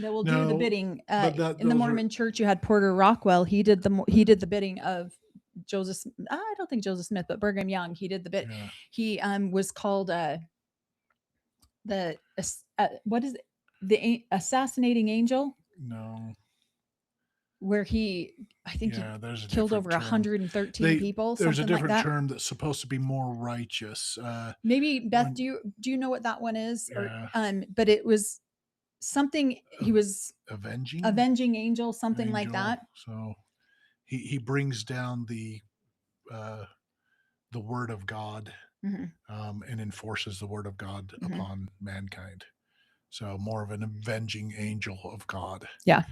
Speaker 3: That will do the bidding. In the Mormon church, you had Porter Rockwell. He did the bidding of Joseph. I don't think Joseph Smith, but Brigham Young. He did the bid. Yeah. He was called what is it? The assassinating angel?
Speaker 1: No.
Speaker 3: where I think he
Speaker 1: there's a
Speaker 3: killed
Speaker 1: different
Speaker 3: over
Speaker 1: term.
Speaker 3: 113 people,
Speaker 1: There's a
Speaker 3: something like
Speaker 1: different
Speaker 3: that.
Speaker 1: term that's supposed to be more righteous.
Speaker 3: Maybe Beth,
Speaker 1: when-
Speaker 3: do you know what that one is?
Speaker 1: Yeah.
Speaker 3: Or but it was something, he was avenging angel, something like
Speaker 1: angel.
Speaker 3: that.
Speaker 1: So he brings down the word of God,
Speaker 3: Mhm.
Speaker 1: and enforces the word of God
Speaker 3: Mhm.
Speaker 1: upon mankind. So more of an avenging angel of God.
Speaker 3: Yeah.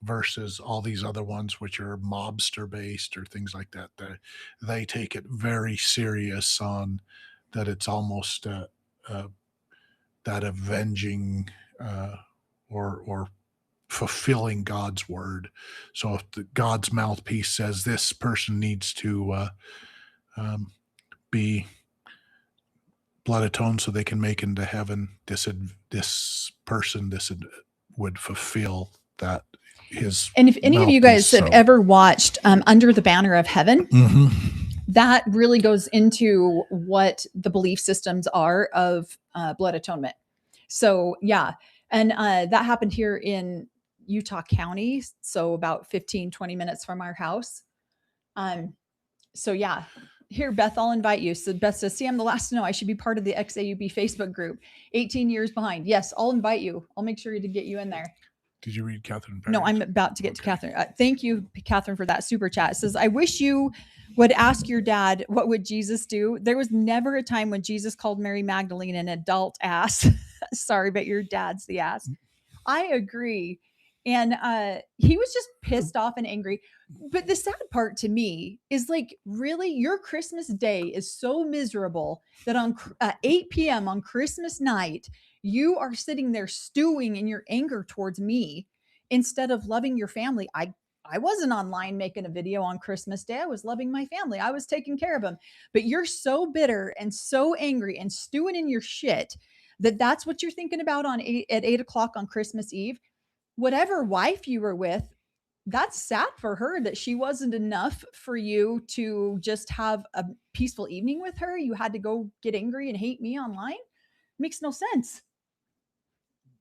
Speaker 1: Versus all these other ones, which are mobster based or things like that. They take it very serious on that. It's almost that avenging or fulfilling God's word. So if God's mouthpiece says this person needs to be blood atoned so they can make into heaven, this person would fulfill that.
Speaker 3: And if any of you guys have ever watched Under the Banner of Heaven, that really goes into what the belief systems are of blood atonement. So yeah, and that happened here in Utah County, so about 15-20 minutes from our house. So yeah, here, Beth, I'll invite you. So Beth says, see, I'm the last to know. I should be part of the XAUB Facebook group. 18 years behind. Yes, I'll invite you. I'll make sure to get you in there.
Speaker 1: Did you read Catherine Perry's?
Speaker 3: No, I'm about to get to Catherine. Thank you, Catherine, for that super chat. It says, I wish you would ask your dad, what would Jesus do? There was never a time when Jesus called Mary Magdalene an adult ass. Sorry, but your dad's the ass. I agree. And he was just pissed off and angry. But the sad part to me is like, really, your Christmas day is so miserable that on 8 p.m. on Christmas night, you are sitting there stewing in your anger towards me instead of loving your family. I wasn't online making a video on Christmas Day. I was loving my family. I was taking care of them. But you're so bitter and so angry and stewing in your shit that's what you're thinking about at 8 o'clock on Christmas Eve. Whatever wife you were with, that's sad for her that she wasn't enough for you to just have a peaceful evening with her. You had to go get angry and hate me online. Makes no sense.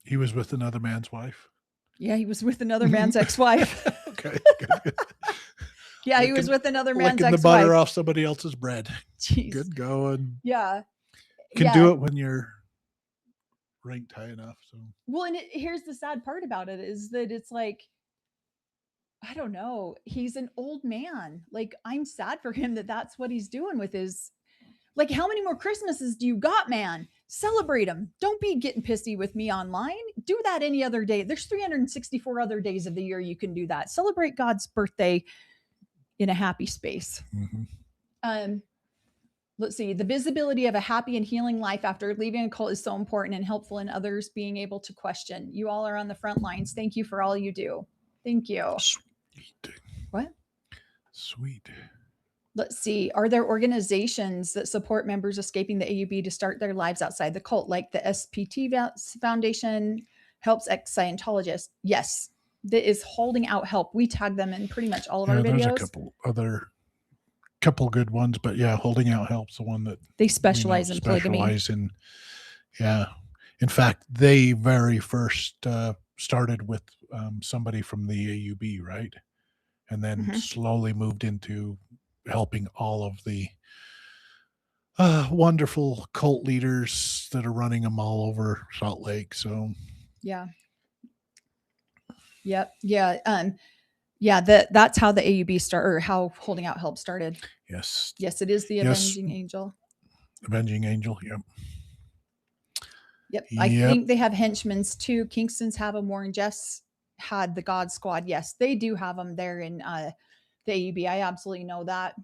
Speaker 1: He was with another man's wife.
Speaker 3: Yeah, he was with another man's ex-wife.
Speaker 1: Okay. Good.
Speaker 3: Yeah, he was with another man's
Speaker 1: licking
Speaker 3: ex-wife.
Speaker 1: the butter off somebody else's bread.
Speaker 3: Jeez.
Speaker 1: Good going.
Speaker 3: Yeah.
Speaker 1: You can do it when you're ranked high enough. So
Speaker 3: well, and here's the sad part about it is that it's like, I don't know. He's an old man. Like, I'm sad for him that's what he's doing with his. Like, how many more Christmases do you got, man? Celebrate them. Don't be getting pissy with me online. Do that any other day. There's 364 other days of the year you can do that. Celebrate God's birthday in a happy space.
Speaker 1: Mm-hmm.
Speaker 3: Let's see. The visibility of a happy and healing life after leaving a cult is so important and helpful in others being able to question. You all are on the front lines. Thank you for all you do. Thank you.
Speaker 1: Sweet.
Speaker 3: What?
Speaker 1: Sweet.
Speaker 3: Let's see. Are there organizations that support members escaping the AUB to start their lives outside the cult, like the SPT Foundation helps ex-Scientologists? Yes. That is Holding Out Help. We tag them in pretty much all of our videos.
Speaker 1: There's a couple good ones, but yeah, Holding Out Help's the one that
Speaker 3: they specialize in polygamy.
Speaker 1: In fact, they very first started with somebody from the AUB, right? And then slowly moved into helping all of the wonderful cult leaders that are running them all over Salt Lake. So
Speaker 3: yeah. Yep. Yeah. Yeah, that's how the AUB started, or how Holding Out Help started.
Speaker 1: Yes.
Speaker 3: Yes, it is the Avenging Angel.
Speaker 1: Avenging Angel, yep.
Speaker 3: Yep. I think they have henchmen too. Kingston's have them. Warren Jeffs had the God Squad. Yes, they do have them there in the AUB. I absolutely know that.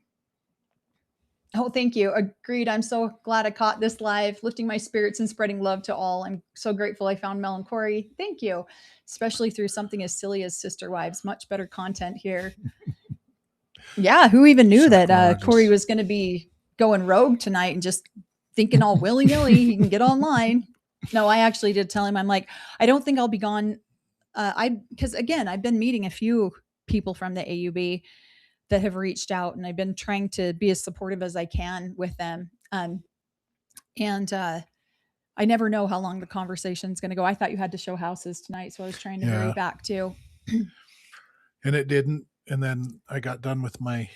Speaker 3: Oh, thank you. Agreed. I'm so glad I caught this live, lifting my spirits and spreading love to all. I'm so grateful I found Mel and Corey. Thank you. Especially through something as silly as Sister Wives. Much better content here. Yeah, who even knew that Corey was going to be going rogue tonight and just thinking all willy-nilly he can get online. No, I actually did tell him, I'm like, I don't think I'll be gone. Because again, I've been meeting a few people from the AUB that have reached out, and I've been trying to be as supportive as I can with them. I never know how long the conversation's going to go. I thought you had to show houses tonight, so I was trying to hurry back too.
Speaker 1: and it didn't. And then I got done with my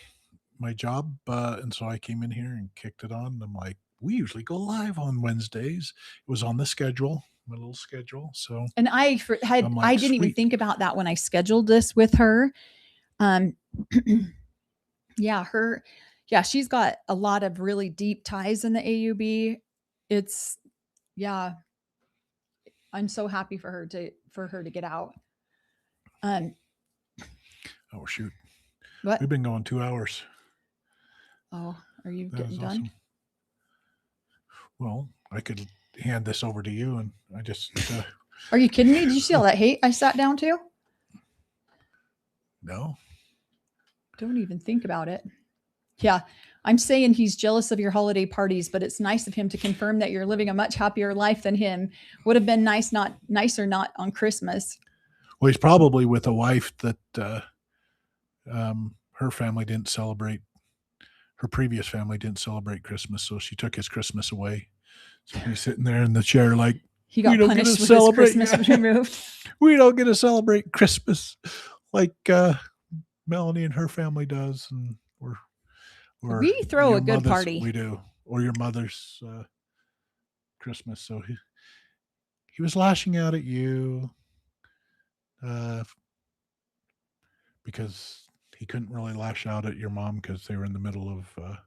Speaker 1: job, and so I came in here and kicked it on. And I'm like, we usually go live on Wednesdays. It was on the schedule, my little schedule. So
Speaker 3: And I
Speaker 1: I'm like,
Speaker 3: didn't even
Speaker 1: sweet.
Speaker 3: think about that when I scheduled this with her. Um, yeah, she's got a lot of really deep ties in the AUB. It's, yeah, I'm so happy for her to get out.
Speaker 1: Oh shoot,
Speaker 3: What?
Speaker 1: we've been going 2 hours.
Speaker 3: Oh, are you
Speaker 1: That
Speaker 3: getting
Speaker 1: is
Speaker 3: done?
Speaker 1: awesome. Well, I could hand this over to you, and I just
Speaker 3: Are you kidding me? Did you see all that hate I sat down to?
Speaker 1: no.
Speaker 3: Don't even think about it. Yeah. I'm saying he's jealous of your holiday parties, but it's nice of him to confirm that you're living a much happier life than him. Would have been nicer not on Christmas.
Speaker 1: Well, he's probably with a wife that her family didn't celebrate. Her previous family didn't celebrate Christmas, so she took his Christmas away. So he's sitting there in the chair like,
Speaker 3: He got
Speaker 1: We don't get
Speaker 3: punished
Speaker 1: to
Speaker 3: with
Speaker 1: celebrate.
Speaker 3: his Christmas removed.
Speaker 1: we don't get to celebrate Christmas like Melanie and her family does, and or
Speaker 3: We throw
Speaker 1: your
Speaker 3: a good
Speaker 1: mother's-
Speaker 3: party.
Speaker 1: We do, or your mother's Christmas. So he was lashing out at you because he couldn't really lash out at your mom because they were in the middle of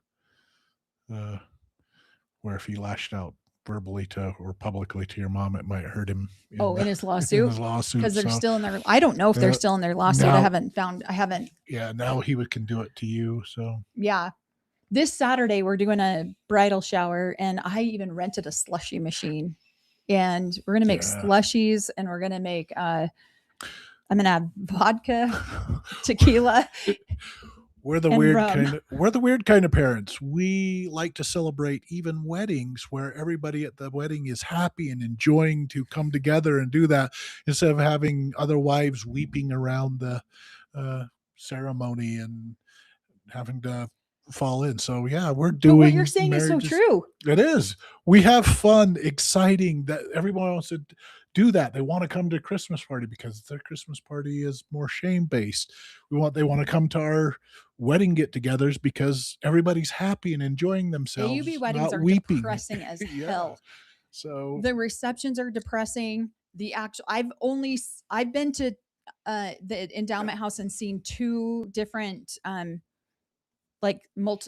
Speaker 1: where if he lashed out verbally to or publicly to your mom, it might hurt him.
Speaker 3: In his
Speaker 1: in
Speaker 3: lawsuit.
Speaker 1: his lawsuit.
Speaker 3: Because they're
Speaker 1: So,
Speaker 3: still in their, I don't know if they're
Speaker 1: Yeah.
Speaker 3: still in their lawsuit.
Speaker 1: Now-
Speaker 3: I haven't.
Speaker 1: yeah, now he can do it to you. So
Speaker 3: Yeah. This Saturday, we're doing a bridal shower, and I even rented a slushy machine. And we're going to make
Speaker 1: Yeah.
Speaker 3: slushies, and we're going to make, I'm going to have vodka, tequila.
Speaker 1: we're the
Speaker 3: And
Speaker 1: weird
Speaker 3: rum.
Speaker 1: kind of parents. We like to celebrate even weddings where everybody at the wedding is happy and enjoying to come together and do that instead of having other wives weeping around the ceremony and having to fall in. So yeah, we're
Speaker 3: But
Speaker 1: doing
Speaker 3: what you're saying is so
Speaker 1: marriages-
Speaker 3: true.
Speaker 1: It is. We have fun, exciting. That everyone wants to do that. They want to come to a Christmas party because their Christmas party is more shame based. They want to come to our wedding get-togethers because everybody's happy and enjoying themselves.
Speaker 3: AUB weddings
Speaker 1: not
Speaker 3: are
Speaker 1: weeping.
Speaker 3: depressing as
Speaker 1: Yeah.
Speaker 3: hell.
Speaker 1: So
Speaker 3: The receptions are depressing. I've been to the endowment house and seen 2 different like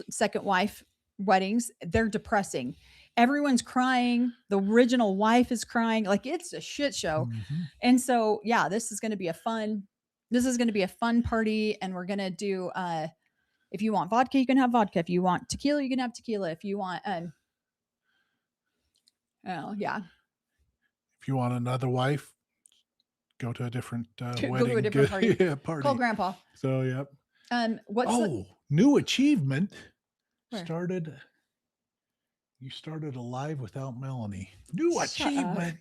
Speaker 3: second wife weddings. They're depressing. Everyone's crying. The original wife is crying. Like, it's a shit show.
Speaker 1: mhm.
Speaker 3: And so, yeah, this is going to be a fun party. And we're going to do, if you want vodka, you can have vodka. If you want tequila, you can have tequila. If you want, yeah.
Speaker 1: If you want another wife, go to a different
Speaker 3: Go to a
Speaker 1: wedding.
Speaker 3: different party.
Speaker 1: Yeah, party.
Speaker 3: Call grandpa.
Speaker 1: So yep.
Speaker 3: What's
Speaker 1: New achievement.
Speaker 3: Where?
Speaker 1: You started Alive Without Melanie. New
Speaker 3: Shut up.
Speaker 1: achievement.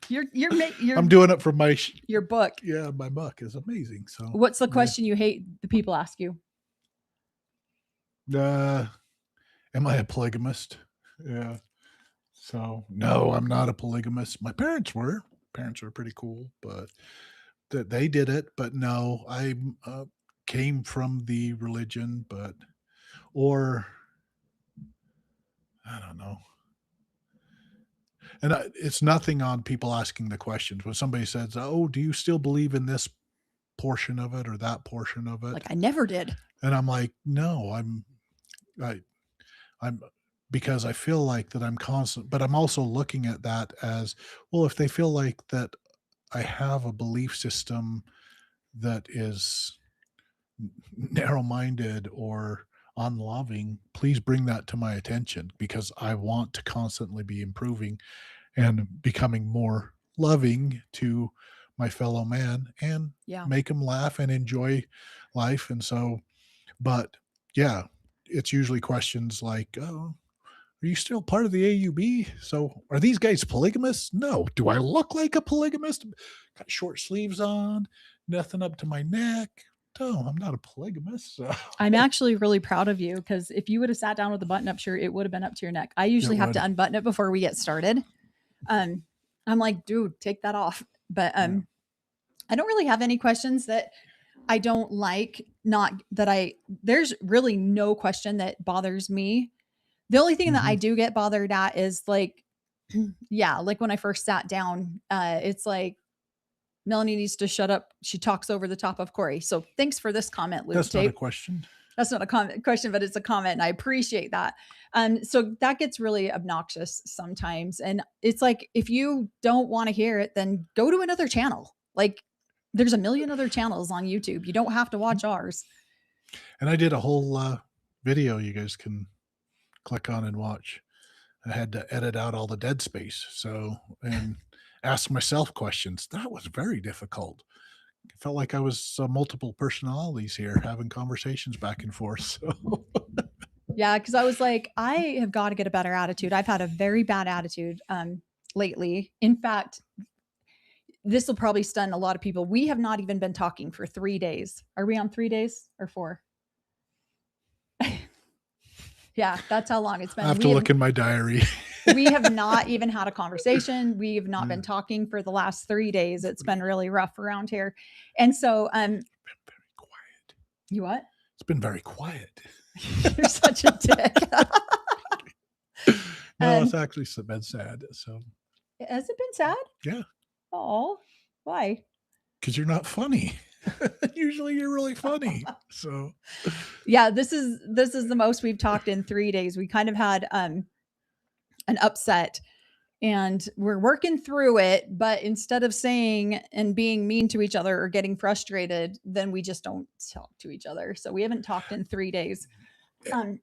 Speaker 3: your
Speaker 1: I'm doing it from my
Speaker 3: your book?
Speaker 1: my book is amazing. So
Speaker 3: What's the question you hate the people ask you?
Speaker 1: am I a polygamist? Yeah. So no, I'm not a polygamist. My parents were. Parents were pretty cool, but that they did it. But no, I came from the religion, or I don't know. And it's nothing on people asking the questions. When somebody says, "Oh, do you still believe in this portion of it or that portion of it?"
Speaker 3: Like, I never did.
Speaker 1: And I'm like, "No, I'm because I feel like that I'm constant, but I'm also looking at that as, well, if they feel like that I have a belief system that is narrow-minded or unloving, please bring that to my attention because I want to constantly be improving and becoming more loving to my fellow man and
Speaker 3: Yeah.
Speaker 1: make them laugh and enjoy life." And so, but yeah, it's usually questions like, "Oh, are you still part of the AUB? So are these guys polygamists?" No. Do I look like a polygamist? Got short sleeves on, nothing up to my neck. No, I'm not a polygamist. So.
Speaker 3: I'm actually really proud of you because if you would have sat down with a button-up shirt, it would have been up to your neck. I usually have to
Speaker 1: would.
Speaker 3: unbutton it before we get started. I'm like, dude, take that off. But
Speaker 1: Yeah.
Speaker 3: I don't really have any questions that I don't like not that there's really no question that bothers me. The only thing that I do get bothered at is like, yeah, like when I first sat down, it's like Melanie needs to shut up. She talks over the top of Corey. So thanks for this comment, Luke.
Speaker 1: That's not a
Speaker 3: Tape.
Speaker 1: question.
Speaker 3: That's not a question, but it's a comment, and I appreciate that. So that gets really obnoxious sometimes. And it's like, if you don't want to hear it, then go to another channel. Like, there's a million other channels on YouTube. You don't have to watch ours.
Speaker 1: And I did a whole video you guys can click on and watch. I had to edit out all the dead space. So, and ask myself questions. That was very difficult. It felt like I was multiple personalities here having conversations back and forth. So.
Speaker 3: Yeah, because I was like, I have got to get a better attitude. I've had a very bad attitude lately. In fact, this will probably stun a lot of people. We have not even been talking for 3 days. Are we on 3 days or 4? Yeah, that's how long it's been.
Speaker 1: I have to look in my diary.
Speaker 3: We have not even had a conversation. We have not been talking for the last 3 days. It's been really rough around here. And so,
Speaker 1: been very quiet.
Speaker 3: You what?
Speaker 1: It's been very quiet.
Speaker 3: You're such a dick.
Speaker 1: No, it's actually been sad. So,
Speaker 3: has it been sad?
Speaker 1: Yeah.
Speaker 3: Oh, why?
Speaker 1: Because you're not funny. Usually you're really funny. So
Speaker 3: yeah, this is the most we've talked in 3 days. We kind of had an upset, and we're working through it, but instead of saying and being mean to each other or getting frustrated, then we just don't talk to each other. So we haven't talked in 3 days.
Speaker 1: And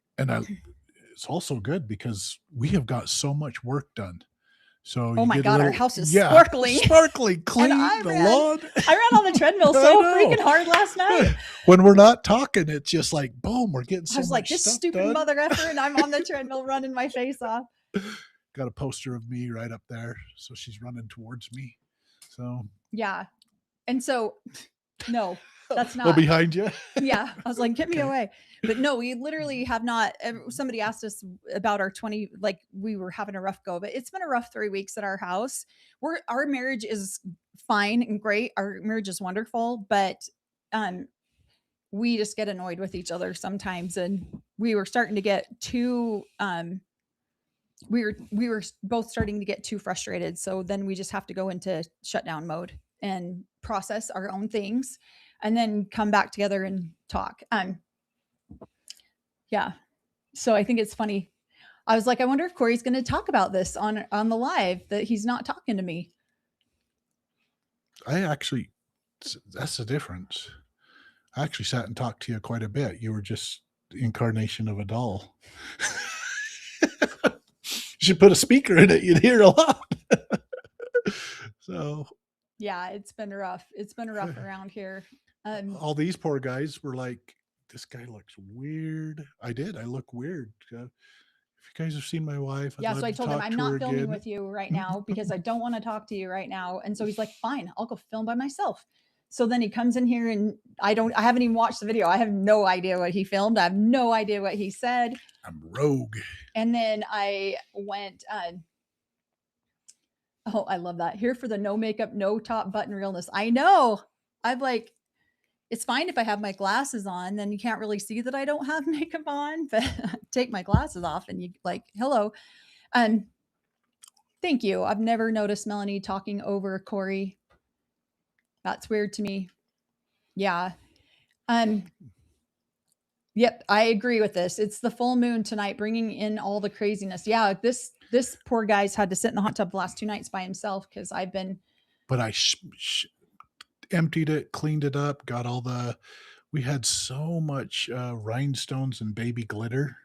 Speaker 1: it's also good because we have got so much work done. So
Speaker 3: oh my God, our house is
Speaker 1: sparkling, clean,
Speaker 3: I
Speaker 1: the lawn.
Speaker 3: I ran on the treadmill so freaking hard last night.
Speaker 1: When we're not talking, it's just like, boom, we're getting so much
Speaker 3: I was like, this
Speaker 1: stuff
Speaker 3: stupid
Speaker 1: done.
Speaker 3: mother effer, and I'm on the treadmill running my face off.
Speaker 1: Got a poster of me right up there. So she's running towards me. So
Speaker 3: yeah. And so, no, that's not.
Speaker 1: Well, behind you.
Speaker 3: Yeah. I was like, get me away. But no, we literally have not. Somebody asked us about our 20, like we were having a rough go, but it's been a rough 3 weeks at our house. Our marriage is fine and great. Our marriage is wonderful, but we just get annoyed with each other sometimes. And we were starting to get too, we were both starting to get too frustrated. So then we just have to go into shutdown mode and process our own things and then come back together and talk. Yeah. So I think it's funny. I was like, I wonder if Corey's going to talk about this on the live, that he's not talking to me.
Speaker 1: That's the difference. I actually sat and talked to you quite a bit. You were just the incarnation of a doll. You should put a speaker in it. You'd hear a lot. So
Speaker 3: yeah, it's been rough. It's been rough around here.
Speaker 1: All these poor guys were like, this guy looks weird. I look weird. If you guys have seen my wife,
Speaker 3: yeah. So I told him I'm not filming with you right now because I don't want to talk to you right now. And so he's like, fine, I'll go film by myself. So then he comes in here and I haven't even watched the video. I have no idea what he filmed. I have no idea what he said.
Speaker 1: I'm rogue.
Speaker 3: And then I went, oh, I love that. Here for the no makeup, no top button realness. I know. I'm like, it's fine if I have my glasses on, then you can't really see that I don't have makeup on, but take my glasses off and you like, hello. Thank you. I've never noticed Melanie talking over Corey. That's weird to me. Yeah. Yep. I agree with this. It's the full moon tonight, bringing in all the craziness. Yeah. This poor guy's had to sit in the hot tub the last 2 nights by himself. Cause I've been,
Speaker 1: but I emptied it, cleaned it up, got we had so much rhinestones and baby glitter.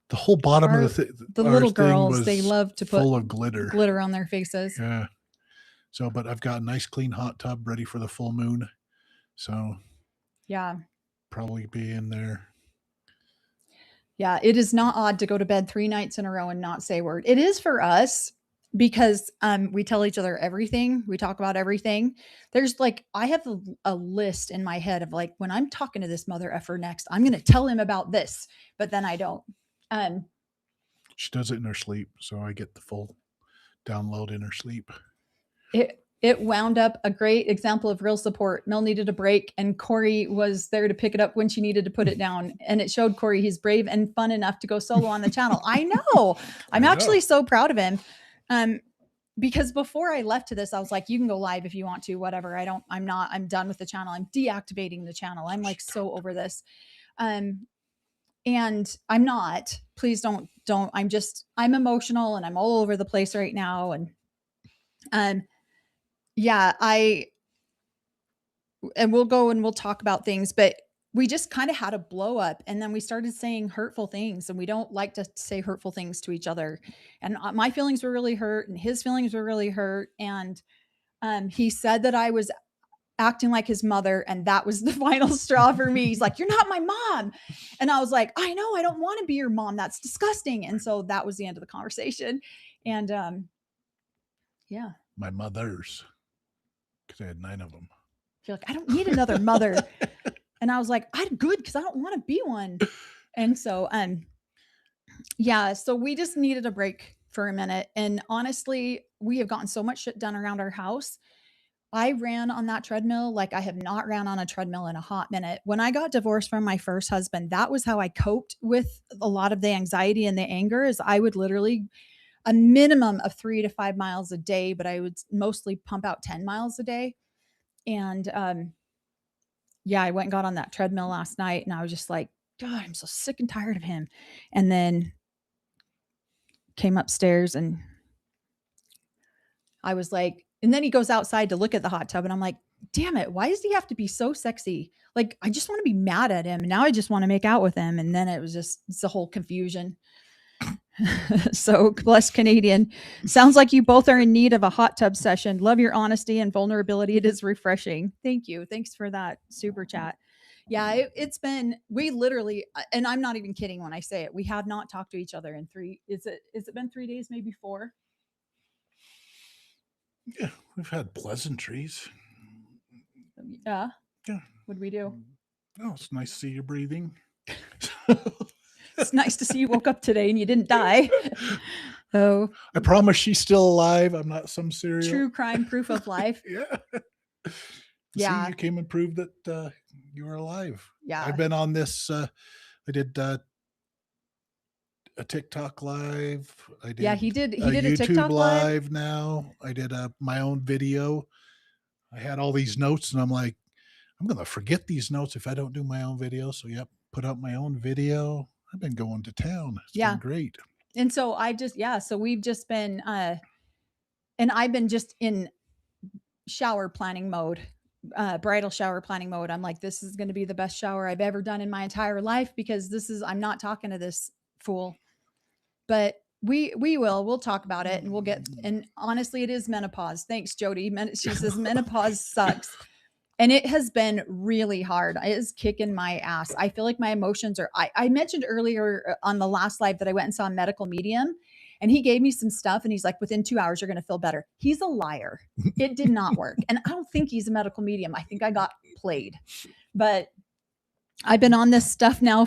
Speaker 1: The whole bottom of
Speaker 3: the little girls, they love to put
Speaker 1: full of glitter
Speaker 3: on their faces.
Speaker 1: Yeah. So, but I've got a nice clean hot tub ready for the full moon. So
Speaker 3: yeah,
Speaker 1: probably be in there.
Speaker 3: Yeah. It is not odd to go to bed 3 nights in a row and not say a word. It is for us. Because we tell each other everything. We talk about everything. There's like, I have a list in my head of like, when I'm talking to this mother effer next, I'm going to tell him about this, but then I don't. She
Speaker 1: does it in her sleep. So I get the full download in her sleep.
Speaker 3: It it wound up a great example of real support. Mel needed a break, and Corey was there to pick it up when she needed to put it down. And it showed Corey he's brave and fun enough to go solo on the channel. I know. I'm
Speaker 1: I know.
Speaker 3: actually so proud of him. Because before I left to this, I was like, you can go live if you want to, whatever. I'm done with the channel. I'm deactivating the channel. I'm like so over this. And I'm not, please don't, I'm emotional and I'm all over the place right now. And, yeah, and we'll go and we'll talk about things, but we just kind of had a blow up, and then we started saying hurtful things, and we don't like to say hurtful things to each other. And my feelings were really hurt, and his feelings were really hurt. And he said that I was acting like his mother, and that was the final straw for me. He's like, "You're not my mom," and I was like, "I know, I don't want to be your mom. That's disgusting." And so that was the end of the conversation. And yeah,
Speaker 1: My mothers, because I had 9 of them.
Speaker 3: I feel like I don't need another mother. And I was like, I'm good because I don't want to be one. And so, yeah, so we just needed a break for a minute. And honestly, we have gotten so much shit done around our house. I ran on that treadmill like I have not ran on a treadmill in a hot minute. When I got divorced from my first husband, that was how I coped with a lot of the anxiety and the anger. Is I would literally a minimum of 3 to 5 miles a day, but I would mostly pump out 10 miles a day. And yeah, I went and got on that treadmill last night, and I was just like, God, I'm so sick and tired of him. And then came upstairs, and I was like, and then he goes outside to look at the hot tub, and I'm like, damn it, why does he have to be so sexy? Like, I just want to be mad at him. And now I just want to make out with him. And then it's a whole confusion. So bless Canadian. Sounds like you both are in need of a hot tub session. Love your honesty and vulnerability. It is refreshing. Thank you. Thanks for that super chat. Yeah, it's been, we literally, and I'm not even kidding when I say it, we have not talked to each other in is it been 3 days, maybe 4?
Speaker 1: Yeah, we've had pleasantries.
Speaker 3: Yeah.
Speaker 1: Yeah.
Speaker 3: What'd we do?
Speaker 1: Oh, it's nice to see you breathing.
Speaker 3: It's nice to see you woke up today and you didn't die. Oh,
Speaker 1: I promise she's still alive. I'm not some serial.
Speaker 3: true crime proof of life.
Speaker 1: Yeah.
Speaker 3: Yeah.
Speaker 1: See, you came and proved that you were alive.
Speaker 3: Yeah.
Speaker 1: I've been on this. I did a TikTok live. I did.
Speaker 3: Yeah, he did a
Speaker 1: YouTube
Speaker 3: TikTok
Speaker 1: live now. I did my own video. I had all these notes, and I'm like, I'm gonna forget these notes if I don't do my own video. So yep, put up my own video. I've been going to town. It's been great.
Speaker 3: And so so we've just been and I've been just in shower planning mode, bridal shower planning mode. I'm like, this is going to be the best shower I've ever done in my entire life, because I'm not talking to this fool. But we'll talk about it, and and honestly, it is menopause. Thanks, Jody. She says menopause sucks. And it has been really hard. It is kicking my ass. I feel like my emotions are, I mentioned earlier on the last live that I went and saw a medical medium, and he gave me some stuff, and he's like, within 2 hours, you're going to feel better. He's a liar. It did not work. And I don't think he's a medical medium. I think I got played. But I've been on this stuff now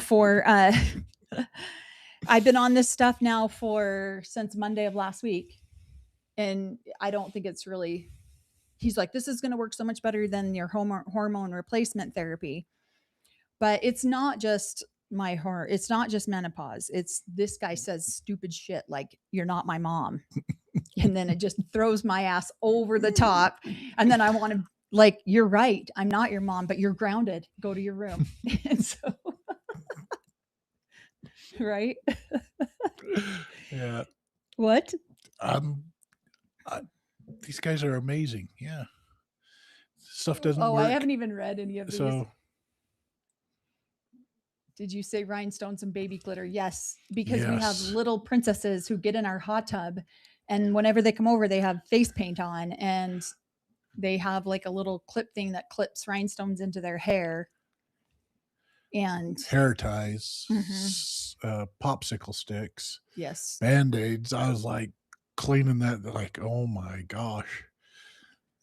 Speaker 3: since Monday of last week. And I don't think it's really, he's like, this is going to work so much better than your hormone replacement therapy. But it's not just it's not just menopause. It's this guy says stupid shit like, you're not my mom. And then it just throws my ass over the top. And then I want to, like, you're right. I'm not your mom, but you're grounded. Go to your room. And so, right?
Speaker 1: Yeah.
Speaker 3: What?
Speaker 1: These guys are amazing. Yeah. Stuff doesn't work.
Speaker 3: I haven't even read any of these.
Speaker 1: So,
Speaker 3: did you say rhinestones and baby glitter? Yes, because we have little princesses who get in our hot tub, and whenever they come over, they have face paint on, and they have like a little clip thing that clips rhinestones into their hair. And
Speaker 1: hair ties, popsicle sticks,
Speaker 3: yes,
Speaker 1: Band-Aids. I was like cleaning that, like, oh my gosh.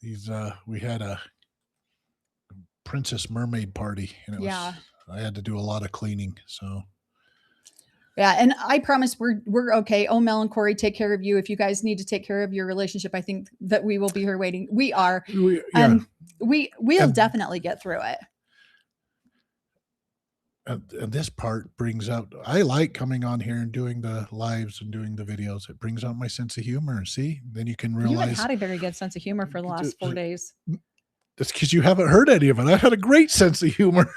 Speaker 1: These we had a princess mermaid party, and I had to do a lot of cleaning. So
Speaker 3: Yeah, and I promise we're okay. Oh, Mel and Corey, take care of you. If you guys need to take care of your relationship, I think that we will be here waiting. We are,
Speaker 1: Yeah.
Speaker 3: and we'll
Speaker 1: And-
Speaker 3: definitely get through it.
Speaker 1: And this part brings out, I like coming on here and doing the lives and doing the videos. It brings out my sense of humor. See, then you can
Speaker 3: You haven't
Speaker 1: realize
Speaker 3: had a very good sense of humor for the last 4 days.
Speaker 1: it's because you haven't heard any of it. I've had a great sense of humor.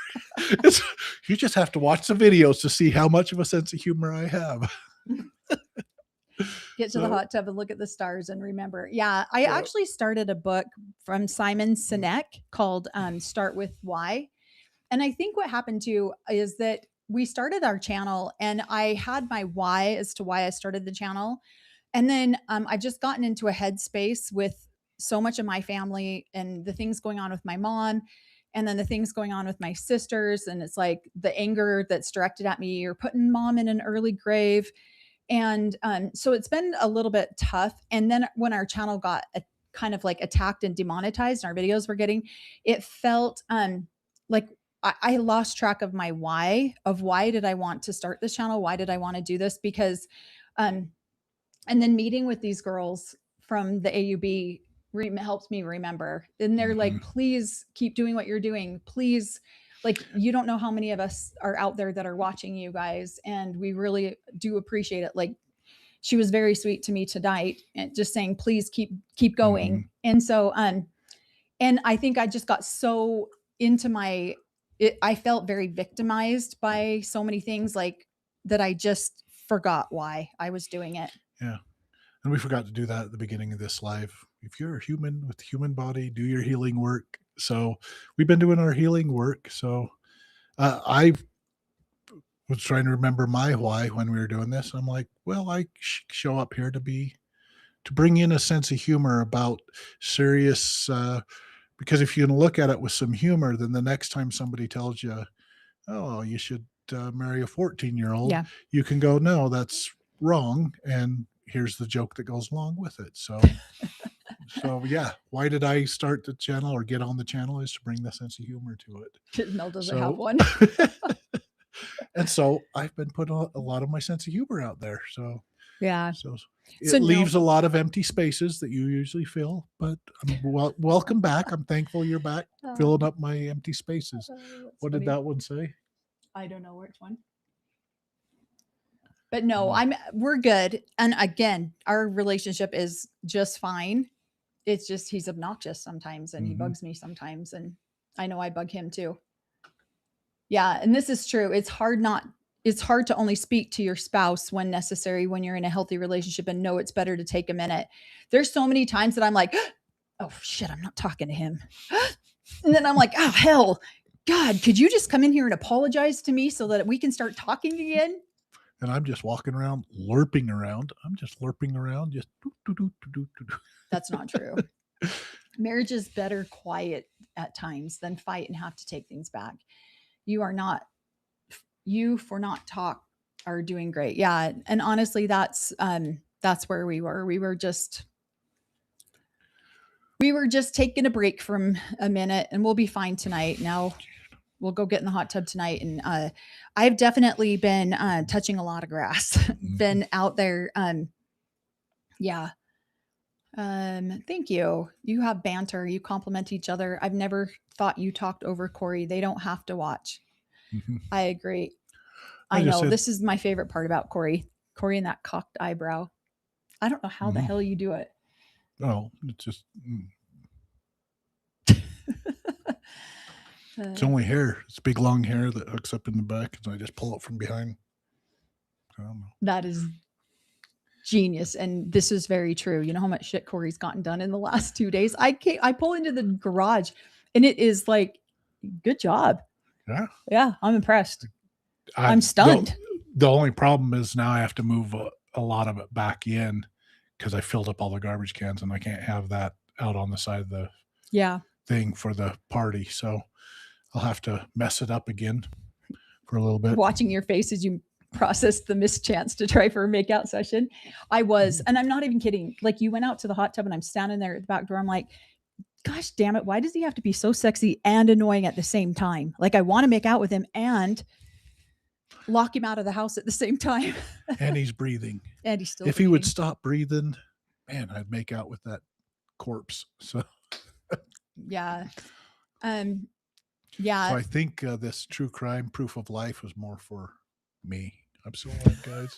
Speaker 1: You just have to watch the videos to see how much of a sense of humor I have.
Speaker 3: Get to the
Speaker 1: So-
Speaker 3: hot tub and look at the stars and remember. Yeah, I
Speaker 1: Yeah.
Speaker 3: actually started a book from Simon Sinek called Start With Why. And I think what happened too is that we started our channel and I had my why as to why I started the channel. And then I've just gotten into a headspace with so much of my family and the things going on with my mom and then the things going on with my sisters. And it's like the anger that's directed at me or putting mom in an early grave. And so it's been a little bit tough. And then when our channel got kind of like attacked and demonetized, and our videos were getting, it felt like I lost track of my why of why did I want to start this channel? Why did I want to do this? Because, and then meeting with these girls from the AUB helps me remember. And they're like, please keep doing what you're doing. Please, like, you don't know how many of us are out there that are watching you guys. And we really do appreciate it. Like, she was very sweet to me tonight and just saying, please keep going. And so, and I think I just got so into I felt very victimized by so many things like that. I just forgot why I was doing it.
Speaker 1: Yeah. And we forgot to do that at the beginning of this live. If you're a human with human body, do your healing work. So we've been doing our healing work. So I was trying to remember my why when we were doing this. I'm like, well, I show up here to bring in a sense of humor about serious, because if you can look at it with some humor, then the next time somebody tells you, oh, you should marry a 14-year-old,
Speaker 3: Yeah.
Speaker 1: you can go, no, that's wrong. And here's the joke that goes along with it. So, so yeah, why did I start the channel or get on the channel is to bring the sense of humor to it.
Speaker 3: Because Mel doesn't
Speaker 1: So-
Speaker 3: have one.
Speaker 1: And so I've been putting a lot of my sense of humor out there. So,
Speaker 3: Yeah.
Speaker 1: so it
Speaker 3: So no-
Speaker 1: leaves a lot of empty spaces that you usually fill, but welcome back. I'm thankful you're back filling up my empty spaces. What did that one say?
Speaker 3: I don't know which one. But no,
Speaker 1: Mm.
Speaker 3: we're good. And again, our relationship is just fine. It's just he's obnoxious sometimes and he
Speaker 1: Mhm.
Speaker 3: bugs me sometimes. And I know I bug him too. Yeah. And this is true. It's hard to only speak to your spouse when necessary when you're in a healthy relationship and know it's better to take a minute. There's so many times that I'm like, oh shit, I'm not talking to him. And then I'm like, oh hell, God, could you just come in here and apologize to me so that we can start talking again?
Speaker 1: And I'm just walking around, lerping around. I'm just lerping around, just doo, doo, doo, doo, doo, doo, doo.
Speaker 3: That's not true. Marriage is better quiet at times than fight and have to take things back. You for not talk are doing great. Yeah. And honestly, that's where we were. We were just taking a break from a minute and we'll be fine tonight. Now we'll go get in the hot tub tonight. And I've definitely been touching a lot of grass, been out there. Yeah. Thank you. You have banter. You compliment each other. I've never thought you talked over Corey. They don't have to watch.
Speaker 1: Mhm.
Speaker 3: I agree.
Speaker 1: I
Speaker 3: I
Speaker 1: just
Speaker 3: know.
Speaker 1: said-
Speaker 3: This is my favorite part about Corey. Corey and that cocked eyebrow. I don't know how the
Speaker 1: Mhm.
Speaker 3: hell you do it.
Speaker 1: Oh, it's just, it's
Speaker 3: Uh,
Speaker 1: only hair. It's big long hair that hooks up in the back, and I just pull it from behind. I don't know.
Speaker 3: that is genius. And this is very true. You know how much shit Corey's gotten done in the last 2 days? I pull into the garage and it is like, good job.
Speaker 1: Yeah.
Speaker 3: Yeah. I'm impressed.
Speaker 1: I-
Speaker 3: I'm stunned.
Speaker 1: The only problem is now I have to move a lot of it back in because I filled up all the garbage cans and I can't have that out on the side of the
Speaker 3: Yeah.
Speaker 1: thing for the party. So I'll have to mess it up again for a little bit.
Speaker 3: Watching your face as you processed the missed chance to try for a makeout session. I was, and I'm not even kidding. Like you went out to the hot tub and I'm standing there at the back door. I'm like, gosh damn it. Why does he have to be so sexy and annoying at the same time? Like I want to make out with him and lock him out of the house at the same time.
Speaker 1: And he's breathing.
Speaker 3: And he's still
Speaker 1: If he would
Speaker 3: breathing.
Speaker 1: stop breathing, man, I'd make out with that corpse. So
Speaker 3: Yeah.
Speaker 1: So
Speaker 3: Yeah.
Speaker 1: I think this true crime proof of life was more for me. I'm so glad, guys.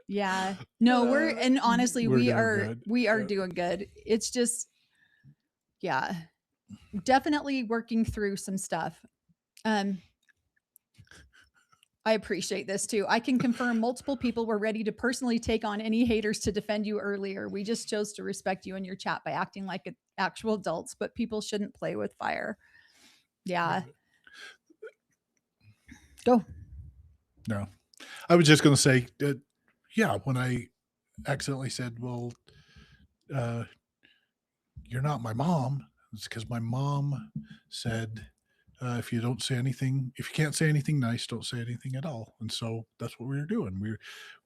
Speaker 3: Yeah. No, and honestly,
Speaker 1: we're
Speaker 3: we
Speaker 1: doing
Speaker 3: are
Speaker 1: good.
Speaker 3: we are
Speaker 1: Yeah.
Speaker 3: doing good. It's just, yeah, definitely working through some stuff. I appreciate this too. I can confirm multiple people were ready to personally take on any haters to defend you earlier. We just chose to respect you in your chat by acting like actual adults, but people shouldn't play with fire. Yeah. Go.
Speaker 1: No, I was just going to say, yeah, when I accidentally said, well, you're not my mom, it's because my mom said, if you don't say anything, if you can't say anything nice, don't say anything at all. And so that's what we were doing.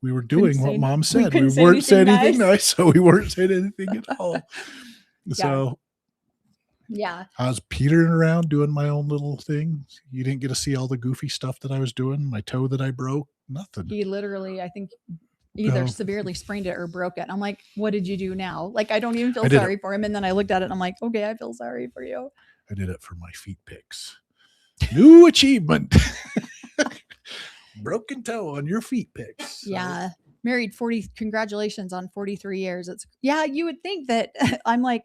Speaker 1: We were doing what mom said. We weren't saying anything nice, so we weren't saying anything at all. So
Speaker 3: yeah,
Speaker 1: I was petering around doing my own little thing. You didn't get to see all the goofy stuff that I was doing. My toe that I broke, nothing.
Speaker 3: he literally, I think, either severely sprained it or broke it. I'm like, what did you do now? Like, I don't even feel sorry for him. And then I looked at it and I'm like, okay, I feel sorry for you.
Speaker 1: I did it for my feet pics. New achievement. Broken toe on your feet pics. So.
Speaker 3: Yeah. Married 40. Congratulations on 43 years. It's, yeah, you would think that. I'm like,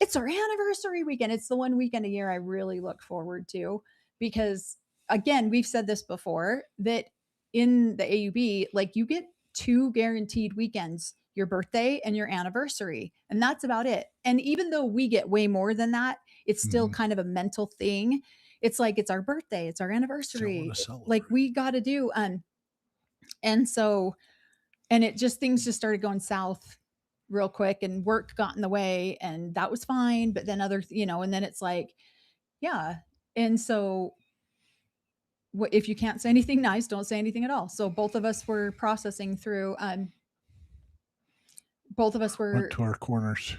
Speaker 3: it's our anniversary weekend. It's the one weekend a year I really look forward to, because again, we've said this before, that in the AUB, like, you get 2 guaranteed weekends, your birthday and your anniversary. And that's about it. And even though we get way more than that, it's still kind of a mental thing. It's like, it's our birthday, it's our anniversary. Like, we got to do. And so, and it just, things just started going south real quick, and work got in the way, and that was fine. But then other, and then it's like, yeah. And so if you can't say anything nice, don't say anything at all. So both of us were processing through, both of us went
Speaker 1: to our corners.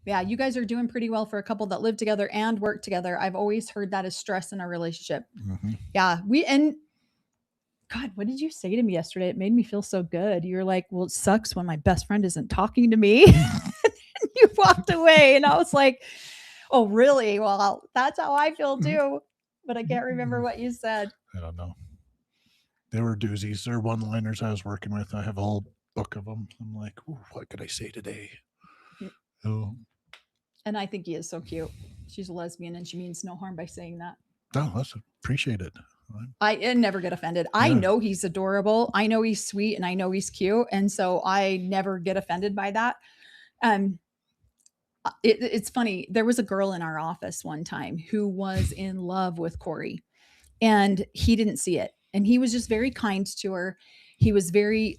Speaker 3: Yeah, you guys are doing pretty well for a couple that live together and work together. I've always heard that as stress in a relationship. Yeah, and God, what did you say to me yesterday? It made me feel so good. You're like, well, it sucks when my best friend isn't talking to me. You walked away, and I was like, oh, really? Well, that's how I feel too. But I can't remember what you said.
Speaker 1: I don't know. They were doozies. They're one-liners I was working with. I have a whole book of them. I'm like, what could I say today? Oh.
Speaker 3: And I think he is so cute. She's a lesbian, and she means no harm by saying that.
Speaker 1: Oh, that's appreciated.
Speaker 3: I never get offended. I know he's adorable. I know he's sweet, and I know he's cute. And so I never get offended by that. It's funny. There was a girl in our office one time who was in love with Corey, and he didn't see it. And he was just very kind to her. He was very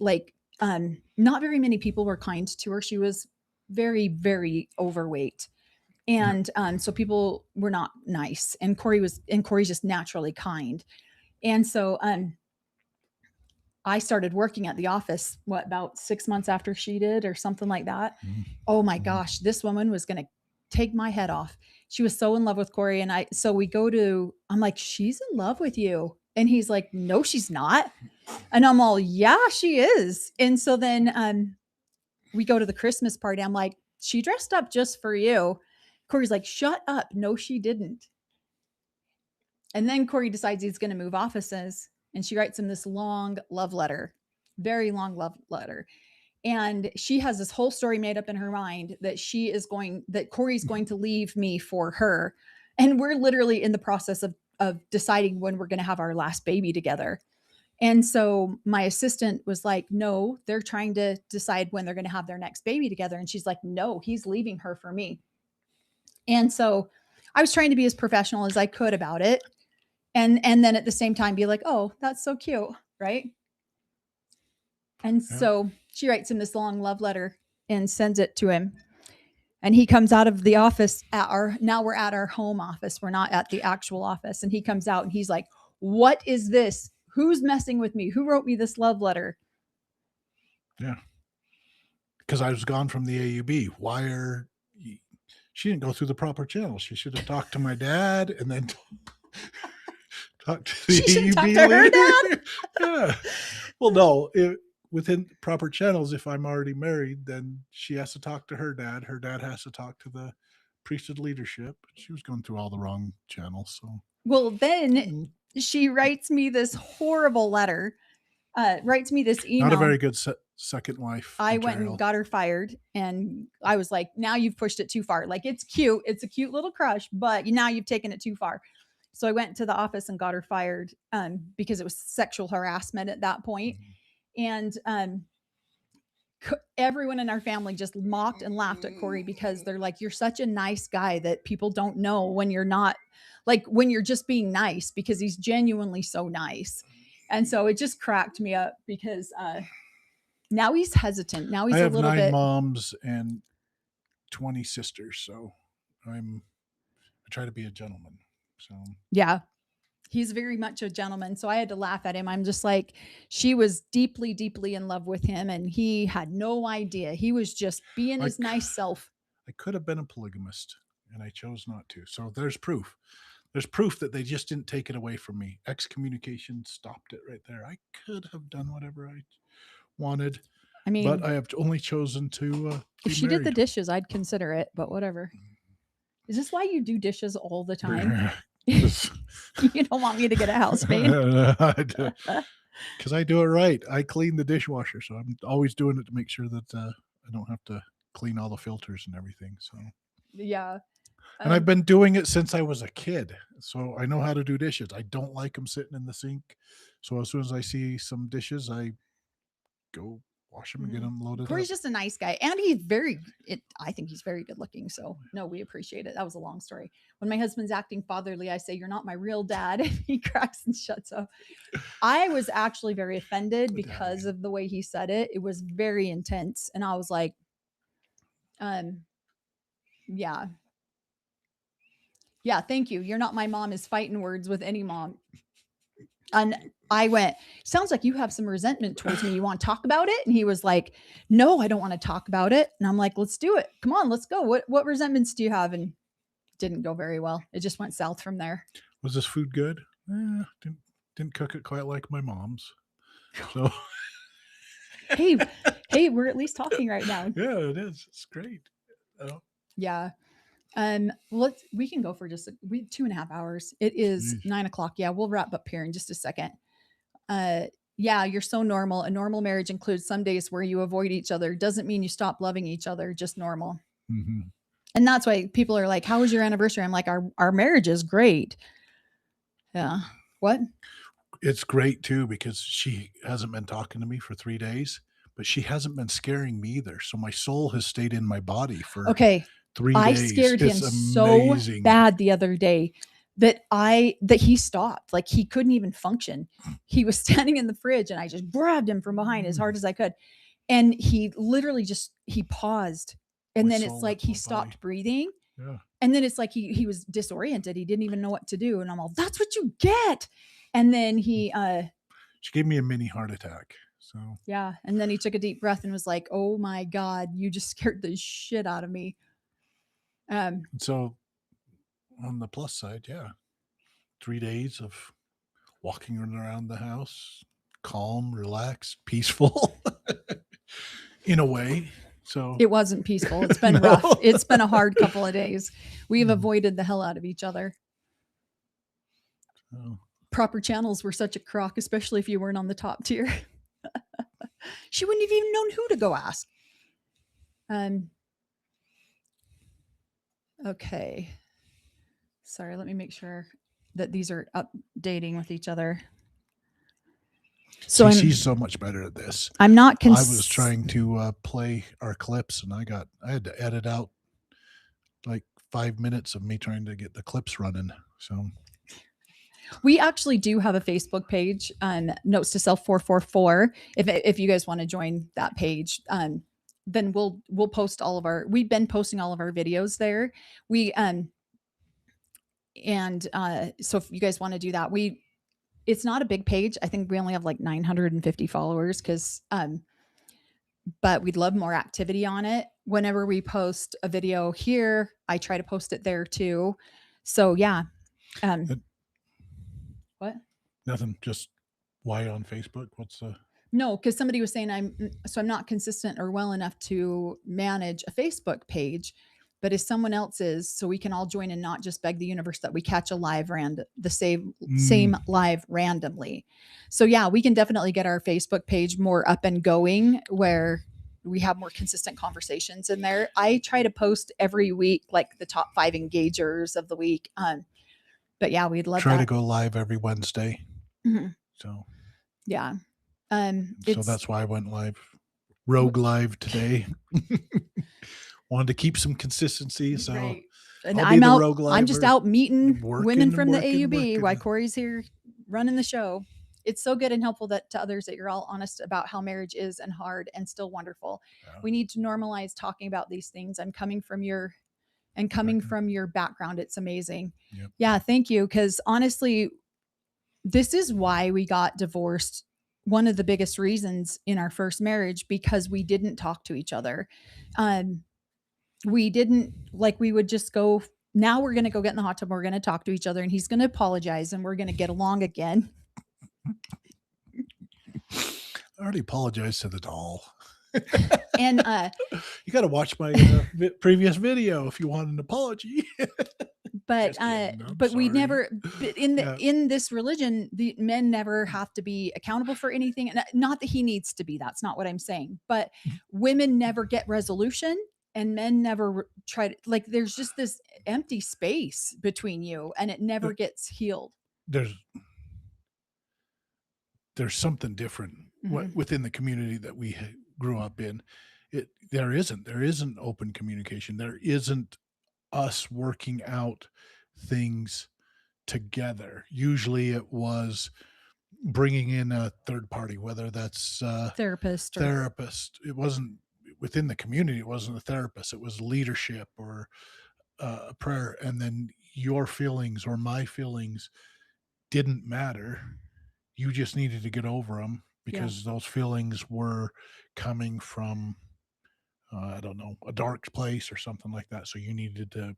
Speaker 3: not very many people were kind to her. She was very, very overweight. And so people were not nice. And Corey's just naturally kind. And so I started working at the office, about 6 months after she did, or something like that. Oh my gosh, this woman was going to take my head off. She was so in love with Corey. And I'm like, she's in love with you. And he's like, no, she's not. And I'm all, yeah, she is. And so then we go to the Christmas party. I'm like, she dressed up just for you. Corey's like, shut up. No, she didn't. And then Corey decides he's going to move offices, and she writes him this long love letter, very long love letter. And she has this whole story made up in her mind that Corey's going to leave me for her. And we're literally in the process of deciding when we're going to have our last baby together. And so my assistant was like, no, they're trying to decide when they're going to have their next baby together. And she's like, no, he's leaving her for me. And so I was trying to be as professional as I could about it. And then at the same time be like, oh, that's so cute. Right. And so she writes him this long love letter and sends it to him. And he comes out of the office now we're at our home office. We're not at the actual office. And he comes out and he's like, what is this? Who's messing with me? Who wrote me this love letter?
Speaker 1: Yeah. Because I was gone from the AUB. She didn't go through the proper channels. She should have talked to my dad and then Talk to the
Speaker 3: She shouldn't talk
Speaker 1: AUB
Speaker 3: to her
Speaker 1: leader. Yeah. Well, no, within proper channels, if I'm already married, then she has to talk to her dad. Her dad has to talk to the priesthood leadership. She was going through all the wrong channels. So
Speaker 3: Well, then
Speaker 1: Mm,
Speaker 3: she writes me this horrible letter, writes me this
Speaker 1: not a
Speaker 3: email.
Speaker 1: very good second wife.
Speaker 3: I went and
Speaker 1: material.
Speaker 3: got her fired, and I was like, now you've pushed it too far. Like, it's cute. It's a cute little crush, but now you've taken it too far. So I went to the office and got her fired because it was sexual harassment at that point.
Speaker 1: Mhm.
Speaker 3: And everyone in our family just mocked and laughed at Corey because they're like, you're such a nice guy that people don't know when you're not, like, when you're just being nice, because he's genuinely so nice. And so it just cracked me up because now he's hesitant. Now he's
Speaker 1: I
Speaker 3: a
Speaker 1: have
Speaker 3: little
Speaker 1: 9
Speaker 3: bit.
Speaker 1: moms and 20 sisters, so I try to be a gentleman. So
Speaker 3: Yeah, he's very much a gentleman. So I had to laugh at him. I'm just like, she was deeply, deeply in love with him, and he had no idea. He was just being his nice self.
Speaker 1: I could have been a polygamist, and I chose not to. So there's proof. There's proof that they just didn't take it away from me. Excommunication stopped it right there. I could have done whatever I wanted,
Speaker 3: I mean,
Speaker 1: but I have only chosen to.
Speaker 3: if
Speaker 1: be
Speaker 3: she did the
Speaker 1: married.
Speaker 3: dishes, I'd consider it, but whatever. Is this why you do dishes all the time?
Speaker 1: Because
Speaker 3: You don't want me to get a housemaid?
Speaker 1: I do it right. I clean the dishwasher, so I'm always doing it to make sure that I don't have to clean all the filters and everything. So,
Speaker 3: Yeah.
Speaker 1: and I've been doing it since I was a kid, so I know how to do dishes. I don't like them sitting in the sink, so as soon as I see some dishes, I go wash them and get them loaded
Speaker 3: Corey's
Speaker 1: up.
Speaker 3: just a nice guy, and I think he's very good looking. So no, we appreciate it. That was a long story. When my husband's acting fatherly, I say, "You're not my real dad." And he cracks and shuts up. I was actually very offended because of the way he said it. It was very intense, and I was like, yeah. Yeah, thank you. You're not my mom is fighting words with any mom. And I went, sounds like you have some resentment towards me. You want to talk about it? And he was like, no, I don't want to talk about it. And I'm like, let's do it. Come on, let's go. What resentments do you have? And didn't go very well. It just went south from there.
Speaker 1: Was this food good? Didn't cook it quite like my mom's. So
Speaker 3: hey, we're at least talking right now.
Speaker 1: yeah, it is. It's great.
Speaker 3: Yeah. We can go for just 2.5 hours. It is 9:00. Yeah, we'll wrap up here in just a second. Yeah, you're so normal. A normal marriage includes some days where you avoid each other. Doesn't mean you stop loving each other, just normal.
Speaker 1: Mm-hmm.
Speaker 3: And that's why people are like, how was your anniversary? I'm like, our marriage is great. Yeah. What?
Speaker 1: It's great too, because she hasn't been talking to me for 3 days, but she hasn't been scaring me either. So my soul has stayed in my body for
Speaker 3: Okay.
Speaker 1: 3
Speaker 3: I
Speaker 1: days.
Speaker 3: scared him so bad the other day that he stopped. Like, he couldn't even function. He was standing in the fridge and I just grabbed him from behind as hard as I could. And he literally he paused. And then it's like he stopped breathing.
Speaker 1: Yeah.
Speaker 3: And then it's like he was disoriented. He didn't even know what to do. And I'm all, that's what you get. And then she
Speaker 1: gave me a mini heart attack. So
Speaker 3: yeah. And then he took a deep breath and was like, oh my God, you just scared the shit out of me.
Speaker 1: So on the plus side, yeah, 3 days of walking around the house, calm, relaxed, peaceful in a way. So
Speaker 3: it wasn't peaceful. It's been rough. It's been a hard couple of days. We've avoided the hell out of each other. Proper channels were such a crock, especially if you weren't on the top tier. She wouldn't have even known who to go ask. Okay. Sorry, let me make sure that these are updating with each other.
Speaker 1: So she's so much better at this.
Speaker 3: I'm not.
Speaker 1: I was trying to play our clips, and I had to edit out like 5 minutes of me trying to get the clips running. So
Speaker 3: we actually do have a Facebook page, Notes to Self 444. If you guys want to join that page, then we'll post we've been posting all of our videos there. So if you guys want to do that, it's not a big page. I think we only have like 950 followers but we'd love more activity on it. Whenever we post a video here, I try to post it there too. So yeah. What?
Speaker 1: Nothing. Just why on Facebook? What's the?
Speaker 3: No, because somebody was saying I'm not consistent or well enough to manage a Facebook page, but if someone else is, so we can all join and not just beg the universe that we catch a live the same live randomly. So yeah, we can definitely get our Facebook page more up and going where we have more consistent conversations in there. I try to post every week, like the top 5 engagers of the week. But yeah, we'd love
Speaker 1: Try
Speaker 3: that.
Speaker 1: to go live every Wednesday.
Speaker 3: Mhm.
Speaker 1: So
Speaker 3: Yeah.
Speaker 1: so that's why I went live, Rogue Live today. Wanted to keep some consistency, so
Speaker 3: right. And
Speaker 1: I'll be
Speaker 3: I'm
Speaker 1: the
Speaker 3: out.
Speaker 1: Rogue
Speaker 3: I'm just
Speaker 1: Liver,
Speaker 3: out meeting women from the
Speaker 1: working.
Speaker 3: AUB while Corey's here running the show. It's so good and helpful that to others that you're all honest about how marriage is and hard and still wonderful.
Speaker 1: Yeah.
Speaker 3: We need to normalize talking about these things. I'm coming from your background. It's amazing.
Speaker 1: Yep.
Speaker 3: Yeah, thank you. Because honestly, this is why we got divorced. One of the biggest reasons in our first marriage, because we didn't talk to each other. We didn't, like, we would just go, now we're going to go get in the hot tub. We're going to talk to each other and he's going to apologize and we're going to get along again.
Speaker 1: I already apologized to the doll.
Speaker 3: And
Speaker 1: you got to watch my previous video if you want an apology.
Speaker 3: but
Speaker 1: Just kidding. I'm
Speaker 3: but we
Speaker 1: sorry.
Speaker 3: never, but in the
Speaker 1: Yeah.
Speaker 3: in this religion, the men never have to be accountable for anything. And not that he needs to be, that's not what I'm saying, but women never get resolution and men never try to, like, there's just this empty space between you and it never gets healed.
Speaker 1: There's something different within the community that we grew up in. There isn't open communication. There isn't us working out things together. Usually it was bringing in a third party, whether that's
Speaker 3: Therapist.
Speaker 1: It wasn't within the community. It wasn't a therapist. It was leadership or a prayer. And then your feelings or my feelings didn't matter. You just needed to get over them because those feelings were coming from, I don't know, a dark place or something like that. So you needed to,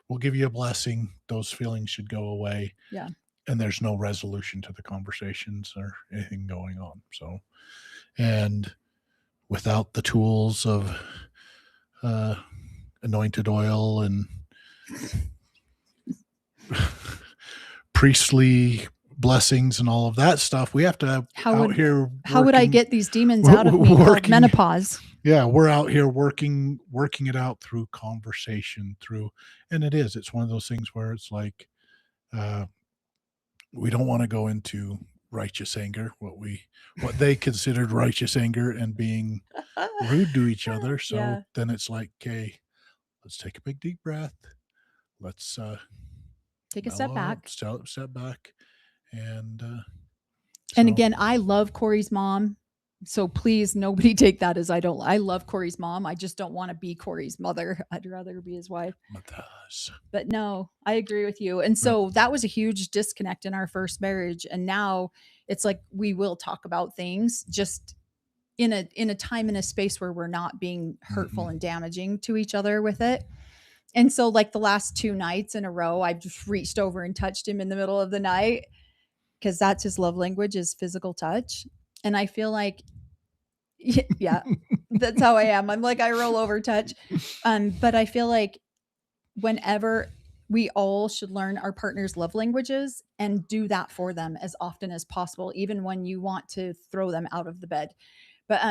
Speaker 1: we'll give you a blessing. Those feelings should go away.
Speaker 3: Yeah.
Speaker 1: And there's no resolution to the conversations or anything going on. So, and without the tools of anointed oil and priestly blessings and all of that stuff, we have to
Speaker 3: how would I get these demons out of me called menopause?
Speaker 1: Yeah, we're out here working it out through conversation, and it's one of those things where it's like we don't want to go into righteous anger, what they considered righteous anger and being rude to each other. So then it's like, okay, let's take a big deep breath. Let's
Speaker 3: take a step back.
Speaker 1: Step back. And
Speaker 3: again, I love Corey's mom. So please, nobody take that as I love Corey's mom. I just don't want to be Corey's mother. I'd rather be his wife. But no, I agree with you. And so that was a huge disconnect in our first marriage. And now it's like, we will talk about things just in a time and a space where we're not being hurtful and damaging to each other with it. And so like the last 2 nights in a row, I just reached over and touched him in the middle of the night because that's his love language, is physical touch. And I feel like, yeah, that's how I am. I'm like, I roll over touch. But I feel like whenever we all should learn our partner's love languages and do that for them as often as possible, even when you want to throw them out of the bed. But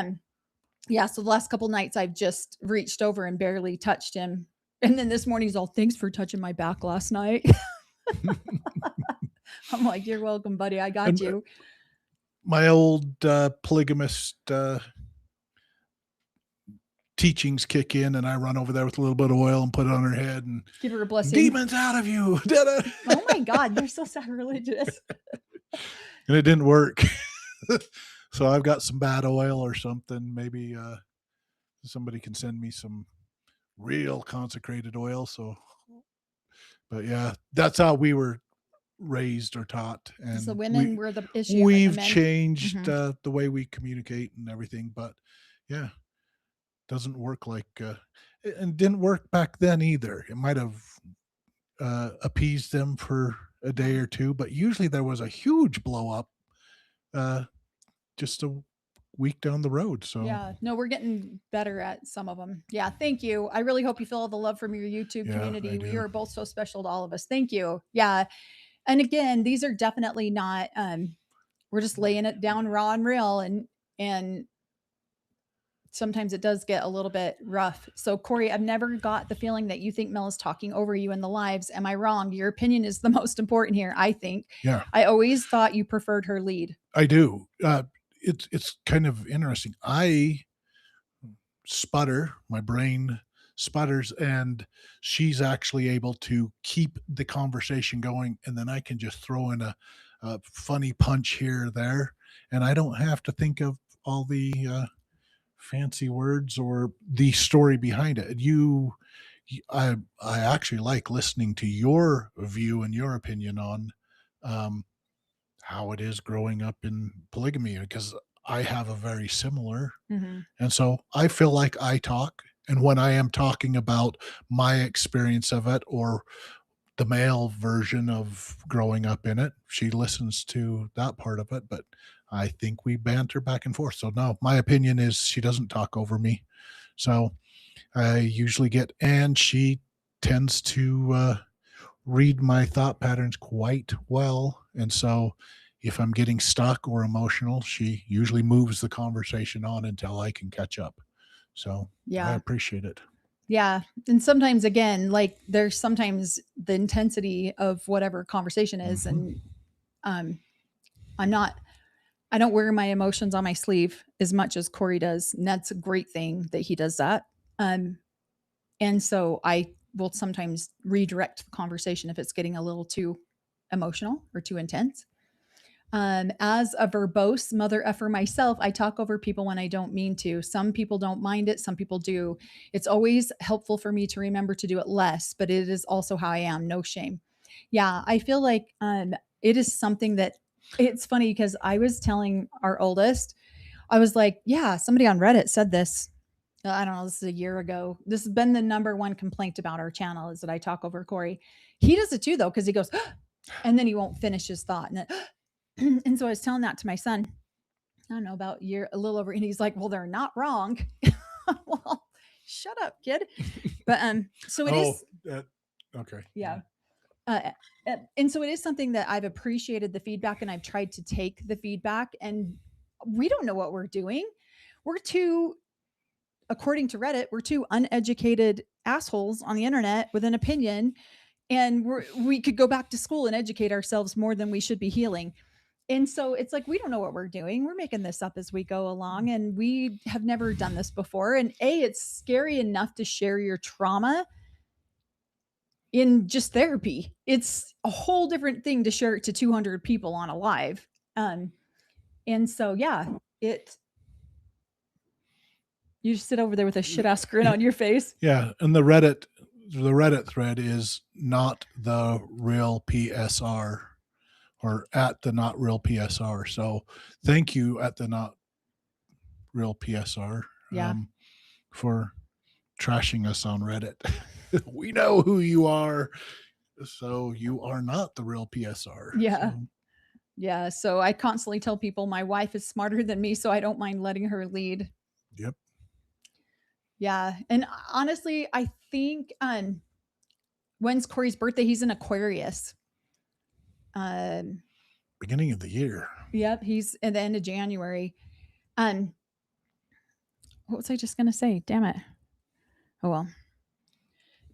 Speaker 3: yeah, so the last couple nights I've just reached over and barely touched him. And then this morning he's all, thanks for touching my back last night. I'm like, you're welcome, buddy. I got you.
Speaker 1: My old polygamist teachings kick in, and I run over there with a little bit of oil and put it on her head and
Speaker 3: give her a blessing.
Speaker 1: Demons out of you.
Speaker 3: Oh my God, you're so sacrilegious.
Speaker 1: And it didn't work. So I've got some bad oil or something. Maybe somebody can send me some real consecrated oil. So, but yeah, that's how we were raised or taught. And
Speaker 3: the women were the issue.
Speaker 1: We've changed the way we communicate and everything, but yeah, doesn't work like and didn't work back then either. It might have appeased them for a day or two, but usually there was a huge blow up just a week down the road. So
Speaker 3: Yeah. No, we're getting better at some of them. Yeah. Thank you. I really hope you feel all the love from your YouTube
Speaker 1: Yeah,
Speaker 3: community.
Speaker 1: I
Speaker 3: You
Speaker 1: do.
Speaker 3: are both so special to all of us. Thank you. Yeah. And again, these are definitely not we're just laying it down raw and real, and sometimes it does get a little bit rough. So Corey, I've never got the feeling that you think Mel is talking over you in the lives. Am I wrong? Your opinion is the most important here, I think.
Speaker 1: Yeah,
Speaker 3: I always thought you preferred her lead.
Speaker 1: I do. It's kind of interesting. I sputter, my brain sputters, and she's actually able to keep the conversation going, and then I can just throw in a funny punch here or there, and I don't have to think of all the fancy words or the story behind it. I actually like listening to your view and your opinion on um, how it is growing up in polygamy, because I have a very similar,
Speaker 3: Mm-hmm.
Speaker 1: and so I feel like I talk. And when I am talking about my experience of it or the male version of growing up in it, she listens to that part of it. But I think we banter back and forth. So, no, my opinion is she doesn't talk over me. So I usually and she tends to read my thought patterns quite well. And so if I'm getting stuck or emotional, she usually moves the conversation on until I can catch up. So I
Speaker 3: Yeah.
Speaker 1: appreciate it.
Speaker 3: Yeah. And sometimes, again, like there's sometimes the intensity of whatever conversation is.
Speaker 1: Mhm.
Speaker 3: And I don't wear my emotions on my sleeve as much as Corey does. And that's a great thing that he does that. And so I will sometimes redirect the conversation if it's getting a little too emotional or too intense. As a verbose mother effer myself, I talk over people when I don't mean to. Some people don't mind it, some people do. It's always helpful for me to remember to do it less, but it is also how I am. No shame. Yeah, I feel like it is something that it's funny because I was telling our oldest, I was like, yeah, somebody on Reddit said this. I don't know, this is a year ago. This has been the number one complaint about our channel is that I talk over Corey. He does it too, though, because he goes, and then he won't finish his thought. And so I was telling that to my son, I don't know, about a little over, and he's like, well, they're not wrong. Well, shut up, kid. But so it is,
Speaker 1: Okay.
Speaker 3: yeah. And so it is something that I've appreciated the feedback, and I've tried to take the feedback, and we don't know what we're doing. We're too, according to Reddit, we're two uneducated assholes on the internet with an opinion, and we could go back to school and educate ourselves more than we should be healing. And so it's like we don't know what we're doing. We're making this up as we go along, and we have never done this before. And it's scary enough to share your trauma in just therapy. It's a whole different thing to share it to 200 people on a live. And so yeah, you just sit over there with a shit ass grin on your face.
Speaker 1: Yeah, and the Reddit thread is not the real PSR, or at the not real PSR. So thank you at the not real PSR
Speaker 3: Yeah.
Speaker 1: for trashing us on Reddit. We know who you are. So you are not the real PSR.
Speaker 3: Yeah.
Speaker 1: So,
Speaker 3: Yeah. So I constantly tell people my wife is smarter than me, so I don't mind letting her lead.
Speaker 1: yep.
Speaker 3: Yeah. And honestly, I think when's Corey's birthday? He's in Aquarius.
Speaker 1: Beginning of the year.
Speaker 3: Yep, he's at the end of January. What was I just gonna say? Damn it. Oh well.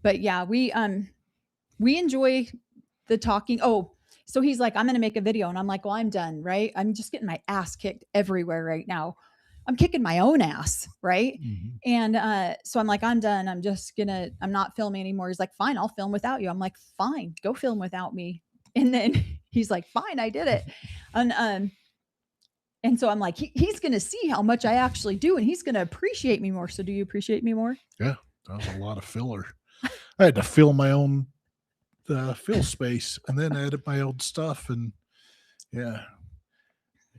Speaker 3: But yeah, we enjoy the talking. Oh, so he's like, I'm gonna make a video, and I'm like, well, I'm done, right? I'm just getting my ass kicked everywhere right now. I'm kicking my own ass, right?
Speaker 1: Mhm.
Speaker 3: And so I'm like, I'm done. I'm not filming anymore. He's like, fine, I'll film without you. I'm like, fine, go film without me. And then he's like, fine, I did it. And so I'm like, he's gonna see how much I actually do, and he's gonna appreciate me more. So do you appreciate me more?
Speaker 1: Yeah, that was a lot of filler. I had to fill my own fill space and then edit my old stuff, and yeah.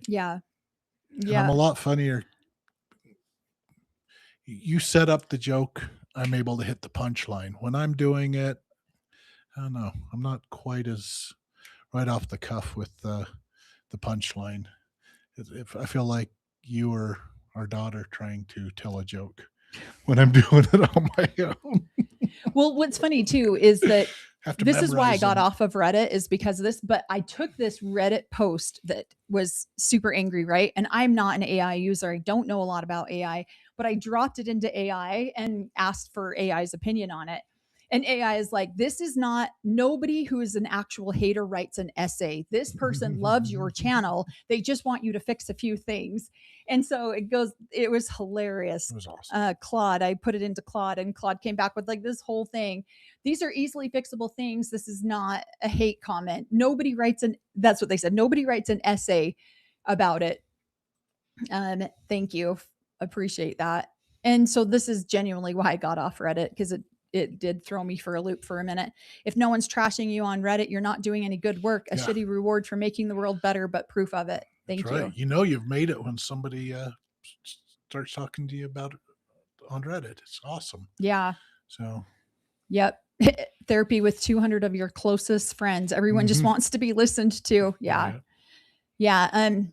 Speaker 3: Yeah.
Speaker 1: And
Speaker 3: Yeah.
Speaker 1: I'm a lot funnier. You set up the joke, I'm able to hit the punchline. When I'm doing it, I don't know, I'm not quite as right off the cuff with the punchline. If I feel like you or our daughter trying to tell a joke when I'm doing it on my own.
Speaker 3: Well, what's funny too is that
Speaker 1: Have to
Speaker 3: this is why I
Speaker 1: memorize
Speaker 3: got
Speaker 1: them.
Speaker 3: off of Reddit is because of this, but I took this Reddit post that was super angry, right? And I'm not an AI user. I don't know a lot about AI, but I dropped it into AI and asked for AI's opinion on it. And AI is like, this is not, nobody who is an actual hater writes an essay. This person loves your channel. They just want you to fix a few things. And so it goes, it was hilarious.
Speaker 1: It was awesome.
Speaker 3: Claude, I put it into Claude and Claude came back with like this whole thing. These are easily fixable things. This is not a hate comment. Nobody writes that's what they said. Nobody writes an essay about it. Thank you. Appreciate that. And so this is genuinely why I got off Reddit, because it did throw me for a loop for a minute. If no one's trashing you on Reddit, you're not doing any good work. A
Speaker 1: Yeah.
Speaker 3: shitty reward for making the world better, but proof of it. Thank
Speaker 1: That's
Speaker 3: you.
Speaker 1: right. You know you've made it when somebody starts talking to you about it on Reddit. It's awesome.
Speaker 3: Yeah.
Speaker 1: So
Speaker 3: Yep. Therapy with 200 of your closest friends. Everyone just
Speaker 1: Mhm.
Speaker 3: wants to be listened to. Yeah. Yeah. I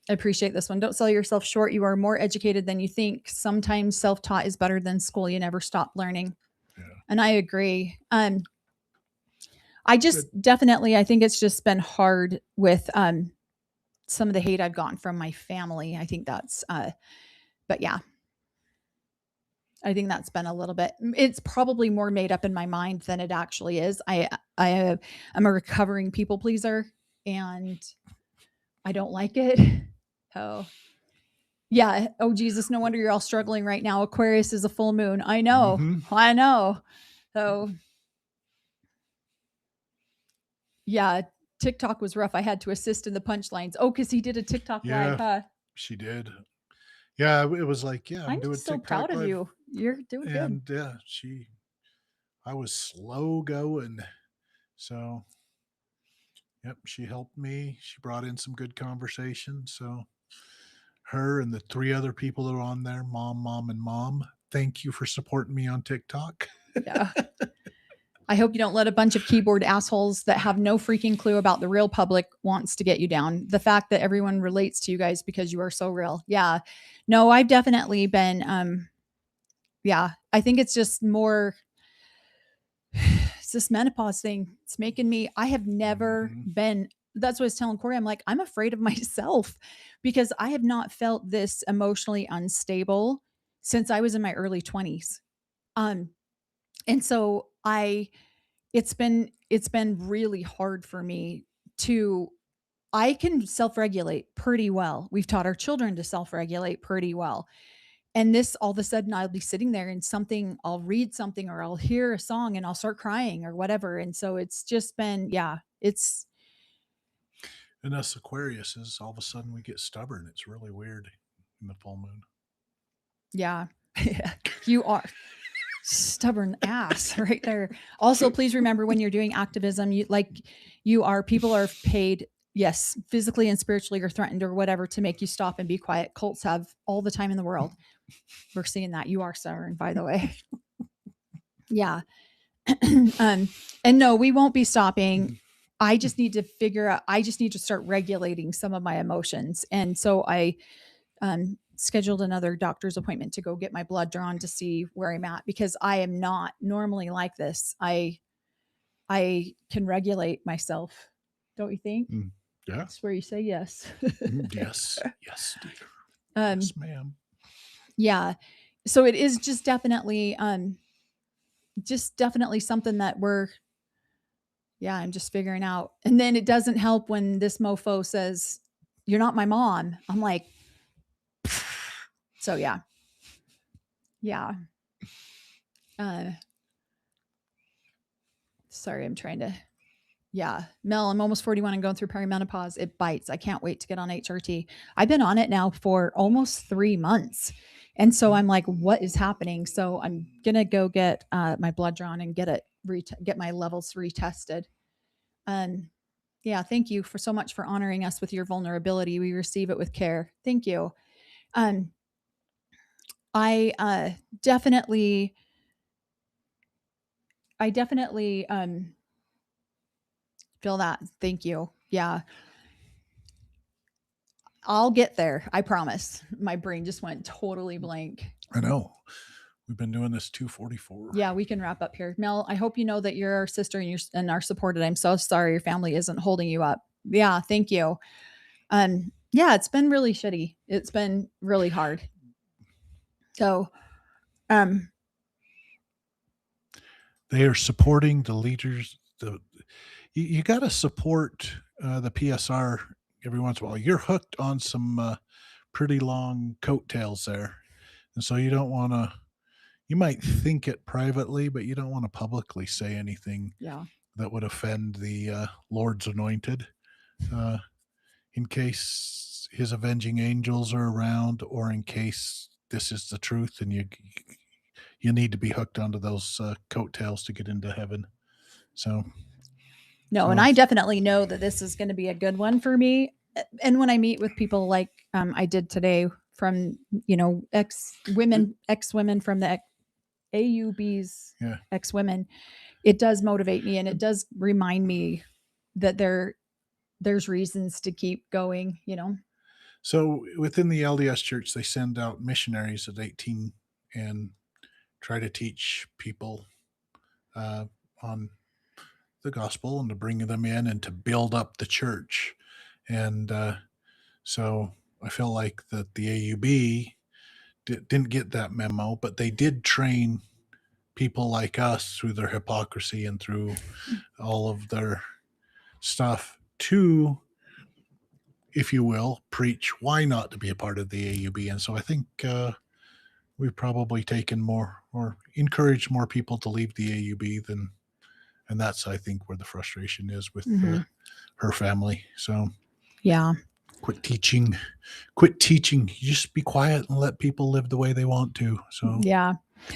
Speaker 3: appreciate this one. Don't sell yourself short. You are more educated than you think. Sometimes self-taught is better than school. You never stop learning.
Speaker 1: Yeah.
Speaker 3: And I agree. I just definitely, I think it's just been hard with some of the hate I've gotten from my family. I think that's but yeah. I think that's been a little bit, it's probably more made up in my mind than it actually is. I'm a recovering people pleaser and I don't like it. Oh, yeah. Oh, Jesus. No wonder you're all struggling right now. Aquarius is a full moon. I know.
Speaker 1: Mhm.
Speaker 3: I know. So, yeah, TikTok was rough. I had to assist in the punchlines. Oh, because he did a TikTok live,
Speaker 1: Yeah.
Speaker 3: huh?
Speaker 1: She did. Yeah, it was like, yeah, I'm
Speaker 3: I'm
Speaker 1: doing
Speaker 3: just so
Speaker 1: TikTok
Speaker 3: proud of
Speaker 1: live.
Speaker 3: you. You're doing good.
Speaker 1: And yeah, I was slow going. So, yep, she helped me. She brought in some good conversation. So, her and the 3 other people that are on there, mom, and mom, thank you for supporting me on TikTok.
Speaker 3: Yeah. I hope you don't let a bunch of keyboard assholes that have no freaking clue about the real public wants to get you down. The fact that everyone relates to you guys because you are so real. Yeah. No, I've definitely been yeah, I think it's just more it's this menopause thing. It's making me I have never
Speaker 1: Mhm.
Speaker 3: been that's what I was telling Corey. I'm like, I'm afraid of myself because I have not felt this emotionally unstable since I was in my early 20s. Um and so it's been really hard for me to I can self-regulate pretty well. We've taught our children to self-regulate pretty well. And this all of a sudden I'll be sitting there and something I'll read something or I'll hear a song and I'll start crying or whatever. And so it's just been yeah, it's
Speaker 1: And us Aquariuses, all of a sudden we get stubborn. It's really weird in the full moon.
Speaker 3: yeah. You are stubborn ass right there. Also, please remember when you're doing activism, people are paid, yes, physically and spiritually or threatened or whatever to make you stop and be quiet. Cults have all the time in the world. We're seeing that. You are stubborn, by the way. Yeah. And no, we won't be stopping. I just need to start regulating some of my emotions. And so I scheduled another doctor's appointment to go get my blood drawn to see where I'm at because I am not normally like this. I can regulate myself. Don't you think?
Speaker 1: Yeah.
Speaker 3: That's where you say yes.
Speaker 1: Yes. Yes, dear.
Speaker 3: Um,
Speaker 1: Yes, ma'am.
Speaker 3: yeah. So it is just definitely something that I'm just figuring out. And then it doesn't help when this mofo says, "You're not my mom." I'm like, so yeah. Yeah. Sorry, I'm trying to. Yeah. Mel, I'm almost 41 and going through perimenopause. It bites. I can't wait to get on HRT. I've been on it now for almost 3 months. And so I'm like, what is happening? So I'm going to go get my blood drawn and get my levels retested. Yeah, thank you for so much for honoring us with your vulnerability. We receive it with care. Thank you. I definitely Feel that. Thank you. Yeah. I'll get there. I promise. My brain just went totally blank.
Speaker 1: I know. We've been doing this 244.
Speaker 3: Yeah, we can wrap up here. Mel, I hope you know that you're our sister and are supported. I'm so sorry your family isn't holding you up. Yeah, thank you. Yeah, it's been really shitty. It's been really hard. So,
Speaker 1: They are supporting the leaders. You got to support the PSR every once in a while. You're hooked on some pretty long coattails there, and so you don't want to. You might think it privately, but you don't want to publicly say anything
Speaker 3: yeah.
Speaker 1: that would offend the Lord's anointed, in case his avenging angels are around, or in case this is the truth and you need to be hooked onto those coattails to get into heaven. So
Speaker 3: No, and I definitely know that this is going to be a good one for me. And when I meet with people like I did today from, ex-women from the AUB's
Speaker 1: Yeah.
Speaker 3: ex-women, it does motivate me and it does remind me that there's reasons to keep going,
Speaker 1: So within the LDS church, they send out missionaries at 18 and try to teach people on the gospel and to bring them in and to build up the church. And so I feel like that the AUB didn't get that memo, but they did train people like us through their hypocrisy and through all of their stuff to, if you will, preach why not to be a part of the AUB. And so I think we've probably taken more or encouraged more people to leave the AUB and that's, I think, where the frustration is with her family. So
Speaker 3: yeah.
Speaker 1: quit teaching. You just be quiet and let people live the way they want to. So
Speaker 3: Yeah.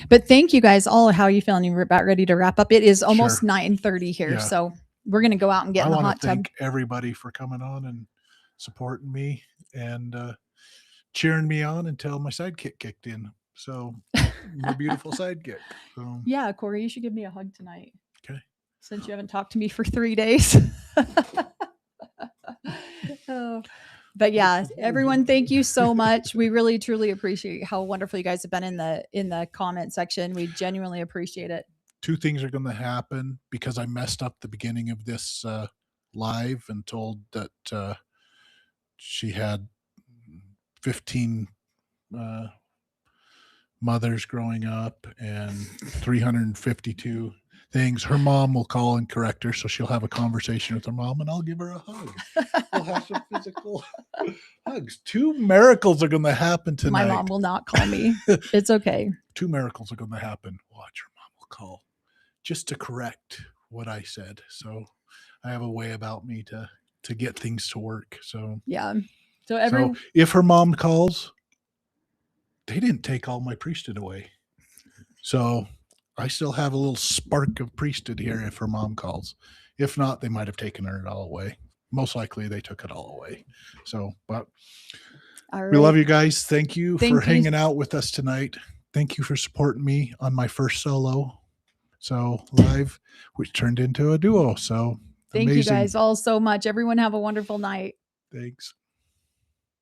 Speaker 3: But thank you guys all. How are you feeling? You're about ready to wrap up. It is almost
Speaker 1: Sure.
Speaker 3: 9:30 here.
Speaker 1: Yeah.
Speaker 3: So we're going to go out and get
Speaker 1: I
Speaker 3: in the
Speaker 1: want
Speaker 3: hot
Speaker 1: to
Speaker 3: tub.
Speaker 1: thank everybody for coming on and supporting me and cheering me on until my sidekick kicked in. So my beautiful sidekick. So
Speaker 3: Yeah, Corey, you should give me a hug tonight.
Speaker 1: Okay.
Speaker 3: Since you haven't talked to me for 3 days. Oh, but yeah, everyone, thank you so much. We really truly appreciate how wonderful you guys have been in the comment section. We genuinely appreciate it.
Speaker 1: 2 things are going to happen because I messed up the beginning of this live and told that she had 15 mothers growing up and 352 things. Her mom will call and correct her, so she'll have a conversation with her mom and I'll give her a hug. We'll have some physical hugs. 2 miracles are going to happen tonight.
Speaker 3: My mom will not call me. It's okay.
Speaker 1: 2 miracles are going to happen. Watch, your mom will call just to correct what I said. So I have a way about me to get things to work. So
Speaker 3: Yeah. So
Speaker 1: so if her mom calls, they didn't take all my priesthood away. So I still have a little spark of priesthood here if her mom calls. If not, they might have taken it all away. Most likely they took it all away. So, but we love you guys. Thank you for hanging out with us tonight. Thank you for supporting me on my first solo. So live, which turned into a duo. So
Speaker 3: thank you guys all so much. Everyone have a wonderful night.
Speaker 1: Thanks.